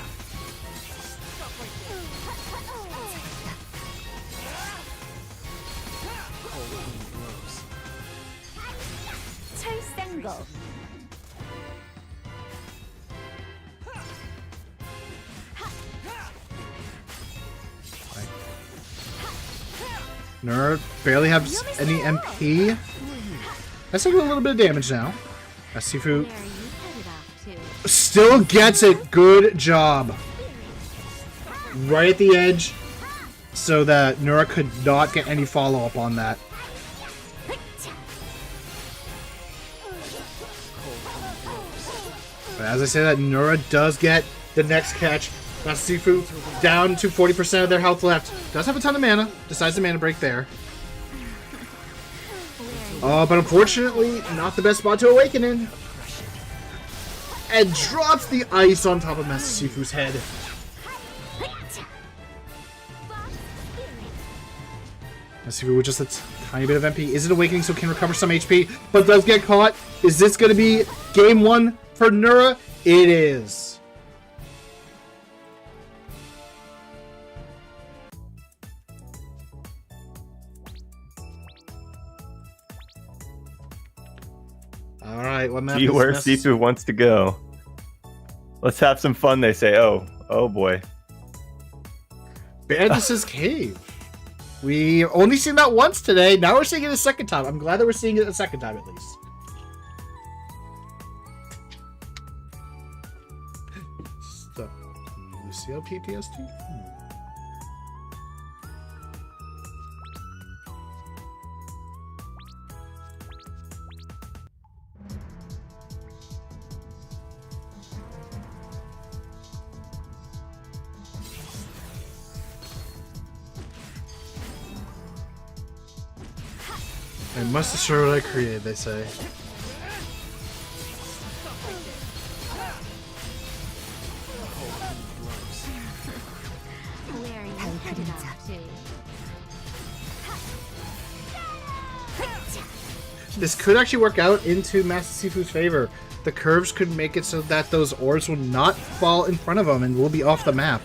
Nerd barely has any MP. That's taking a little bit of damage now. Sifu still gets it. Good job. Right at the edge so that Nura could not get any follow-up on that. But as I say that, Nura does get the next catch. Master Sifu down to 40% of their health left. Does have a ton of mana. Decides the mana break there. But unfortunately, not the best spot to awaken in. And drops the ice on top of Master Sifu's head. Master Sifu with just a tiny bit of MP. Is it awakening so can recover some HP? But does get caught. Is this going to be game one for Nura? It is. Alright, what map See is where this? Sifu wants to go. Let's have some fun, they say. Oh boy. Bandus' Cave. We only seen that once today. Now we're seeing it a second time. I'm glad that we're seeing it a second time at least. Stop. Lucio PTSD? I must destroy what I created, they say. Where are you headed off to? This could actually work out into Master Sifu's favor. The curves could make it so that those orbs will not fall in front of him and will be off the map.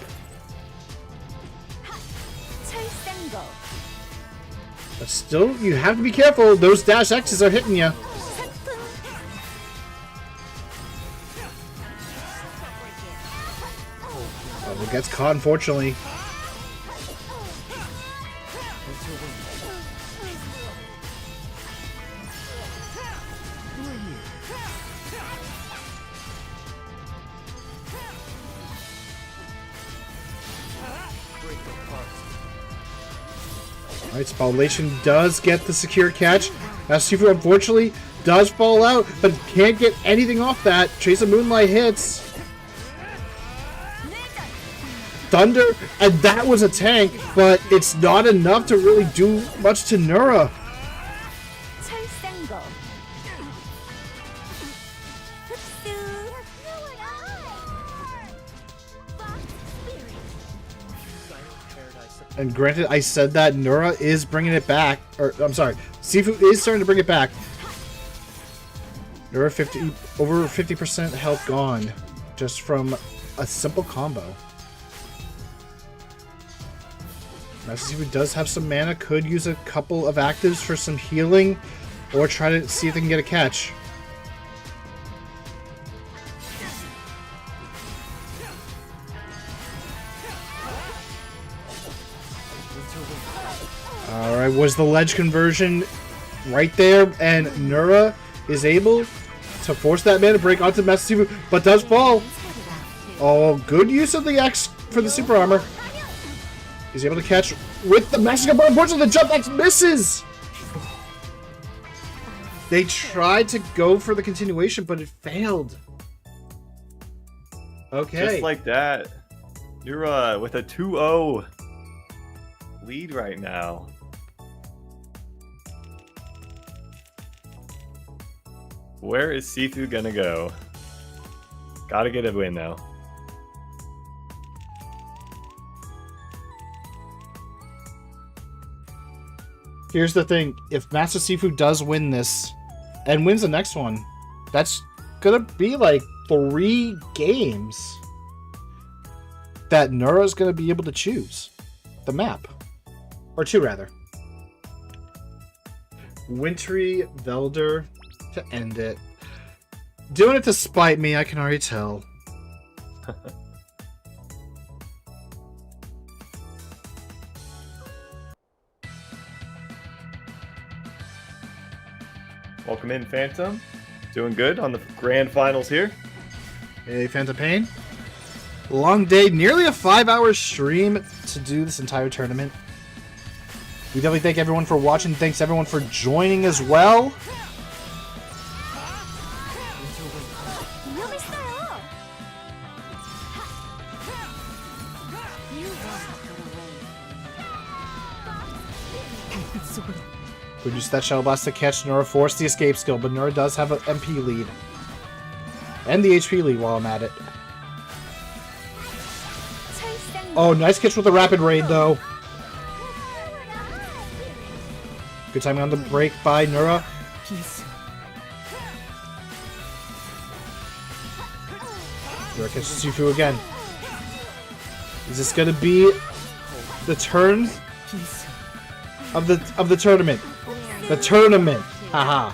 But still, you have to be careful. Those dash X's are hitting you. Oh, gets caught, unfortunately. Alright, Spallation does get the secure catch. Sifu unfortunately does fall out, but can't get anything off that. Trace of Moonlight hits. Thunder, and that was a tank, but it's not enough to really do much to Nura. And granted, I said that Nura is bringing it back. Or, I'm sorry, Sifu is starting to bring it back. Nura over 50% health gone. Just from a simple combo. Master Sifu does have some mana. Could use a couple of actives for some healing. Or try to see if they can get a catch. Alright, was the ledge conversion right there, and Nura is able to force that mana break onto Master Sifu, but does fall. Oh, good use of the X for the super armor. He's able to catch with the Master, but unfortunately the jump X misses! They tried to go for the continuation, but it failed. Okay. Just like that. Nura with a 2-0. lead right now. Where is Sifu gonna go? Gotta get a win now. Here's the thing. If Master Sifu does win this and wins the next one, that's gonna be like 3 games that Nura's gonna be able to choose the map. Or 2 rather. Wintry Velder to end it. Doing it to spite me, I can already tell. Welcome in, Phantom. Doing good on the grand finals here. Hey, Phantom Pain. Long day, nearly a 5-hour stream to do this entire tournament. We definitely thank everyone for watching. Thanks everyone for joining as well. Produce that Shell Blast to catch Nura, force the escape skill, but Nura does have an MP lead. And the HP lead while I'm at it. Oh, nice catch with the Rapid Raid, though. Good timing on the break by Nura. Nura catches Sifu again. Is this going to be the turn of the tournament? The tournament. Haha.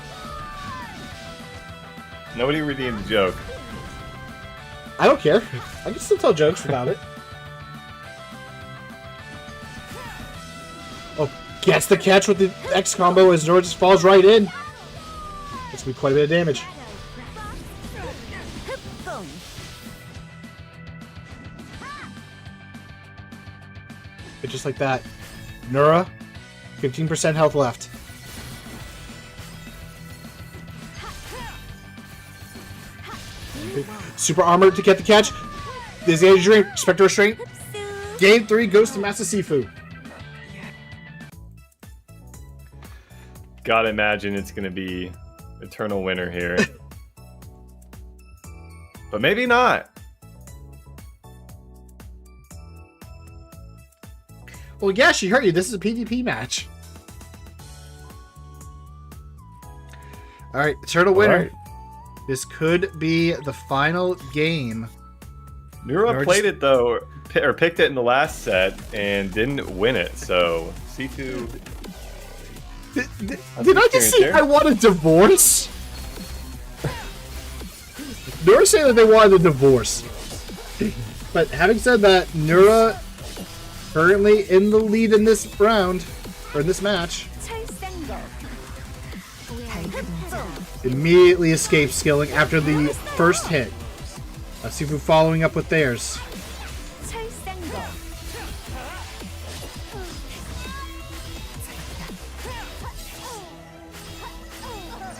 Nobody redeemed the joke. I don't care. I can still tell jokes about it. Oh, gets the catch with the X combo as Nora just falls right in. That's gonna be quite a bit of damage. But just like that, Nura, 15% health left. Super armor to get the catch. There's the Age of Dream. Spectre Restraint. Game 3 goes to Master Sifu. Gotta imagine it's gonna be eternal winner here. But maybe not. Well, yeah, she heard you. This is a PvP match. Alright, eternal winner. Right. This could be the final game. Nura played it though, or picked it in the last set and didn't win it. So Sifu. Did I just say I want a divorce? Nura saying that they wanted a divorce. But having said that, Nura currently in the lead in this round, or in this match. Immediately escapes skilling after the first hit. Sifu following up with theirs.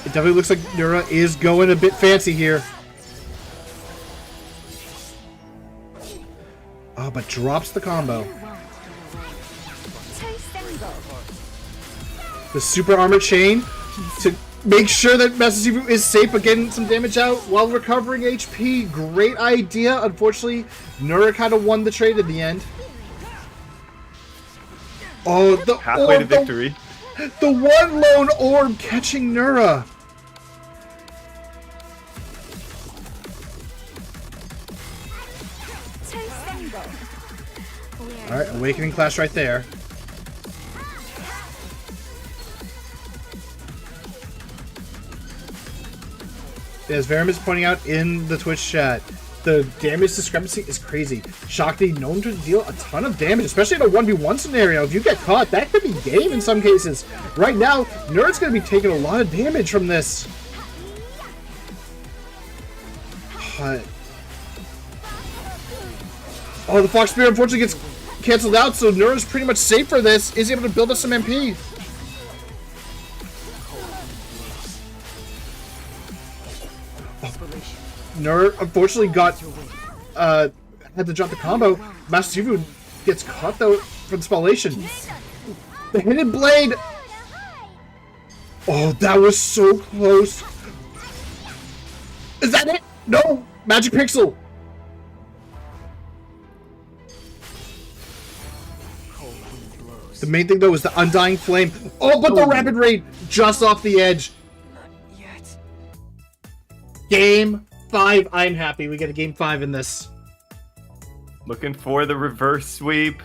It definitely looks like Nura is going a bit fancy here. Oh, but drops the combo. The super armor chain to make sure that Master Sifu is safe but getting some damage out while recovering HP. Great idea. Unfortunately, Nura kind of won the trade in the end. Oh, the halfway orb, to victory. The one lone orb catching Nura. Alright, Awakening Clash right there. As Verum is pointing out in the Twitch chat, the damage discrepancy is crazy. Shakti known to deal a ton of damage, especially in a 1v1 scenario. If you get caught, that could be game in some cases. Right now, Nerd's going to be taking a lot of damage from this. Oh, the Fox Spear unfortunately gets canceled out, so Nerd's pretty much safe for this. Is able to build up some MP. Nerd unfortunately got had to drop the combo. Master Sifu gets caught though for the spallation. The hidden blade. Oh, that was so close. Is that it? No, magic pixel. Cold wind blows. The main thing though is the undying flame. Oh, but the rapid raid just off the edge. Not yet. Game 5. I'm happy we get a game 5 in this. Looking for the reverse sweep.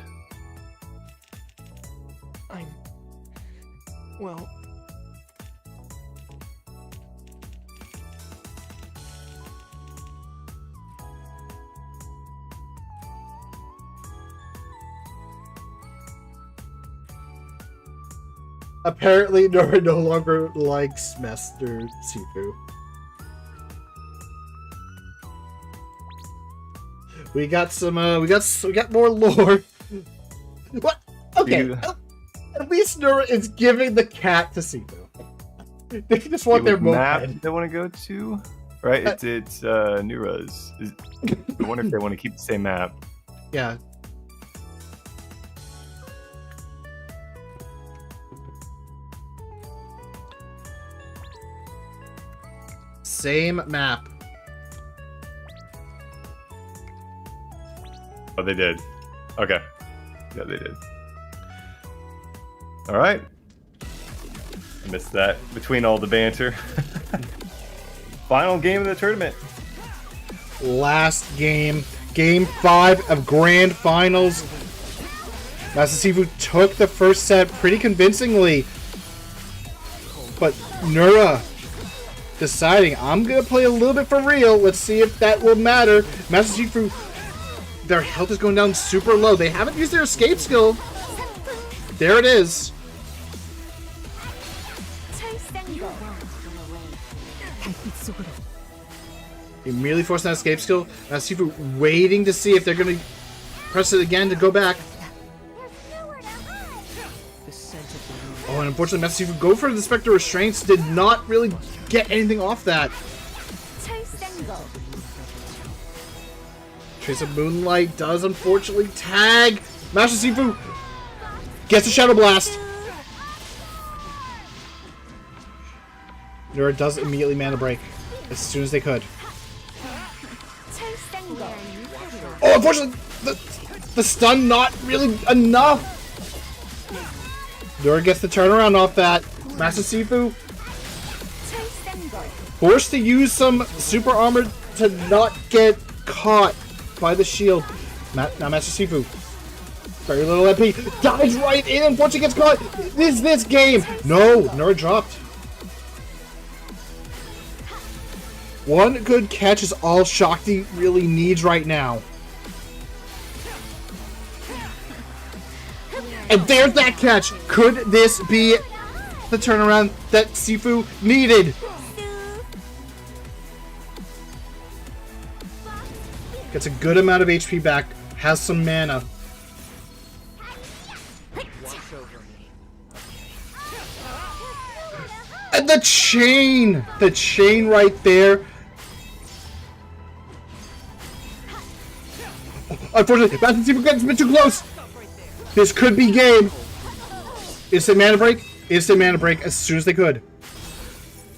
Well, Apparently, Nora no longer likes Master Sifu. We got some. We got more lore. What? Okay. At least Nora is giving the cat to Sifu. They just want their map moped. they want to go to, right? It's Nura's. I wonder if they want to keep the same map. Yeah. Same map. Oh, they did. Okay. Yeah, they did. All right. I missed that between all the banter. Final game of the tournament. Last game. Game 5 of Grand Finals. Master Sifu took the first set pretty convincingly. But Nura deciding, I'm going to play a little bit for real. Let's see if that will matter. Master Sifu, their health is going down super low. They haven't used their escape skill. There it is. Immediately forcing that escape skill. Master Sifu waiting to see if they're going to press it again to go back. the scent of the moon. Oh, and unfortunately, Master Sifu go for the Spectre Restraints. Did not really get anything off that. Trace of Moonlight does unfortunately tag. Master Sifu gets a Shadow Blast. Nura does immediately mana break as soon as they could. Oh, unfortunately, the stun not really enough. Nura gets the turnaround off that. Master Sifu forced to use some super armor to not get caught by the shield. Now Master Sifu, very little MP, dives right in. Unfortunately, gets caught. Is this game? No, Nura dropped. One good catch is all Shakti really needs right now. And there's that catch. Could this be the turnaround that Sifu needed? Gets a good amount of HP back. Has some mana. Watch over me. And the chain! The chain right there. Unfortunately, Master Sifu gets a bit too close. This could be game. Instant mana break. Instant mana break as soon as they could.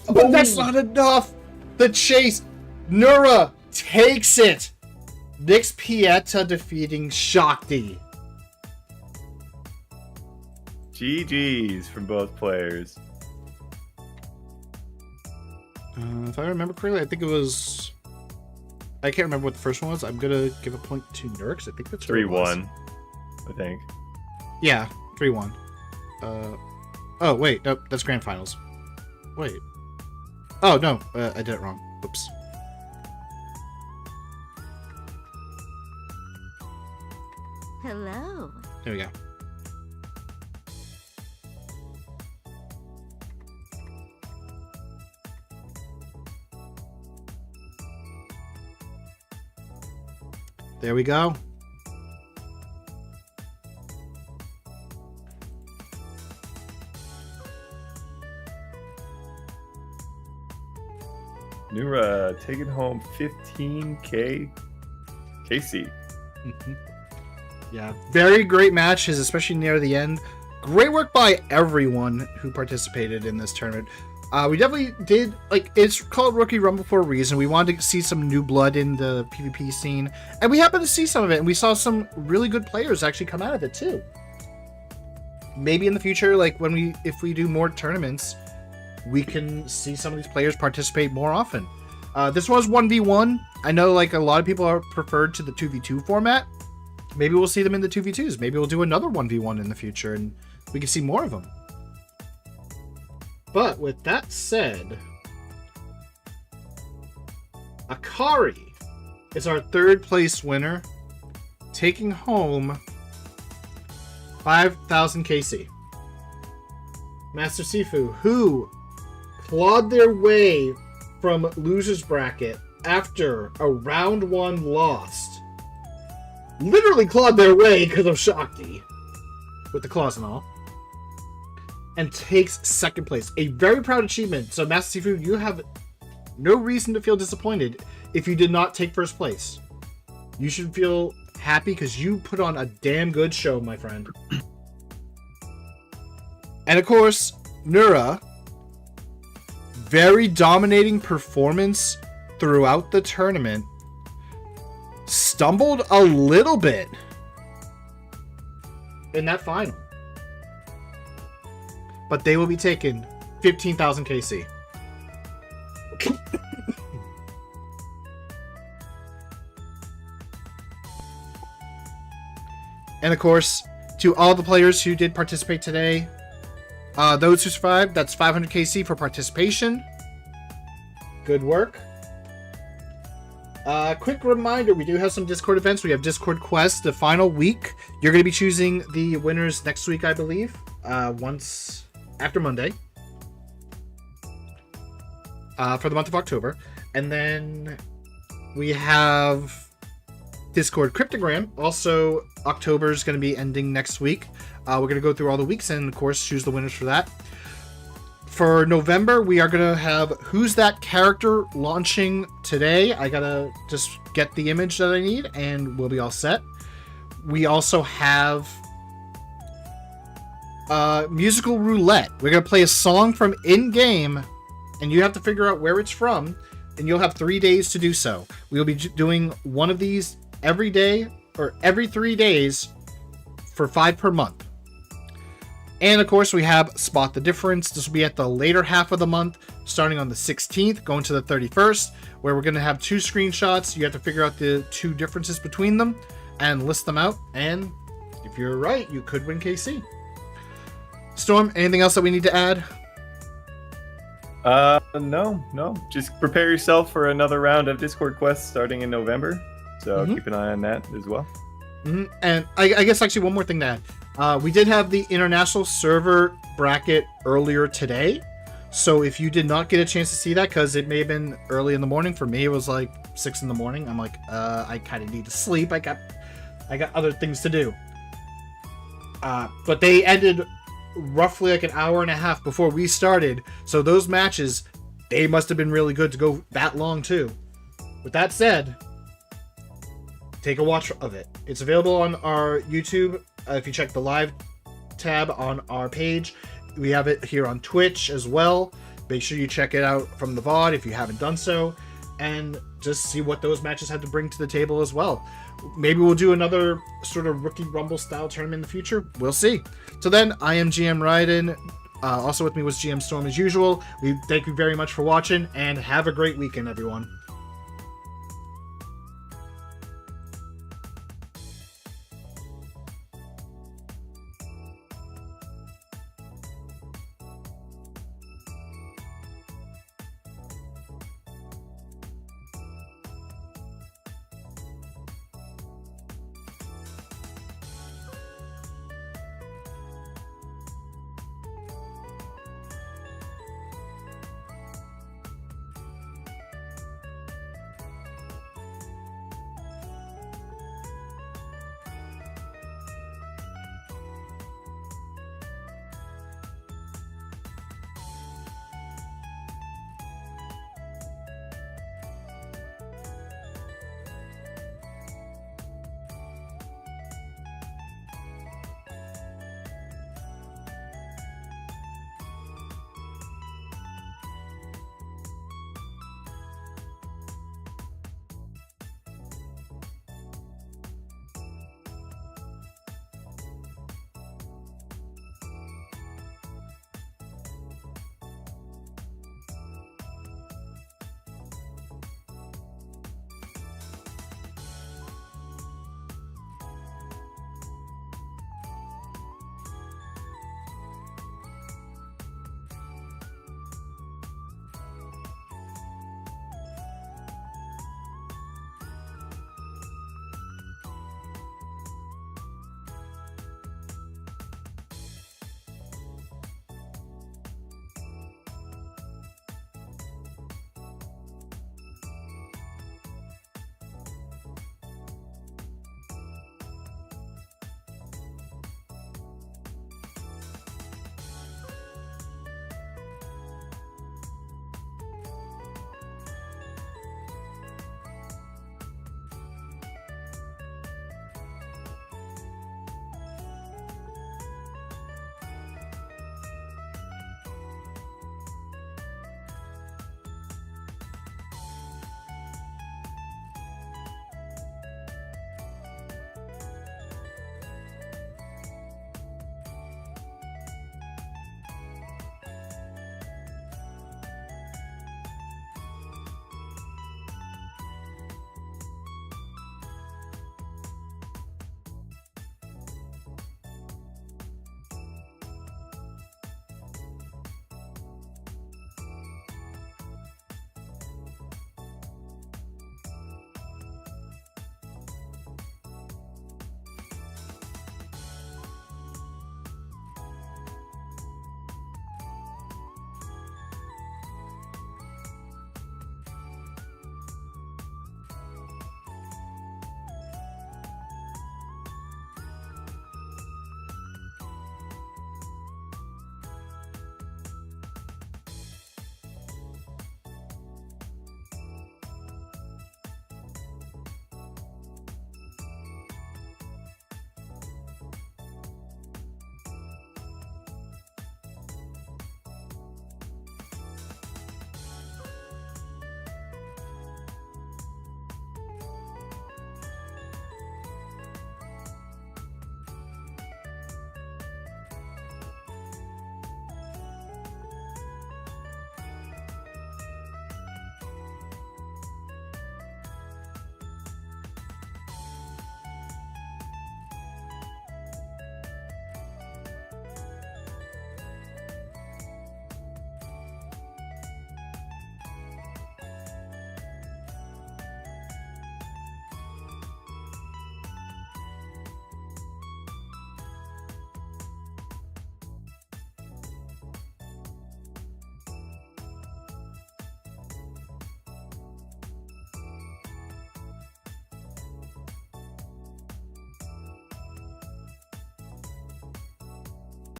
But that's not enough. The chase. Nura takes it. Nix Pieta defeating Shakti. GG's from both players. If I remember correctly, I think it was... I can't remember what the first one was. I'm going to give a point to Nura because I think that's what it was. 3-1, I think. Yeah, 3-1. Oh, wait. Nope, that's Grand Finals. Wait. Oh, no. I did it wrong. Whoops. Hello. There we go. There we go. Nura taking home 15k KC. Yeah, very great matches, especially near the end. Great work by everyone who participated in this tournament. We definitely did, like, it's called Rookie Rumble for a reason. We wanted to see some new blood in the PvP scene, and we happened to see some of it, and we saw some really good players actually come out of it too. Maybe in the future, like if we do more tournaments, we can see some of these players participate more often. This was 1v1. I know like a lot of people are preferred to the 2v2 format. Maybe we'll see them in the 2v2s. Maybe we'll do another 1v1 in the future and we can see more of them. But with that said, Akari is our third place winner, taking home 5,000 KC. Master Sifu, who clawed their way from loser's bracket after a round 1 loss. Literally clawed their way because of Shakti, with the claws and all, and takes second place. A very proud achievement. So Master Sifu, you have no reason to feel disappointed if you did not take first place. You should feel happy because you put on a damn good show, my friend. And of course, Nura, very dominating performance throughout the tournament, stumbled a little bit in that final. But they will be taking 15,000 KC. And of course, to all the players who did participate today, those who survived, that's 500 KC for participation. Good work. Quick reminder, we do have some Discord events. We have Discord Quest, the final week. You're going to be choosing the winners next week, I believe. Once after Monday. For the month of October. And then we have Discord Cryptogram. Also, October is going to be ending next week. We're going to go through all the weeks and, of course, choose the winners for that. For November, we are going to have Who's That Character launching today. I got to just get the image that I need, and we'll be all set. We also have Musical Roulette. We're going to play a song from in-game, and you have to figure out where it's from, and you'll have 3 days to do so. We'll be doing one of these every day, or every 3 days, for 5 per month. And of course, we have Spot the Difference. This will be at the later half of the month, starting on the 16th, going to the 31st, where we're going to have 2 screenshots. You have to figure out the 2 differences between them and list them out. And if you're right, you could win KC. Storm, anything else that we need to add? No. Just prepare yourself for another round of Discord Quest starting in November. So keep an eye on that as well. And I guess actually one more thing to add. We did have the international server bracket earlier today. So if you did not get a chance to see that, because it may have been early in the morning, for me it was like 6 in the morning. I'm like, I kind of need to sleep. I got other things to do. But they ended roughly like an hour and a half before we started. So those matches, they must have been really good to go that long too. With that said, take a watch of it. It's available on our YouTube. If you check the live tab on our page, we have it here on Twitch as well. Make sure you check it out from the VOD if you haven't done so, and just see what those matches had to bring to the table as well. Maybe we'll do another sort of Rookie Rumble style tournament in the future. We'll see. So then, I am GM Raiden. Also with me was GM Storm as usual. We thank you very much for watching, and have a great weekend, everyone.